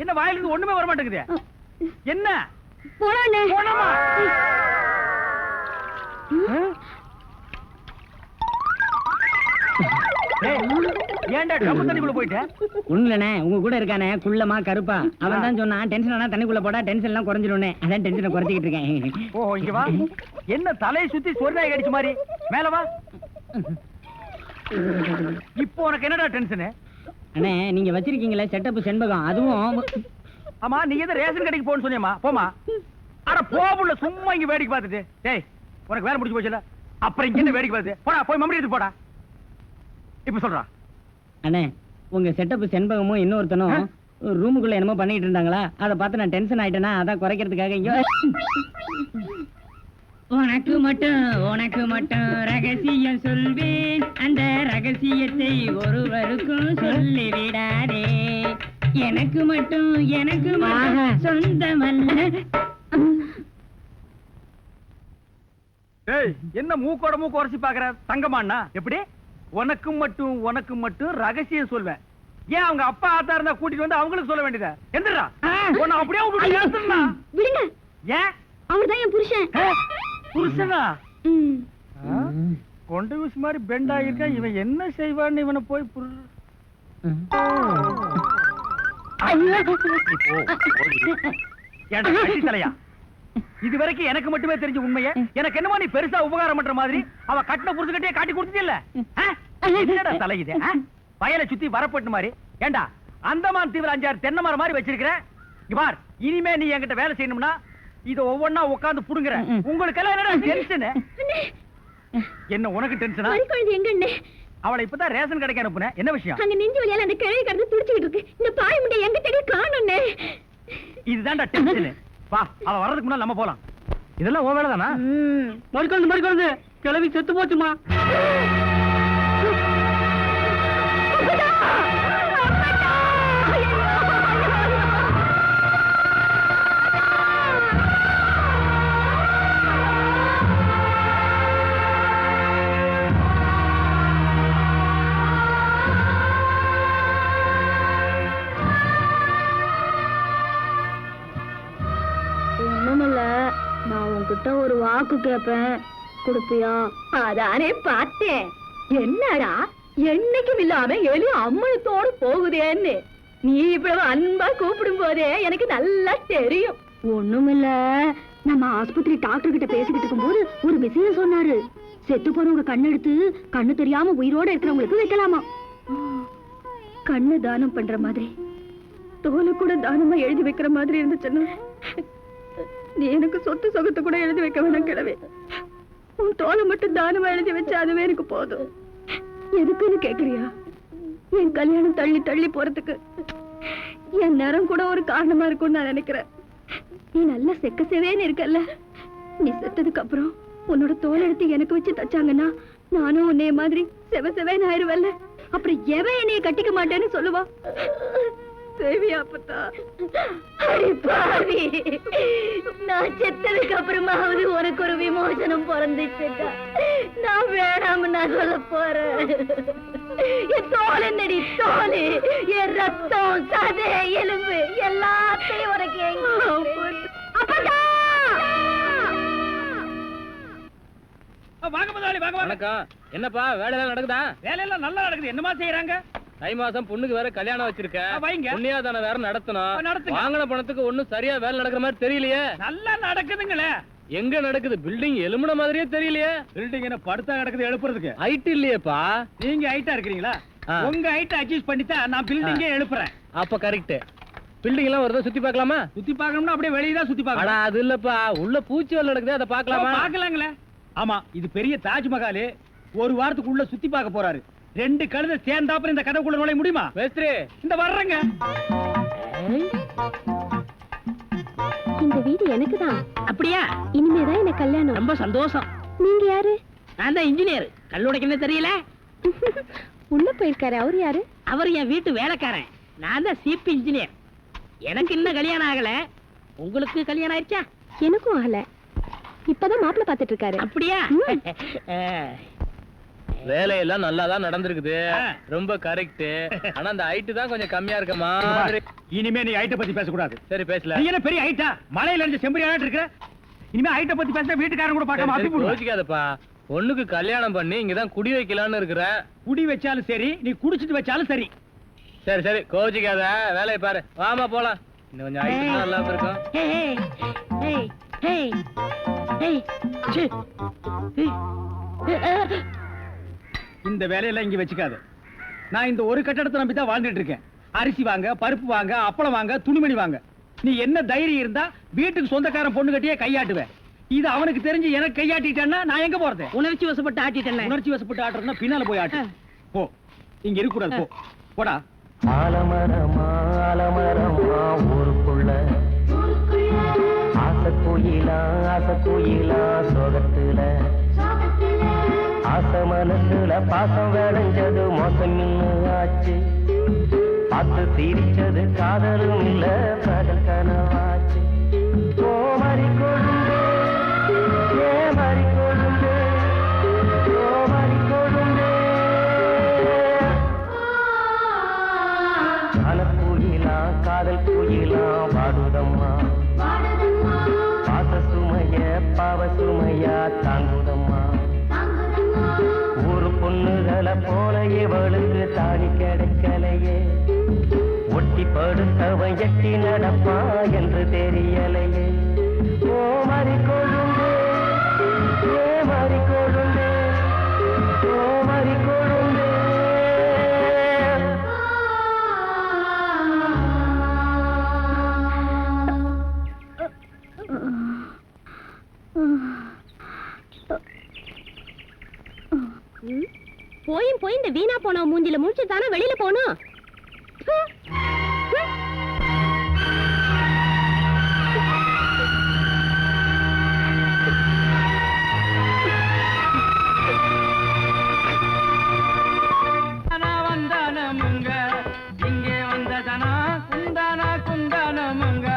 Speaker 2: என்ன வாயிலிருந்து ஒண்ணுமே வர மாட்டேங்குது? என்ன ஏன்டா ட்ரம் தண்ணிக்குள்ள போயிட்ட?
Speaker 6: ஒண்ணுலண்ணே, உங்க கூட இருக்கானே குள்ளமா கருப்பா, அவன் தான் சொன்னான் டென்ஷன் ஆனா தண்ணிக்குள்ள போடா டென்ஷன் எல்லாம் குறைஞ்சிடும்னே. அதான் டென்ஷனை குறைச்சிக்கிட்டு இருக்கேன்.
Speaker 2: ஓ இங்க வா. என்ன தலையை சுத்தி சொர்ணாய் கடிச்ச மாதிரி? மேல வா. இப்போ உனக்கு என்னடா டென்ஷன்?
Speaker 6: அண்ணே நீங்க வச்சிருக்கீங்களே செட்டப் செண்பகம், அதுவும்.
Speaker 2: ஆமா நீ எதை ரேஷன் கடைக்கு போன்னு சொன்னியம்மா? போமா. அட போபுள்ள சும்மா இங்க வேடிக்கை பார்த்துட்டு. டேய் உனக்கு வேலை முடிஞ்சு போச்சுல, அப்புறம் இங்க என்ன வேடிக்கை பார்த்து? போடா போய் மம்மடி எடுத்து போடா. இப்ப சொல்றா.
Speaker 6: அண்ணே உங்க செட்டப் செண்பகமும் இன்னொருத்தனும் ரூமுக்குள்ள என்னமோ பண்ணிட்டு இருந்தாங்களா, அதை பார்த்து நான் டென்ஷன் ஆயிட்டேனா, அதான் குறைக்கிறதுக்காக இங்க. உனக்கு மட்டும் ரகசியம் சொல்வேன், அந்த ரகசியத்தை ஒருவருக்கும் சொல்லி விடாதே. எனக்கு மட்டும் சொந்தமல்ல.
Speaker 2: என்ன மூக்கோட மூக்கு உரசி பாக்குற தங்கமாண்ணா? எப்படி உனக்கு மட்டும் ரகசியம் சொல்வேன்? ஏன் அவங்க அப்பா ஆத்தா இருந்தா கூட்டிட்டு வந்து அவங்களுக்கு சொல்ல வேண்டியதா? எந்திரா உன்னை அப்படியே
Speaker 3: விடுங்க.
Speaker 2: ஏன்?
Speaker 3: அவர்தான் என் புருஷன்.
Speaker 2: புருஷனா? கொண்ட விஷ் மாதிரி பெண்ட் ஆகிருக்கா, இவன் என்ன செய்வான்னு இவனை போய் தலையா? இது வரைக்கும் எனக்கு மட்டுமே தெரிஞ்ச உண்மையை எனக்கு என்னமோ நீ பெருசா உபகாரம் பண்ற மாதிரி அவ கட்டின புருஷகிட்டே காட்டி கொடுத்தது இல்ல தலை? இது வயலை சுத்தி வரப்பட்டு மாதிரி. ஏண்டா அந்தமான் தீவிர 5-6 தென்னை மரம் மாதிரி வச்சிருக்கிற பார். இனிமே நீ என்கிட்ட வேலை செய்யணும்னா இத ஒவ்வொன்னா உட்கார்ந்து புடுங்குற. உங்களுக்கு எல்லாம் என்னடா டென்ஷன்? என்ன உனக்கு டென்ஷனா?
Speaker 3: எங்க
Speaker 2: அவளை இப்பதான் ரேஷன் கடைக்கு அனுப்புன, என்ன விஷயம்?
Speaker 3: அங்க நெஞ்சு வலியால அந்த கிழவி கடந்து துடிச்சிட்டு இருக்கு. இந்த பாய் முண்டை எங்க தேடி காணோம்னே.
Speaker 2: இதுதான்டா டென்ஷன். வா, அவ வர்றதுக்கு முன்னால நம்ம போலாம். இதெல்லாம் ஓ வேலைதானா? மறுக்கொழுந்து கிழவி செத்து போச்சுமா.
Speaker 3: நான் உன்கிட்ட ஒரு வாக்கு கேட்பேன், கொடுப்பியா? அதானே பார்த்தேன். என்னடா என்னைக்கும் இல்லாம எலி அம்மனத்தோடு போகுதேன்னு நீ இவ்வளவு அன்பா கூப்பிடும் போதே எனக்கு நல்லா தெரியும். ஒண்ணுமில்ல, நம்ம ஆஸ்பத்திரி டாக்டர் கிட்ட பேசிக்கிட்டு இருக்கும்போது ஒரு விஷயம் சொன்னாரு. செத்து போறவங்க கண்ணெடுத்து கண்ணு தெரியாம உயிரோட இருக்கிறவங்களுக்கு வைக்கலாமா. கண்ணு தானம் பண்ற மாதிரி தோலை கூட தானமா எழுதி வைக்கிற மாதிரி இருந்துச்சுன்னா நீ எனக்கு சொத்து சொகத்தை கூட எழுதி வைக்க வேணாம் கிழவே. உன் தோலை மட்டும் தானமா எழுதி வச்சா அதுவே எனக்கு போதும். எதுக்குன்னு கேக்குறியா? என் கல்யாணம் தள்ளி தள்ளி போறதுக்கு என் நேரம் கூட ஒரு காரணமா இருக்கும்னு நான் நினைக்கிறேன். நீ நல்லா செக்க சேவேன்னு இருக்கல்ல, நீ செத்ததுக்கு அப்புறம் உன்னோட தோல் எடுத்து எனக்கு வச்சு தச்சாங்கன்னா நானும் உன்னைய மாதிரி செவ செவேன்னு ஆயிருவல்ல. அப்புறம் எவன் என்னைய கட்டிக்க மாட்டேன்னு சொல்லுவா. தேவியா அப்பத்தா? அடி பாவி, நான் செத்ததுக்கு அப்புறமாவது உனக்கு ஒரு விமோசனம் பிறந்துச்சுட்டா நான் வேணாம நான் சொல்ல போறேன். என் தோல் என்னடி தோல், என் ரத்தம் சதை எலும்பு எல்லாத்தையும் உனக்கு அப்பதா.
Speaker 2: வாங்க முதலாளி, வாங்க வாங்க.
Speaker 14: வணக்கம். என்னப்பா வேலையெல்லாம் நடக்குதா?
Speaker 2: வேலையெல்லாம் நல்லா நடக்குது. என்னமா செய்யறாங்க?
Speaker 14: தை மாசம் பொண்ணுக்கு வேற கல்யாணம் வச்சிருக்கேன்.
Speaker 2: வைங்க.
Speaker 14: புண்ணியாதான வேற நடத்தணும்.
Speaker 2: நடத்துங்க.
Speaker 14: வாங்கின பணத்துக்கு ஒண்ணும் சரியா வேலை நடக்கிற மாதிரி தெரியலையே.
Speaker 2: நல்லா நடக்குதுங்களே.
Speaker 14: எங்க நடக்குது? பில்டிங் எலும்புன மாதிரியே தெரியலையே.
Speaker 2: பில்டிங் என்ன படுத்தா நடக்குது எழுப்புறதுக்கு?
Speaker 14: ஹைட் இல்லையேப்பா.
Speaker 2: நீங்க ஹைட்டா இருக்கிறீங்களா? உங்க ஹைட் அட்ஜஸ்ட் பண்ணிட்டா நான் பில்டிங்கே எழுப்புறேன்.
Speaker 14: அப்ப கரெக்ட். பில்டிங் எல்லாம் வருதா சுத்தி பார்க்கலாமா?
Speaker 2: சுத்தி பார்க்கணும்னா அப்படியே வெளியே தான் சுத்தி பார்க்கணும்.
Speaker 14: அது இல்லப்பா, உள்ள பூச்சி வேலை நடக்குது, அதை பார்க்கலாமா?
Speaker 2: பார்க்கலாங்களே. ஆமா, இது பெரிய தாஜ்மஹால். ஒரு வாரத்துக்குள்ள சுத்தி பார்க்க போறாரு. 2 கழுதை சேர்ந்தாப்புல இந்த கதவுக்குள்ள நுழைய முடியுமா?
Speaker 14: மேஸ்திரி
Speaker 2: இந்த வர்றங்க.
Speaker 3: இந்த வீடு எனக்கு தான்.
Speaker 12: அப்படியா?
Speaker 3: இனிமேதான் எனக்கு கல்யாணம்.
Speaker 12: ரொம்ப சந்தோஷம்.
Speaker 3: நீங்க யாரு?
Speaker 12: நான் தான் இன்ஜினியர். கல்லுடைக்கணும் தெரியல.
Speaker 3: உள்ள போயிருக்காரு. அவர் யாரு?
Speaker 12: அவர் என் வீட்டு வேலைக்காரன். நான் தான் சீப் இன்ஜினியர். எனக்கு இன்னும் கல்யாணம் ஆகல. உங்களுக்கு கல்யாணம் ஆயிடுச்சா?
Speaker 3: எனக்கும் ஆகல. இப்பதான் மாப்பிள்ளை பாத்துட்டு இருக்காரு.
Speaker 12: அப்படியா?
Speaker 14: வேலையெல்லாம் நல்லா தான் நடந்திருக்குது. ரொம்ப கரெக்ட். ஆனா அந்த ஹைட் தான் கொஞ்சம் கம்மியா இருக்கமா.
Speaker 2: இனிமே நீ ஹைட்ட பத்தி பேசக்கூடாது.
Speaker 14: சரி பேசல.
Speaker 2: நீ என்ன பெரிய ஹைட்டா? மலையில இருந்து செம்பரியாட்டு இருக்கிற. இனிமே ஹைட்ட பத்தி பேசினா வீட்டுக்காரங்க கூட பார்க்காம அப்படி போடுவாங்க.
Speaker 14: யோசிக்காதப்பா. பொண்ணுக்கு கல்யாணம் பண்ணி இங்கதான் குடி வைக்கலாம்னு இருக்கிறேன்.
Speaker 2: குடி வச்சாலும் சரி, நீ குடிச்சிட்டு வச்சாலும் சரி.
Speaker 14: சரி சரி கோச்சிக்காத, வேலையை பாரு. வாமா போலாம். இன்னும் கொஞ்சம் ஹைட் நல்லா இருக்கும்.
Speaker 2: இந்த வேலையெல்லாம் இங்க வச்சுக்காது. நான் இந்த ஒரு கட்டடத்தை நம்பி தான் வாழ்ந்துட்டு இருக்கேன். அரிசி வாங்க, பருப்பு வாங்க, அப்பளம் வாங்க, துணிமணி வாங்க. நீ என்ன தைரியம் இருந்தா வீட்டுக்கு சொந்தக்காரன் பொண்ணு கட்டியே கையாட்டுவேன். இது அவனுக்கு தெரிஞ்சு எனக்கு கையாட்டிட்டேன்னா நான் எங்க போறது?
Speaker 12: உணர்ச்சி வசப்பட்டு ஆட்டிட்டேன்.
Speaker 2: உணர்ச்சி வசப்பட்டு ஆட்டுறதுன்னா பின்னால போய் ஆட்டு. போ, இங்க இருக்க கூடாது. போ, போடா.
Speaker 11: ஆலமரமா ஆலமரமா ஊருக்குள்ள ஆசை கோயிலா சோகத்துல ஆசை மனசுல பாசம் விளைஞ்சது மோசம் இன்னும் ஆச்சு. பார்த்து சிரிச்சது காதலும் இல்ல காதல் கனவாச்சு. ஓ மறி கொழுந்து ஏ மறி கொழுந்து ஓ மறி கொழுந்து அனப்பூயிலா காதல் பூயிலா வாடுதம்மா. பாச சுமைய பாவ சுமையா தாங்குதம்மா. ஊரு பொண்ணுகளை போல இவளுக்கு தாடி கிடைக்கலையே. ஒட்டி படுத்தவன் எட்டி நடப்பா என்று தெரியலையே. ஓ மறி கொழுந்து ஏ மறி கொழுந்து ஓ மறி கொழுந்து.
Speaker 3: போய் இந்த வீணா போன மூஞ்சில முடிச்சு தானே வெளியில போனோம்.
Speaker 5: வந்தானமுங்க இங்கே வந்ததனா குந்தானா குந்தானமுங்க.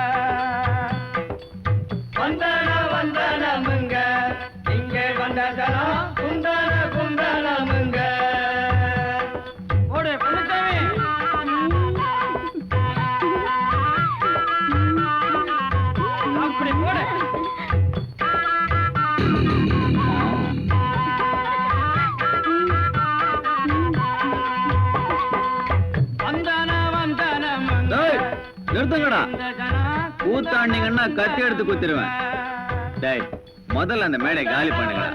Speaker 5: வந்தானமுங்க இங்கே வந்ததனா குந்தான குந்தானமுங்க. ஓடு பொண்ணுசாமி. அப்படி போடு.
Speaker 8: கூத்தாண்டிங்கன்னா கத்தி எடுத்து குத்திடுவேன். டேய் முதல்ல அந்த மேடை காலி பண்ணுங்க.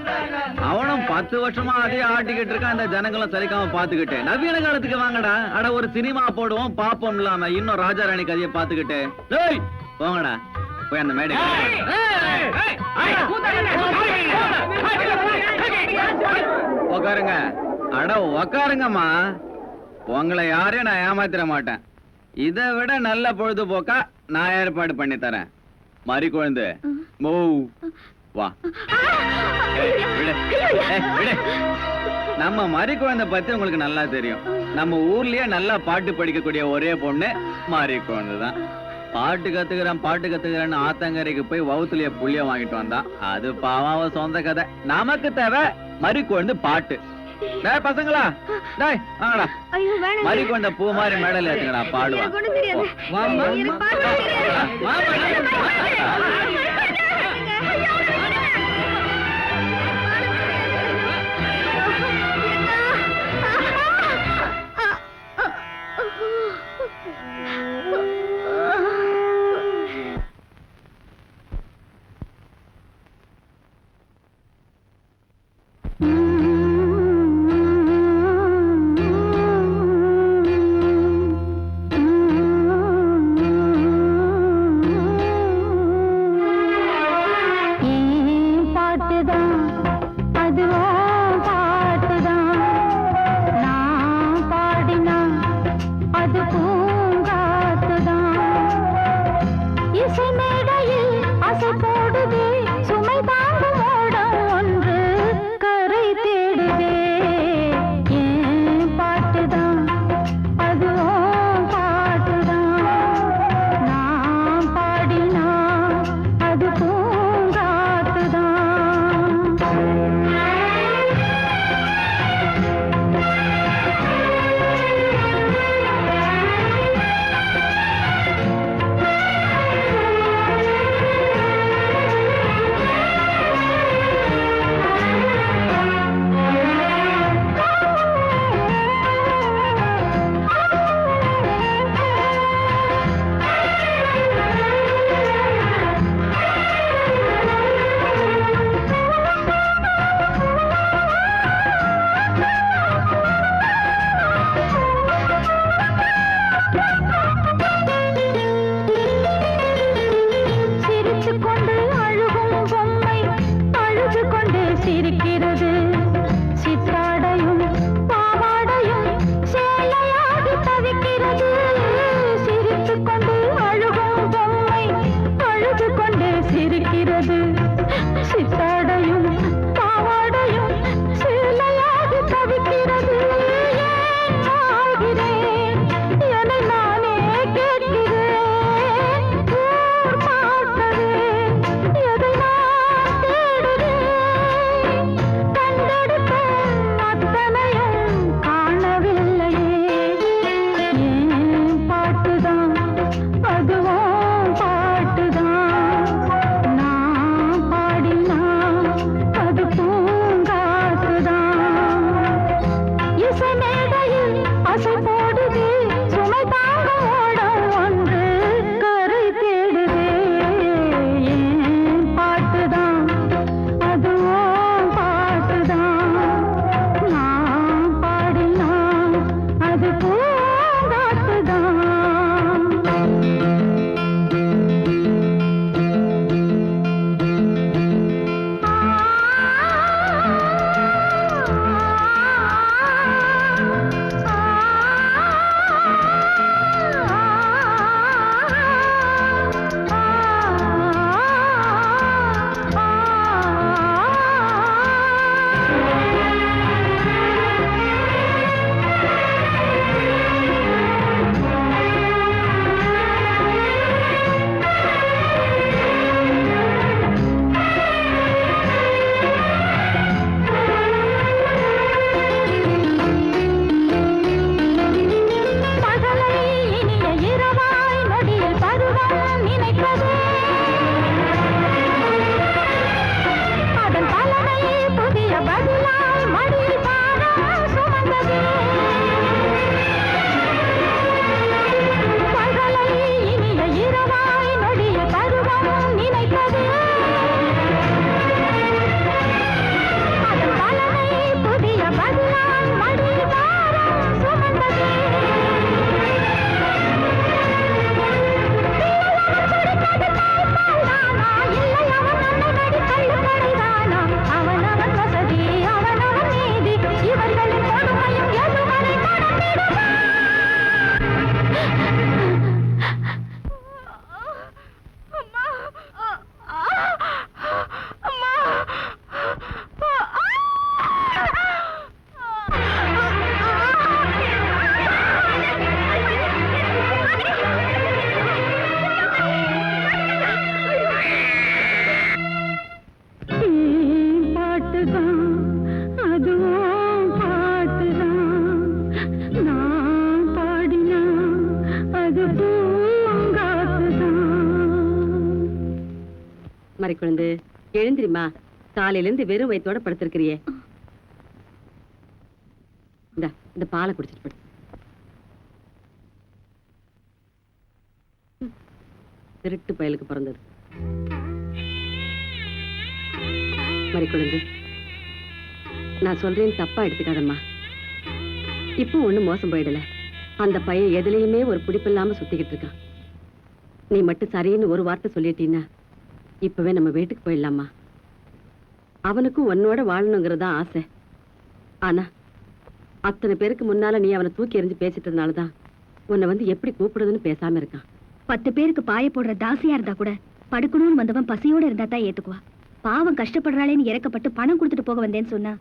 Speaker 8: அவனும் 10 வருஷமா அதே ஆட்டிக்கிட்டு இருக்கான். அந்த ஜனங்களும் சரிக்காம பாத்துக்கிட்டு நவீன காலத்துக்கு வாங்கடா. அட ஒரு சினிமா போடுவோம் பாப்போம் இல்லாம இன்னும் ராஜா ராணி கதையை பாத்துக்கிட்டு போங்கடா. போய் அந்த மேடை உக்காருங்க. அட உக்காருங்கம்மா. உங்களை யாரையும் நான் ஏமாத்திர மாட்டேன். இதை விட நல்ல பொழுதுபோக்கா நான் ஏற்பாடு பண்ணி தரேன். மறி குழந்தை வா. நம்ம மறி குழந்தை பத்தி உங்களுக்கு நல்லா தெரியும். நம்ம ஊர்லயே நல்லா பாட்டு படிக்கக்கூடிய ஒரே பொண்ணு மறி குழந்தை தான். பாட்டு கத்துக்கிறேன்னு ஆத்தங்கரைக்கு போய் வவுத்துலயே புள்ளிய வாங்கிட்டு வந்தா. அது பாவாவ சொந்த கதை. நமக்கு தேவை மறி குழந்தை பாட்டு. டேய் பசங்களா, டேய் வாங்கடா. மறி குழந்தை பூ மாதிரி மேடல் ஏத்துங்கடா, பாடுவா.
Speaker 10: மறிக்குழந்து எழுந்திரிமா, காலையில இருந்து வெறும் வயிற்றோட படுத்திருக்கிறியே. இந்த பாலை குடிச்சிட்டு படு. திருட்டு பயலுக்கு பிறந்தது. மறிக்குழந்து, நான் சொல்றேன் தப்பா எடுத்துக்காதம்மா. இப்போ ஒண்ணும் மோசம் போயிடல. அந்த பையன் எதுலயுமே ஒரு பிடிப்பில்லாம சுத்திக்கிட்டு இருக்கான். நீ மட்டும் சரின்னு ஒரு வார்த்தை சொல்லிட்டீன்னா இப்பவே நம்ம வீட்டுக்கு போயிடலாமா. அவனுக்கும் உன்னோட வாழணுங்கிறதா ஆசை. ஆனா அத்தனை பேருக்கு முன்னால நீ அவனை தூக்கி எறிஞ்சு பேசிட்டதுனாலதான் உன்னை வந்து எப்படி கூப்பிடுறதுன்னு பேசாம இருக்கான்.
Speaker 3: 10 பேருக்கு பாய போடுற தாசியா இருந்தா கூட படுக்கணும்னு வந்தவன் பசியோட இருந்தா தான் ஏத்துக்குவா. பாவம் கஷ்டப்படுறாளேன்னு இறக்கப்பட்டு பணம் கொடுத்துட்டு போக வந்தேன்னு சொன்னா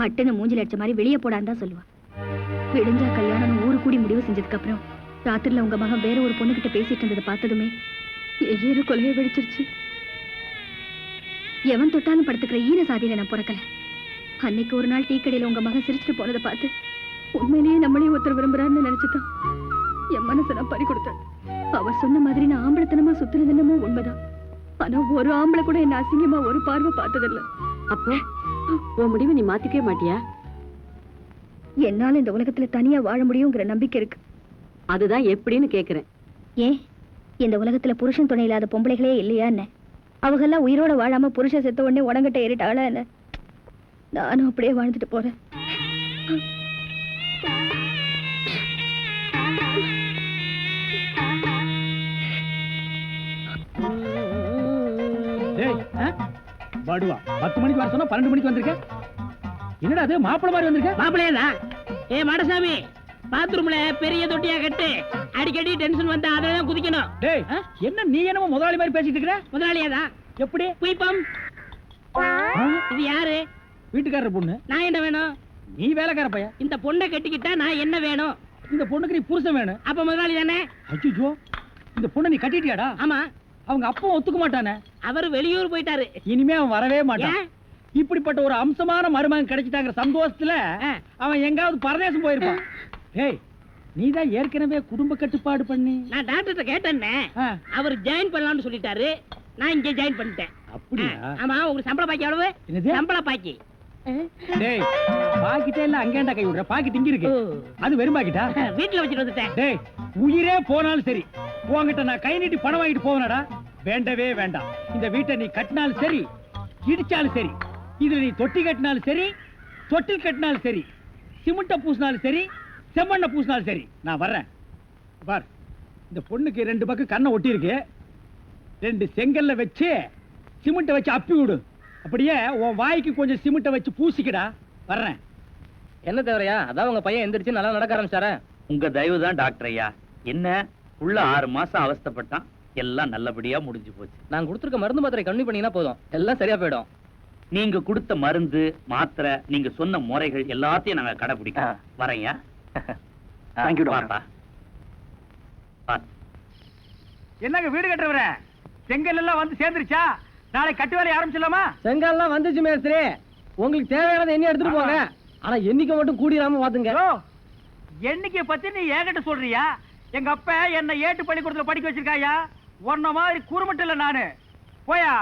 Speaker 3: பட்டுன்னு மூஞ்சில அடிச்ச மாதிரி வெளியே போடான்னு தான் சொல்லுவா. விடிஞ்சா கல்யாணம் ஊரு கூடி முடிவு செஞ்சதுக்கு அப்புறம் ராத்திரில உங்க மகன் வேற ஒரு பொண்ணு கிட்ட பேசிட்டு இருந்ததை பார்த்ததுமே ஏறு கொலையை வெடிச்சிருச்சு. எவன் தொட்டாலும் படுத்துக்கிற ஈர சாதியில நான் பிறக்கல. அன்னைக்கு ஒரு நாள் டீ கடையில உங்க மகன் சிரிச்சுட்டு போனதை பார்த்து உண்மையிலேயே நம்மளையும் ஒருத்தர் விரும்புறான்னு நினைச்சுதான் என் மனசை நான் பறி கொடுத்தேன். அவர் சொன்ன மாதிரி நான் ஆம்பளத்தனமா சுத்தினது என்னமோ உண்மைதான். ஆனா ஒரு ஆம்பளை கூட என்ன அசிங்கமா ஒரு பார்வை பார்த்ததில்ல.
Speaker 10: அப்போ உன் முடிவை நீ மாத்திக்கவே மாட்டியா?
Speaker 3: என்னால இந்த உலகத்துல தனியா வாழ முடியுங்கிற நம்பிக்கை இருக்கு.
Speaker 10: அதுதான் எப்படின்னு கேக்குறேன்.
Speaker 3: ஏன் இந்த உலகத்துல புருஷன் துணை இல்லாத பொம்பளைகளே இல்லையா என்ன? அவங்கெல்லாம் உயிரோட வாழாம புருஷன் செத்த உடனே உடங்கிட்ட ஏறிட்டாளா என்ன? நானும் அப்படியே வாழ்ந்துட்டு போறேன்.
Speaker 2: பாடுவா 10 மணிக்கு வர சொன்னா 12 மணிக்கு வந்திருக்க. என்னடா அது மாப்பிள மாதிரி வந்திருக்க?
Speaker 12: மாப்பிளையதான். ஏ மாடசாமி, பாத்ரூம்ல பெரிய தொட்டியா கட்டு. அடிக்கடி டென்ஷன் வந்தா அததான் குதிக்கணும்.
Speaker 2: டேய், என்ன நீ என்னமோ முதலாளி மாதிரி பேசிட்டு இருக்கற?
Speaker 12: முதலாளியாதான்.
Speaker 2: எப்படி?
Speaker 12: குயிப்பம். இது யாரு?
Speaker 2: வீட்டுக்காரர் பொண்ணு.
Speaker 12: நான் என்ன வேணும்?
Speaker 2: நீ வேலைக்கார பையன்.
Speaker 12: இந்த பொண்ணை கட்டிக்கிட்டா நான் என்ன வேணும்?
Speaker 2: இந்த பொண்ணுக்கு நீ புருஷன் வேணும்.
Speaker 12: அப்ப முதலாளி தானே?
Speaker 2: ஐயோ, இந்த பொண்ணை நீ கட்டிட்டியாடா?
Speaker 12: ஆமா.
Speaker 2: அவங்க அப்பா ஒத்துக்க மாட்டானே.
Speaker 12: அவர் வெளியூர் போயிட்டாரு.
Speaker 2: இனிமே அவன் வரவே மாட்டான். இப்படிப்பட்ட ஒரு அம்சமான மருமகன் கிடைச்சிட்டாங்கிற சந்தோஷத்துல அவன் எங்காவது பரதேசம் போயிருப்பான். ஏய், நீதான் ஏற்கனவே குடும்ப கட்டுப்பாடு பண்ணி.
Speaker 12: நான் டாக்டர்கிட்ட கேட்டேன்னே, அவர் ஜாயின் பண்ணலாம்னு சொல்லிட்டாரு. நான் இங்க ஜாயின் பண்ணிட்டேன்.
Speaker 2: அப்படியா?
Speaker 12: ஆமா. உங்களுக்கு சம்பள பாக்கி எவ்வளவு? சம்பள பாக்கி.
Speaker 2: டேய், பாக்கிட்டே இல்ல அங்கேண்டா கை விடுற. பாக்கெட் இங்க இருக்கு. அது வெறும் பாக்கிட்டா?
Speaker 12: வீட்டுல வச்சுட்டு வந்துட்டேன்.
Speaker 2: டேய், உயிரே போனாலும் சரி உன்கிட்ட நான் கை நீட்டி பணம் வாங்கிட்டு போவேனடா. வேண்டவே வேண்டாம். இந்த வீட்டை நீ கட்டினாலும் சரி, இடிச்சாலும் சரி, இதுல நீ தொட்டி கட்டினாலும் சரி, தொட்டில் கட்டினாலும் சரி, சிமெண்ட பூசினாலும் சரி, செம்மண்ண பூசினாலும் சரி, நான் வர்றேன். பார், இந்த பொண்ணுக்கு 2 பக்கம் கண்ணை ஒட்டி இருக்கு. 2 செங்கல்ல வச்சு சிமெண்ட வச்சு அப்பி விடு. அப்படியே உன் வாய்க்கு கொஞ்சம் சிமெண்ட வச்சு பூசிக்கடா. வர்றேன்.
Speaker 14: என்ன தேவரையா? அதான் உங்க பையன் எந்திரிச்சு நல்லா நடக்க ஆரம்பிச்சாரே.
Speaker 7: உங்க தயவு தான் டாக்டர் ஐயா. என்ன உள்ள 6 மாசம் அவஸ்தைப்பட்டான், எல்லாம் நல்லபடியா முடிஞ்சு போச்சு.
Speaker 14: நான் கொடுத்துருக்க மருந்து மாத்திரை கம்மி பண்ணீங்கன்னா போதும், எல்லாம் சரியா போயிடும்.
Speaker 7: நீங்க கொடுத்த மருந்து மாத்திரை, நீங்க சொன்ன முறைகள் எல்லாத்தையும் நாங்க கடைபிடிக்கிறோம். வரையா?
Speaker 2: Thank you doctor. என்னங்க வீடு கட்டுறவர? செங்கல் எல்லாம் வந்து சேர்ந்துருச்சா? நாளை கட்டு வேலையை ஆரம்பிச்சிடலாமா?
Speaker 6: செங்கல் எல்லாம் வந்துச்சு மேஸ்திரி. உங்களுக்கு தேவையானதை எண்ணி எடுத்துட்டு போங்க. ஆனா எண்ணிக்கை மட்டும் கூடிராம பாத்துங்க.
Speaker 2: எண்ணிக்கை பத்தி நீ ஏகிட்ட சொல்றியா? எங்க அப்பா என்ன ஏட்டு பள்ளிக்கூடத்துல படிக்க வச்சிருக்காயா? உன்ன மாதிரி குறுமட்டு இல்ல நானு. போயா.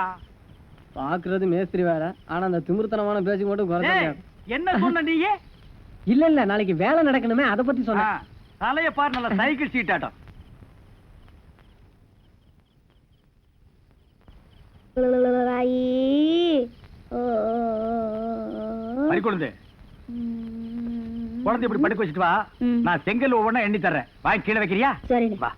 Speaker 6: பாக்குறது மேஸ்திரி வேற, ஆனா அந்த திமிர்த்தனமான பேச்சு மட்டும் குறைச்சாங்க.
Speaker 2: என்ன சொன்ன நீ?
Speaker 6: இல்ல நாளைக்கு வேலை நடக்கணுமே, அத பத்தி சொன்ன.
Speaker 2: தலைய பாரு, நல்ல சைக்கிள் சீட் ஆட்டம். குழந்தை குழந்தை இப்படி படுக்க வச்சுட்டு வா. நான் செங்கல் ஒவ்வொன்னா எண்ணி தர்றேன். வாங்கி கீழே வைக்கிறியா?
Speaker 3: சரி
Speaker 2: வா.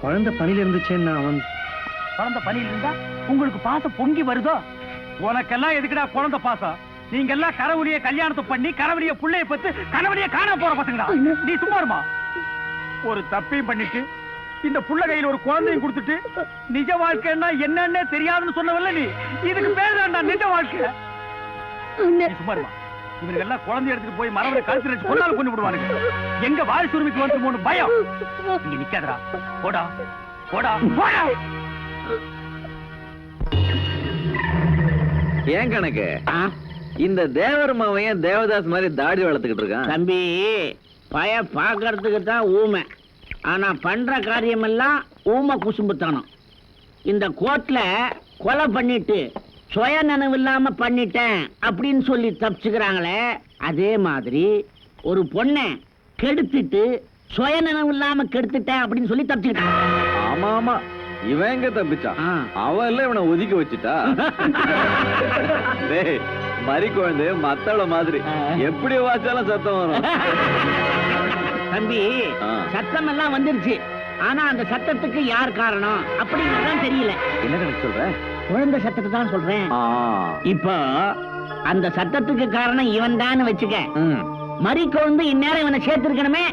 Speaker 4: குழந்தை பனியில இருந்துச்சேன்னா அவன்
Speaker 2: குழந்தை பனியில் இருந்தா உங்களுக்கு பாசம் பொங்கி வருதோ? உனக்கெல்லாம் எதுக்குடா குழந்தை பாசம்? நீங்க எல்லாம் கரவழிய கல்யாணத்தை பண்ணி கரவழிய புள்ளைய பத்து கரவழிய காண போற பசங்கடா. நீ சும்மா இருமா. ஒரு தப்பையும் பண்ணிட்டு இந்த புள்ள கையில ஒரு குழந்தையும் கொடுத்துட்டு நிஜ வாழ்க்கைன்னா என்னன்னு தெரியாதுன்னு சொன்னவல்ல நீ. இதுக்கு பேர் தான் நிஜ வாழ்க்கை. நீ சும்மா இருமா. இவங்க எல்லாம் குழந்தை எடுத்துட்டு போய் மரவரை கழுத்து வச்சு கொண்டாலும் கொண்டு விடுவானுங்க. எங்க வாரிசு உரிமைக்கு வந்து பயம். இங்க நிக்காதடா. போடா போடா போடா.
Speaker 8: ஏன் கணக்கு இந்த தேவர் மாவையன் தேவதாஸ் மாதிரி தாடி வளர்த்துக்கிட்டு இருக்கான்?
Speaker 12: தம்பி, பய பாக்கிறதுக்கு தான் ஊமை, ஆனா பண்ற காரியமெல்லாம் ஊமை குசும்புத்தானம். இந்த கோர்ட்ல கொலை பண்ணிட்டு சுய நினைவு இல்லாம பண்ணிட்டேன் அப்படின்னு சொல்லி தப்பிச்சுக்கிறாங்களே, அதே மாதிரி ஒரு பொண்ணை கெடுத்துட்டு சுய நினைவு இல்லாம கெடுத்துட்டேன் அப்படின்னு சொல்லி தப்பிச்சுக்கிட்டான்.
Speaker 8: ஆமா ஆமா, இவன் எங்க தப்பிச்சான்? அவன் எல்லாம் இவனை ஒதுக்கி வச்சுட்டா. டேய், மறி குழந்தை மத்தள மாதிரி எப்படி வாச்சாலும் சத்தம் வரும்.
Speaker 12: தம்பி, சத்தம் எல்லாம் வந்துருச்சு, ஆனா அந்த சத்தத்துக்கு யார் காரணம் அப்படிங்கறதான் தெரியல.
Speaker 8: என்ன கணக்கு சொல்ற?
Speaker 12: குழந்தை சத்தத்தை தான் சொல்றேன். இப்போ அந்த சத்தத்துக்கு காரணம் இவன் தான் வச்சுக்க. மறி குழந்தை இந்நேரம் இவனை சேர்த்திருக்கணுமே.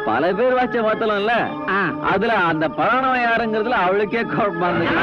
Speaker 8: பல பேர் வாச்ச மாத்தலாம்ல, அதுல அந்த பழனவன் யாருங்கிறதுல அவளுக்கே குழப்பமா இருந்துச்சு.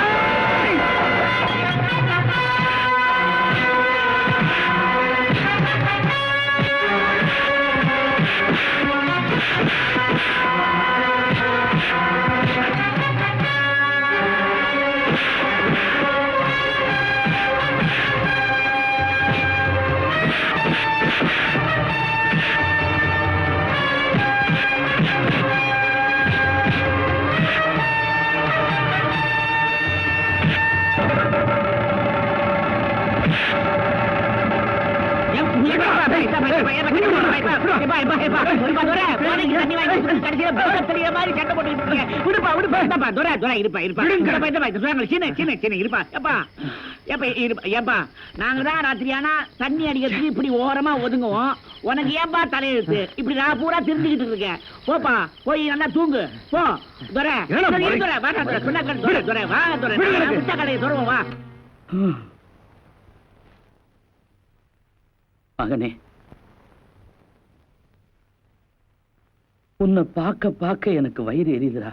Speaker 12: நாங்கதான் ராத்திரியானா தண்ணி அடிக்கிறதுக்கு இப்படி ஓரமா ஒதுங்குவோம். உனக்கு ஏன்பா தலையெழுத்து? இப்படி நான் பூரா தெரிஞ்சுக்கிட்டு இருக்கேன். போப்பா, போய் நல்லா தூங்கு போ. துரை கடையை துறவோம் வா.
Speaker 7: மகனே, உன்னை பார்க்க பார்க்க எனக்கு வயிறு எரியுதுடா.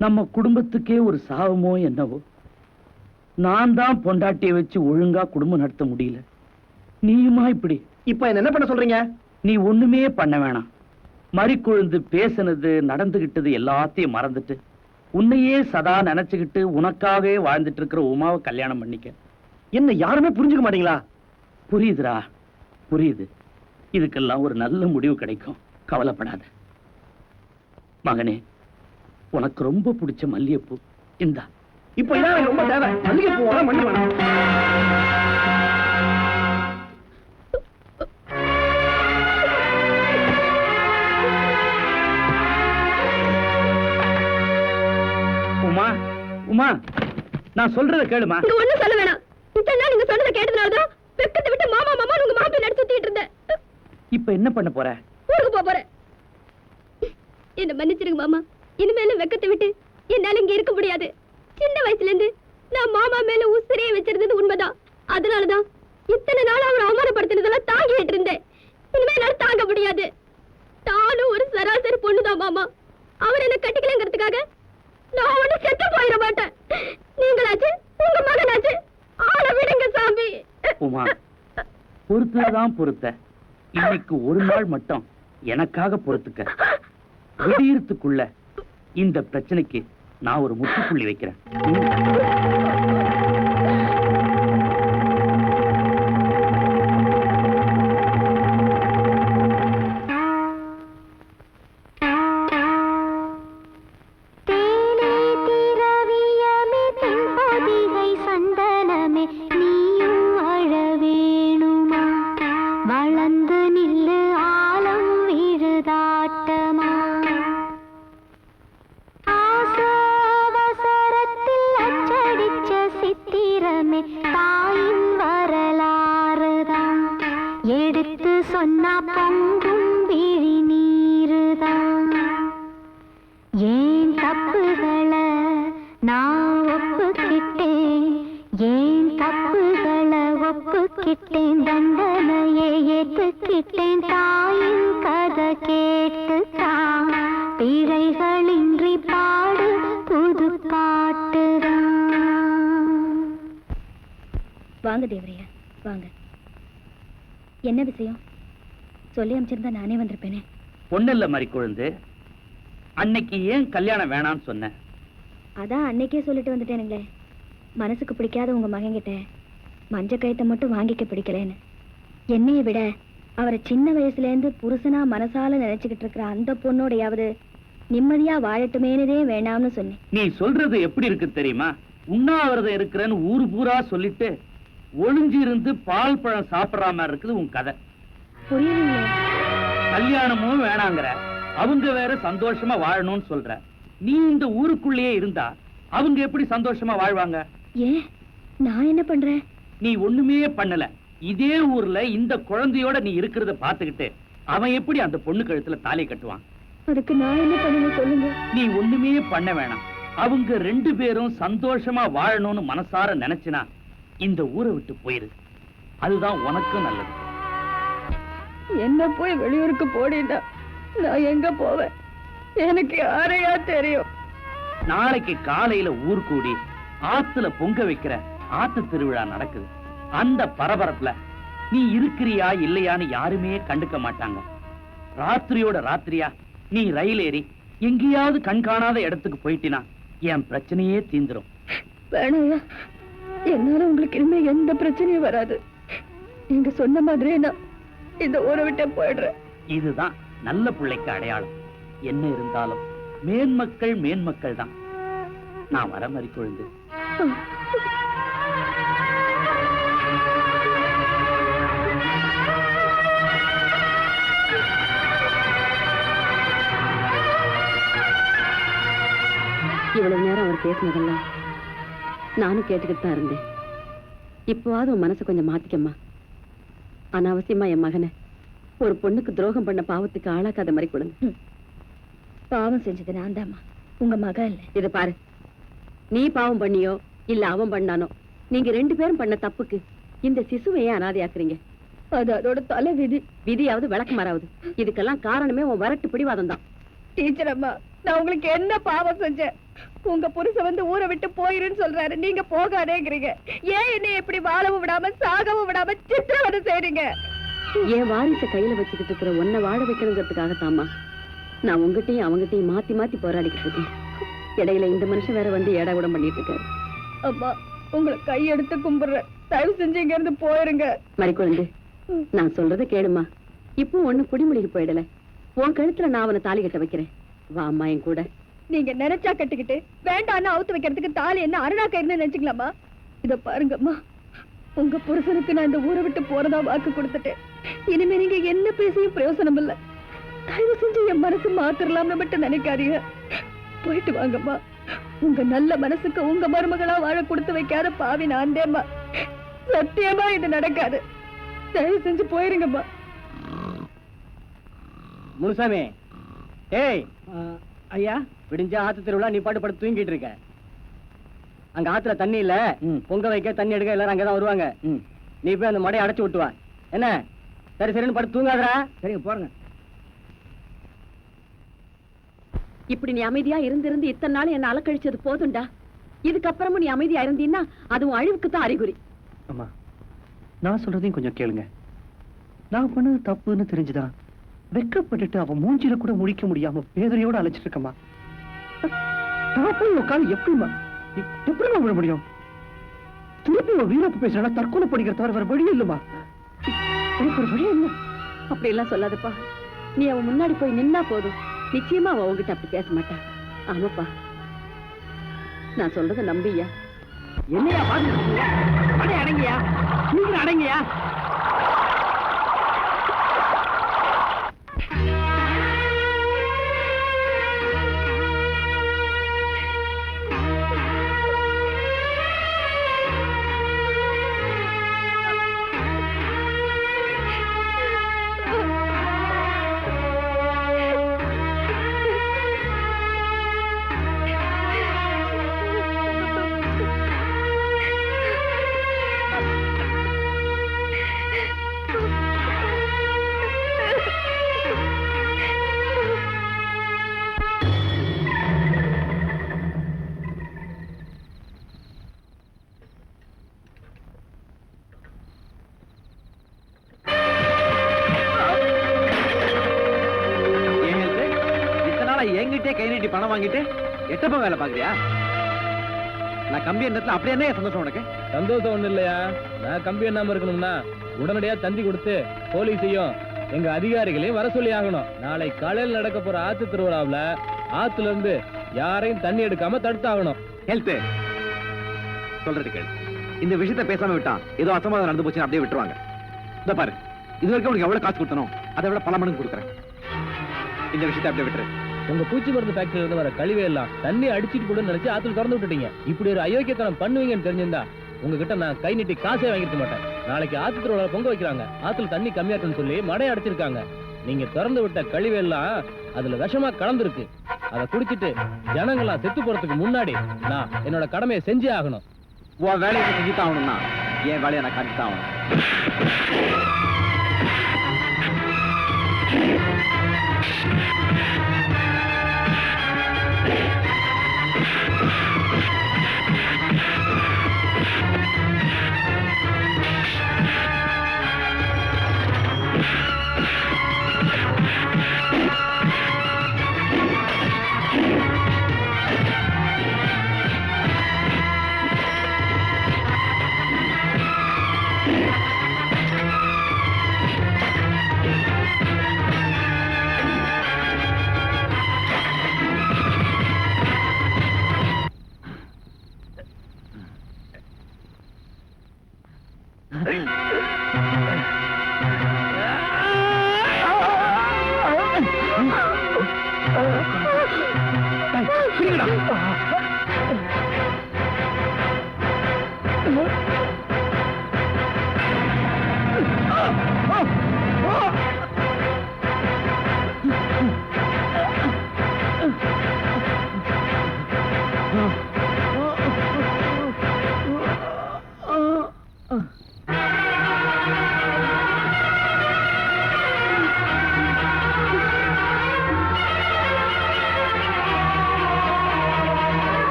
Speaker 7: நம்ம குடும்பத்துக்கே ஒரு சாவமோ என்னவோ. நான் தான் பொண்டாட்டியை வச்சு ஒழுங்கா குடும்பம் நடத்த முடியல, நீயுமா இப்படி?
Speaker 4: இப்ப என்ன பண்ண சொல்றீங்க?
Speaker 7: நீ ஒண்ணுமே பண்ண வேணாம். மறிக்குழுந்து பேசினது நடந்துகிட்டது எல்லாத்தையும் மறந்துட்டு உன்னையே சதா நினைச்சுக்கிட்டு உனக்காகவே வாழ்ந்துட்டு இருக்கிற உமாவை கல்யாணம் பண்ணிக்க.
Speaker 4: என்ன யாருமே புரிஞ்சுக்க மாட்டீங்களா?
Speaker 7: புரியுதுடா, புரியுது. இதுக்கெல்லாம் ஒரு நல்ல முடிவு கிடைக்கும், கவலைப்படாத. மகனே, உனக்கு ரொம்ப பிடிச்ச மல்லிகைப்பூ இந்தா.
Speaker 4: இப்ப இதான் ரொம்ப தேவை. மல்லிகைப்பூ மண்ணு வேணும்.
Speaker 7: உமா, உமா, நான் சொல்றத கேளுமா.
Speaker 3: ஒண்ணும் சொல்ல வேணாம். இத்தனை நாள் நீங்க சொன்னதை கேட்டதுனாலதான் வெக்கத்தை விட்டு மாமா மாமா உங்க மாப்பிள்ளை நடிச்சு சுத்திட்டு இருந்தேன்.
Speaker 7: இப்ப என்ன பண்ண போற?
Speaker 3: ஊருக்கு போறேன். என்ன மன்னிச்சிருங்க மாமா. இனிமேல வெக்கத்தை விட்டு என்னால இங்க இருக்க முடியாது. சின்ன வயசுல இருந்து நான் மாமா மேல உசிரியை வச்சிருந்தது உண்மைதான். அதனாலதான் இத்தனை நாள் அவர் அவமானப்படுத்தினதெல்லாம் தாங்கிட்டு இருந்தேன். இனிமே என்னால தாங்க முடியாது. நானும் ஒரு சராசரி பொண்ணுதான் மாமா. அவர் என்ன கட்டிக்கலங்கிறதுக்காக நான் ஒண்ணு செத்து போயிட மாட்டேன். நீங்களாச்சு உங்க மகனாச்சு ஆள விடுங்க சாமி.
Speaker 7: உமா, பொறுத்ததான் பொறுத்த. இன்னைக்கு ஒரு நாள் மட்டும் எனக்காக பொறுத்துக்க. விடியறதுக்குள்ள இந்த பிரச்சனைக்கு நான் ஒரு முற்றுப்புள்ளி வைக்கிறேன்.
Speaker 15: ஆசாவசரத்தில் அச்சடி நான் ஒப்புக்கிட்டேன், ஏன் தப்புகளை ஒப்புக்கிட்டேன், தண்டனையை ஏற்றுக்கிட்டேன், தாயின் கதை கேட்டுத்தான் பிழைகளின்றி பாடு புது பாட்டுதான்.
Speaker 3: வாங்க தேவரையா, வாங்க. என்ன விஷயம்? சொல்லி அமைச்சிருந்தா நானே வந்திருப்பேனே.
Speaker 7: பொண்ணு இல்ல மாதிரி குழந்தை, அன்னைக்கு ஏன் கல்யாணம் வேணான்னு சொன்ன?
Speaker 3: அதான் அன்னைக்கே சொல்லிட்டு வந்துட்டேனுங்களே, மனசுக்கு பிடிக்காத உங்க மகன்கிட்ட மஞ்ச கயத்தை மட்டும் வாங்கிக்க பிடிக்கலன்னு. என்னைய விட அவரை சின்ன வயசுல இருந்து புருஷனா மனசால நினைச்சுக்கிட்டு இருக்கிற அந்த பொண்ணோடையாவது நிம்மதியா வாழட்டுமேனதே வேண்டாம்னு சொன்னேன்.
Speaker 7: நீ சொல்றது எப்படி இருக்கு தெரியுமா? உண்ணாவிரதம் இருக்கிறேன்னு ஊரு பூரா சொல்லிட்டு ஒளிஞ்சு இருந்து பால் பழம் சாப்பிடுற மாதிரி இருக்குது உன் கதை.
Speaker 3: புரியலையே.
Speaker 7: கல்யாணமும் வேணாங்கிற, அவங்க வேற சந்தோஷமா வாழணும்னு சொல்ற. நீ இந்த ஊருக்குள்ளேயே இருந்தா அவங்க எப்படி சந்தோஷமா வாழ்வாங்க?
Speaker 3: ஏன் நான் என்ன பண்றேன்?
Speaker 7: நீ ஒண்ணுமே பண்ணல. இதே ஊர்ல இந்த குழந்தையோட நீ இருக்கிறத பாத்துக்கிட்டு அவன் எப்படி அந்த பொண்ணு கழுத்துல தாலி கட்டுவான்?
Speaker 3: அதுக்கு நான் என்ன பண்ணணும் சொல்லுங்க.
Speaker 7: நீ ஒண்ணுமே பண்ண வேணாம். அவங்க 2 பேரும் சந்தோஷமா வாழணும்னு மனசார நினைச்சினா இந்த ஊரை விட்டு போயிரு. அதுதான் உனக்கும் நல்லது.
Speaker 3: என்ன போய் வெளியூருக்கு போடினா நான் எங்க போவேன்? எனக்கு யாரையா தெரியும்?
Speaker 7: நாளைக்கு காலையில ஊர் கூடி ஆத்துல பொங்க வைக்கிற ஆத்து திருவிழா நடக்குது. அந்த பரபரப்புல நீ இருக்கிறியா இல்லையான்னு யாருமே கண்டுக்க மாட்டாங்க. ராத்திரியோட ராத்திரியா நீ ரயில் ஏறி எங்கேயாவது கண்காணாத இடத்துக்கு போயிட்டினா என் பிரச்சனையே தீந்துரும்.
Speaker 3: வேணாயா, என்னால உங்களுக்கு இனிமே எந்த பிரச்சனையும் வராது. நீங்க சொன்ன மாதிரியே நான் இந்த ஊரை விட்டே போயிடுறேன்.
Speaker 7: இதுதான் நல்ல பிள்ளைக்கு அடையாளம். என்ன இருந்தாலும் மேன்மக்கள் மேன்மக்கள் தான். நான் வர மாதிரி கொழுந்து.
Speaker 10: இவ்வளவு நேரம் அவர் பேசினதெல்லாம் நானும் கேட்டுக்கிட்டு தான் இருந்தேன். இப்போவாது உன் மனசை கொஞ்சம் மாத்திக்கம்மா. அனாவசியமா என் மகனை ஒரு பொண்ணுக்கு துரோகம் பண்ண பாவத்துக்கு ஆளாக்காத மாதிரி கொடுங்க.
Speaker 3: பாவம் செஞ்சது நான் தாம்மா, உங்க மகன் இல்ல.
Speaker 10: இத பாரு, நீ பாவம் பண்ணியோ இல்ல அவன் பண்ணானோ, நீங்க 2 பேரும் பண்ண தப்புக்கு இந்த சிசுவை ஏன் அனாதையாக்குறீங்க?
Speaker 3: அது அதோட தலை விதி.
Speaker 10: விதியாவது விளக்கு மாறாவது. இதுக்கெல்லாம் காரணமே உன் வரட்டு பிடிவாதம் தான்.
Speaker 3: டீச்சர் அம்மா, நான் உங்களுக்கு என்ன பாவம் செஞ்சேன்? உங்க புருஷன் வந்து ஊரை விட்டு போயிருன்னு சொல்றாரு, நீங்க போகாதேங்கிறீங்க. ஏன் என்ன எப்படி வாழவும் விடாம சாகவும் விடாம சித்திரவதை செய்றீங்க?
Speaker 10: என் வாரிசை கையில வச்சுக்கிட்டு இருக்கிற உன்னை வாழ வைக்கணுங்கிறதுக்காகத்தாமா நான் உங்ககிட்டயும் அவங்ககிட்டயும் மாத்தி மாத்தி போராடிக்கிட்டு இருக்கேன். இடையில இந்த மனுஷன் வேற வந்து ஏடா கூட பண்ணிட்டு இருக்காரு.
Speaker 3: அம்மா, உங்களை கையெடுத்து கும்பிடுறேன், தயவு செஞ்சு இங்க இருந்து போயிருங்க.
Speaker 10: மறிக்குழந்து, நான் சொல்றதை கேளுமா. இப்போ ஒண்ணு குடிமொழிக்கு போயிடல. உன் கழுத்துல நான் அவனை தாலி கட்ட வைக்கிறேன். வா அம்மா என் கூட.
Speaker 3: நீங்க நினைச்சா கட்டிக்கிட்டு வேண்டான்னு அவுத்து வைக்கிறதுக்கு தாலி என்ன அருணா கயிறுன்னு நினைச்சுக்கலாமா? இத பாருங்கம்மா, உங்க புருஷனுக்கு நான் இந்த ஊரை விட்டு போறதா வாக்கு கொடுத்துட்டேன். இனிமே நீங்க என்ன பேசியும் பிரயோசனம் இல்ல. தயவு செஞ்சு என் மனசு மாத்திரலாம்னு மட்டும் நினைக்காதீங்க. போயிட்டு வாங்கம்மா. உங்க நல்ல மனசுக்கு உங்க மருமகளா வாழ கொடுத்து வைக்காத பாவி நான் தேம்மா. சத்தியமா இது நடக்காது. தயவு செஞ்சு போயிருங்கம்மா.
Speaker 6: முனுசாமி, ஏய் ஐயா, விடிஞ்ச ஆத்து திருவிழா நீ பாட்டு படுத்து தூங்கிட்டு இருக்க. அங்க ஆத்துல தண்ணி இல்ல, பொங்க வைக்க தண்ணி எடுக்க எல்லாரும் அங்கதான் வருவாங்க. நீ போய் அந்த மடையை அடைச்சு விட்டுவா. என்ன? சரி சரின்னு படுத்து தூங்காதரா. சரிங்க, போறங்க.
Speaker 10: இப்படி நீ அமைதியா இருந்து இத்தனை நாள் என்ன அலக்கழிச்சது போதும்டா. இதுக்கப்புறமும் நீ அமைதியா இருந்தீன்னா அதுவும் அழிவுக்கு தான் அறிகுறி.
Speaker 4: அம்மா, நான் சொல்றதையும் கொஞ்சம் கேளுங்க. நான் பண்ணது தப்புன்னு தெரிஞ்சுதான் வெக்கப்பட்டுட்டு அவன் மூஞ்சில கூட முடிக்க முடியாம பேதனையோட அழைச்சிட்டு இருக்கமா. நான் போய் உட்காந்து எப்படிமா விழ முடியும்? திருப்பி வீரப்பு பேசுறா தற்கொலை படிக்கிற தவிர வேற வழி இல்லைமா. எனக்கு ஒரு வழி இல்லை.
Speaker 10: அப்படி எல்லாம் சொல்லாதப்பா. நீ அவன் முன்னாடி போய் நின்னா போதும், நிச்சயமா அவன் உங்ககிட்ட அப்படி பேச மாட்டான். ஆமாப்பா, நான் சொல்றதை நம்பியா.
Speaker 6: என்னையா பாத்து அடங்கியா, நீங்க அடங்கியா.
Speaker 8: பணம் வாங்கிட்டு எட்டப்ப வேலை பாக்குறியா? நான் கம்பி எண்ணத்துல அப்படியே என்ன சந்தோஷம் உனக்கு?
Speaker 14: சந்தோஷம் ஒண்ணு இல்லையா, நான் கம்பி எண்ணாம இருக்கணும்னா உடனடியா தந்தி கொடுத்து போலீஸையும் எங்க அதிகாரிகளையும் வர சொல்லி ஆகணும். நாளை காலையில் நடக்க போற ஆத்து திருவிழாவுல ஆத்துல இருந்து யாரையும் தண்ணி எடுக்காம தடுத்தாகணும்.
Speaker 8: ஹெல்த் சொல்றது கேளு. இந்த விஷயத்த பேசாம விட்டான் ஏதோ அசமாதானம் நடந்து போச்சு அப்படியே விட்டுருவாங்க. இந்த பாரு, இது வரைக்கும் உனக்கு எவ்வளவு காசு கொடுத்தனும் அதை விட பல மடங்கு கொடுக்குறேன். இந்த விஷயத்தை அப்படியே விட்டுரு.
Speaker 14: உங்க பூச்சி மருந்து ஃபேக்டரியில இருந்து வர கழிவே எல்லாம் தண்ணி அடிச்சிட்டு கூட நினைச்சு ஆத்துல திறந்து விட்டுட்டீங்க. இப்படி ஒரு அயோக்கியத்தனம் பண்ணுவீங்கன்னு தெரிஞ்சிருந்தா உங்ககிட்ட நான் கை நீட்டி காசே வாங்கிருக்க மாட்டேன். நாளைக்கு ஆத்து திருவிழா பொங்க வைக்கிறாங்க, ஆத்துல தண்ணி கம்மியா இருக்குன்னு சொல்லி மடை அடைச்சிருக்காங்க. நீங்க திறந்து விட்ட கழிவு எல்லாம் அதுல விஷமா கலந்துருக்கு. அதை குடிச்சிட்டு ஜனங்களாம் செத்து போறதுக்கு முன்னாடி நான் என்னோட கடமையை செஞ்சே ஆகணும்.
Speaker 8: உன் வேலையை செஞ்சுதான் ஆகணும்னா என் வேலையை நான் காட்டித்தான் ஆகணும்.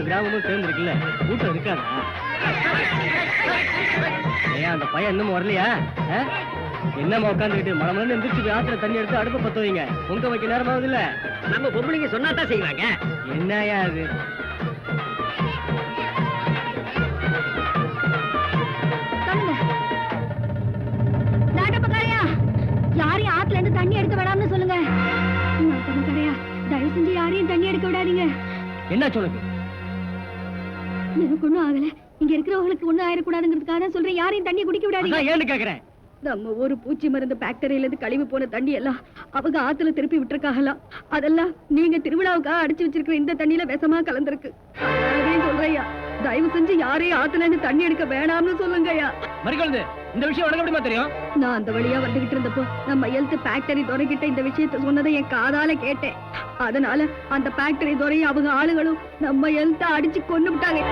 Speaker 6: கிராமமும் சேர்ந்துருக்குல்ல, கூட்டம் இருக்காதா? ஏன் அந்த பையன் இன்னும் வரலையா? என்னமா உட்காந்துக்கிட்டு மழை எந்திரிச்சு ஆத்துல தண்ணி எடுத்து அடுப்ப பத்த வைங்க. பொங்க வைக்க நேரமாவது இல்ல.
Speaker 9: நம்ம பொம்பளைங்க சொன்னாதான் செய்வாங்க.
Speaker 6: என்னையா அது?
Speaker 3: யாரையும் ஆத்துல இருந்து தண்ணி எடுக்க வேடாம்னு சொல்லுங்க. தயவு செஞ்சு யாரையும் தண்ணி எடுக்க விடாதீங்க.
Speaker 6: என்ன சொல்லுங்க?
Speaker 3: எனக்கு ஒண்ணும் ஆகல. இங்க இருக்கிறவங்களுக்கு ஒண்ணும் ஆயிடக்கூடாதுங்கிறதுக்காக சொல்றேன். யாரையும் தண்ணி குடிக்க விடாதீங்க.
Speaker 6: ஏன்னு கேக்குறேன்.
Speaker 3: நம்ம ஒரு பூச்சி மருந்து ஃபேக்டரியில இருந்து கழிவு போன தண்ணி எல்லாம் அவங்க ஆத்துல திருப்பி விட்டுருக்காகலாம். அதெல்லாம் நீங்க திருவிழாவுக்காக அடிச்சு வச்சிருக்கிற இந்த தண்ணியில விஷமா கலந்துருக்கு. அதையும் சொல்றையா, தயவு செஞ்சு யாரையும் ஆத்துல இருந்து தண்ணி எடுக்க வேணாம்னு சொல்லுங்கய்யா.
Speaker 6: மறிக்கொழுந்து, இந்த விஷயம் உனக்கு எப்படிமா தெரியும்?
Speaker 3: நான் அந்த வழியா வந்துகிட்டு இருந்தப்போ நம்ம ஹெல்த் ஃபேக்டரி துறைக்கிட்ட இந்த விஷயத்த சொன்னதை என் காதால கேட்டேன். அதனால அந்த ஃபேக்டரி துறையும் அவங்க ஆளுகளும் நம்ம ஹெல்த்த அடிச்சு கொண்டு விட்டாங்க.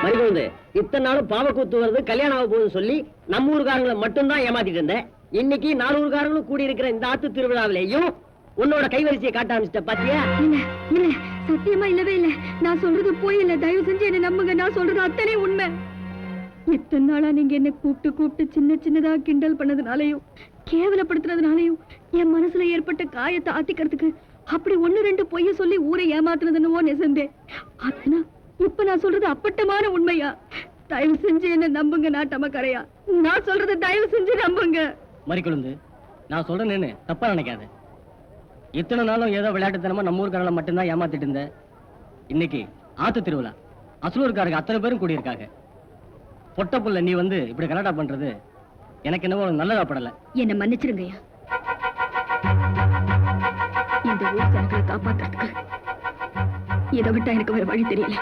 Speaker 6: மறிக்கொழுந்து, இத்தனை நாளும் பாவக்கூத்து வருது, கல்யாணம் ஆக போகுதுன்னு சொல்லி நம்ம ஊருக்காரங்களை மட்டும்தான் ஏமாத்திட்டு இருந்தேன். இன்னைக்கு 4 ஊருக்காரங்களும் கூடி இருக்கிற இந்த ஆத்து திருவிழாவிலையும் உன்னோட கைவரிசையை காட்ட ஆரம்பிச்சிட்ட பாத்தியா?
Speaker 3: இல்ல இல்ல, சத்தியமா இல்லவே இல்ல. நான் சொல்றது போய் இல்ல. தயவு செஞ்சு என்ன நம்புங்க. நான் சொல்றது அத்தனை உண்மை. இத்தனை நாளா நீங்க என்ன கூப்பிட்டு சின்ன சின்னதா கிண்டல் பண்ணதுனாலையும் கேவலப்படுத்துறதுனாலையும் என் மனசுல ஏற்பட்ட காயத்தை ஆத்திக்கிறதுக்கு அப்படி 1-2 பொய்ய சொல்லி ஊரை ஏமாத்துறதுன்னு நெசந்தேன். ஆனா இப்ப நான் சொல்றது அப்பட்டமான உண்மையா. தயவு செஞ்சு என்ன நம்புங்க நாட்டமக்கரையா. நான் சொல்றது தயவு செஞ்சு நம்புங்க.
Speaker 6: மறிக்கொழுந்து, நான் சொல்றேன்னு தப்பா நினைக்காத. இத்தனை நாளும் ஏதோ விளையாட்டுத்தனமா நம்ம ஊருக்காரங்களை மட்டும்தான் ஏமாத்திட்டு இருந்த. இன்னைக்கு ஆத்து திருவிழா, அசலூருக்காரங்க அத்தனை பேரும் கூடியிருக்காங்க. பொட்ட புள்ள நீ வந்து இப்படி கலாட்டா பண்றது எனக்கு என்னவோ நல்லதா படல.
Speaker 3: என்ன மன்னிச்சிருங்கய்யா. இந்த ஊர் ஜனங்களை காப்பாத்துறதுக்கு இதை விட்டா எனக்கு வேற வழி தெரியல.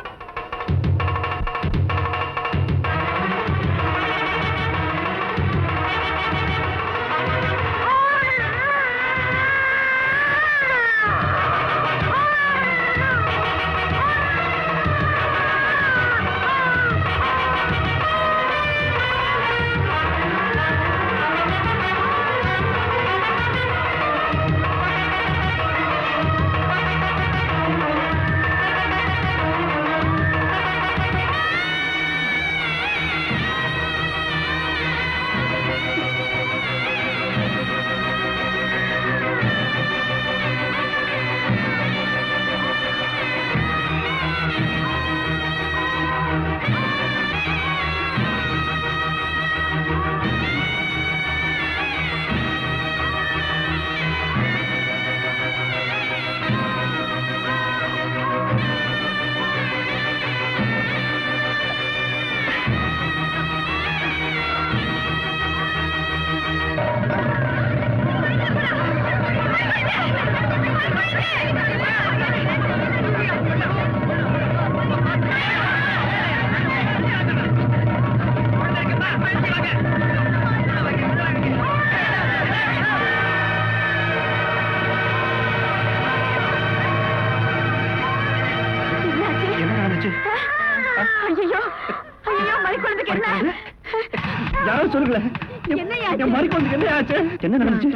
Speaker 4: சொல்லுங்களேன். என் மறிக்கொண்டு என்ன ஆச்சு? என்ன நடந்துச்சு?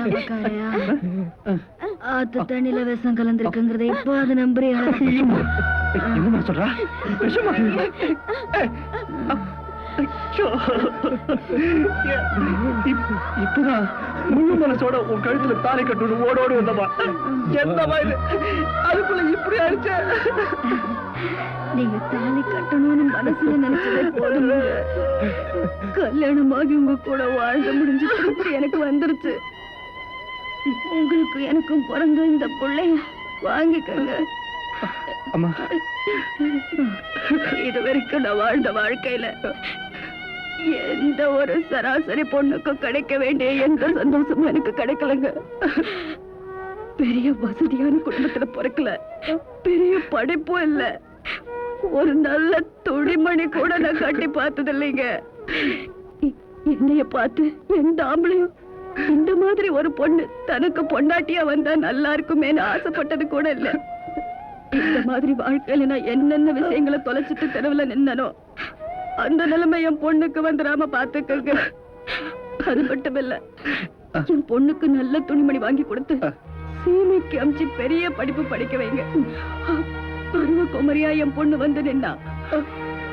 Speaker 3: ஆத்து தண்ணியில விஷம் கலந்துருக்குங்கிறத இப்போ அது நம்புறியா?
Speaker 4: என்ன சொல்றா? விஷமா? இப்பதான் முழு மனசோட உன் கழுத்துல தாலி கட்டு ஓடோடி வந்தமா. என்னமா இது? அதுக்குள்ள இப்படி ஆயிடுச்சு.
Speaker 3: நீங்க தாலி கட்டணும்னு மனசுல நினைச்சதே போதும். கல்யாணமாகி உங்க கூட வாழ்ந்து முடிஞ்சு திருப்பி எனக்கு வந்துருச்சு. உங்களுக்கு எனக்கும் பிறந்த இந்த பிள்ளைய வாங்கிக்கங்க.
Speaker 4: அம்மா,
Speaker 3: இது வரைக்கும் நான் வாழ்ந்த வாழ்க்கையில எந்த ஒரு சராசரி பொண்ணுக்கும் கிடைக்க வேண்டிய எந்த சந்தோஷமும் எனக்கு கிடைக்கலங்க. பெரிய வசதியான குடும்பத்துல பிறக்கல, பெரிய படிப்பும் இல்ல, ஒரு நல்ல துணிமணி கூட நான் கட்டி பார்த்தது இல்லைங்க. என்னைய பார்த்து எந்த ஆம்பளையும் இந்த மாதிரி ஒரு பொண்ணு தனக்கு பொண்டாட்டியா வந்தா நல்லா இருக்குமேன்னு ஆசைப்பட்டது கூட இல்ல. இந்த மாதிரி வாழ்க்கையில நான் என்னென்ன விஷயங்களை தொலைச்சிட்டு தெருவுல நின்னனோ அந்த நிலைமை என் பொண்ணுக்கு வந்துடாம பாத்துக்கங்க. அது மட்டும் இல்ல, என் பொண்ணுக்கு நல்ல துணிமணி வாங்கி கொடுத்து சீமைக்கு அமிச்சு பெரிய படிப்பு படிக்க வைங்க. பருவ குமரியா என் பொண்ணு வந்து நின்னா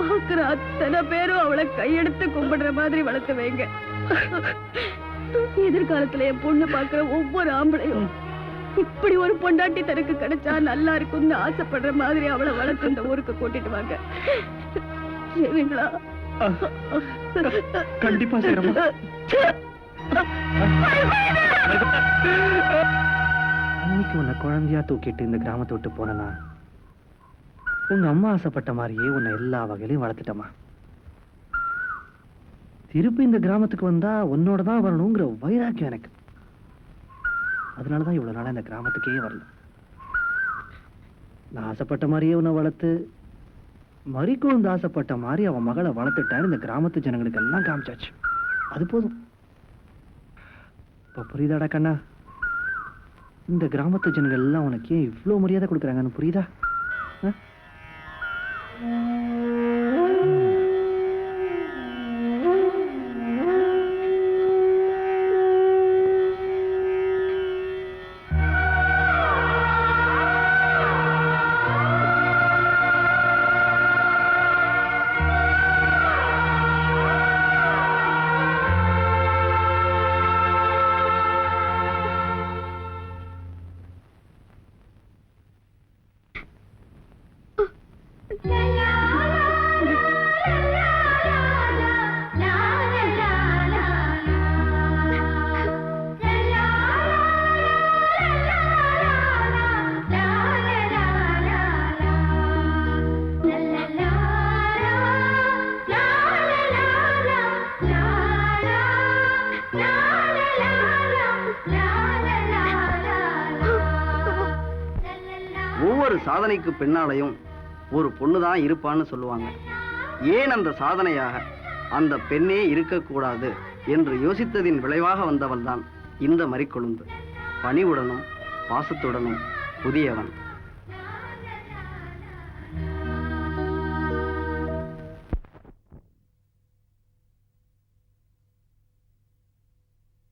Speaker 3: பாக்குற அத்தனை பேரும் அவளை கையெடுத்து கும்பிடுற மாதிரி வளர்த்து வைங்க. எதிர்காலத்துல என் பொண்ணு பாக்குற ஒவ்வொரு ஆம்பளையும் இப்படி ஒரு பொண்டாட்டி தனக்கு கிடைச்சா நல்லா இருக்கும்னு ஆசைப்படுற மாதிரி அவளை வளர்த்து இந்த ஊருக்கு கூட்டிட்டு வாங்க. சரிங்களா?
Speaker 4: கண்டிப்பா செய்யறோம். அன்னைக்கு உன்னை குழந்தையா தூக்கிட்டு இந்த கிராமத்தை விட்டு போனா உங்க அம்மா ஆசைப்பட்ட மாதிரியே உன்னை எல்லா வகையிலையும் வளர்த்துட்டமா. திருப்பி இந்த கிராமத்துக்கு வந்தா உன்னோட தான் வரணுங்கிற வைராக்கியம் எனக்கு. அதனாலதான் இவ்வளவு நாளா இந்த கிராமத்துக்கே வரல. நான் ஆசைப்பட்ட மாதிரியே உன்னை வளர்த்து மறிக்குழுந்து ஆசைப்பட்ட மாதிரி அவன் மகளை வளர்த்துட்டான்னு இந்த கிராமத்து ஜனங்களுக்கு எல்லாம் காமிச்சாச்சு. அது போதும். இப்ப புரியுதாடா கண்ணா? இந்த கிராமத்து ஜனங்கள் எல்லாம் உனக்கு ஏன் இவ்வளவு மரியாதை கொடுக்குறாங்கன்னு புரியுதா?
Speaker 1: ஒவ்வொரு சாதனைக்கு பின்னாலையும் ஒரு பொண்ணுதான் இருப்பான்னு சொல்லுவாங்க. ஏன் அந்த சாதனையாக அந்த பெண்ணே இருக்கக்கூடாது என்று யோசித்ததின் விளைவாக வந்தவள் தான் இந்த மறிக்கொழுந்து. பணிவுடனும் பாசத்துடனும் புதியவன்.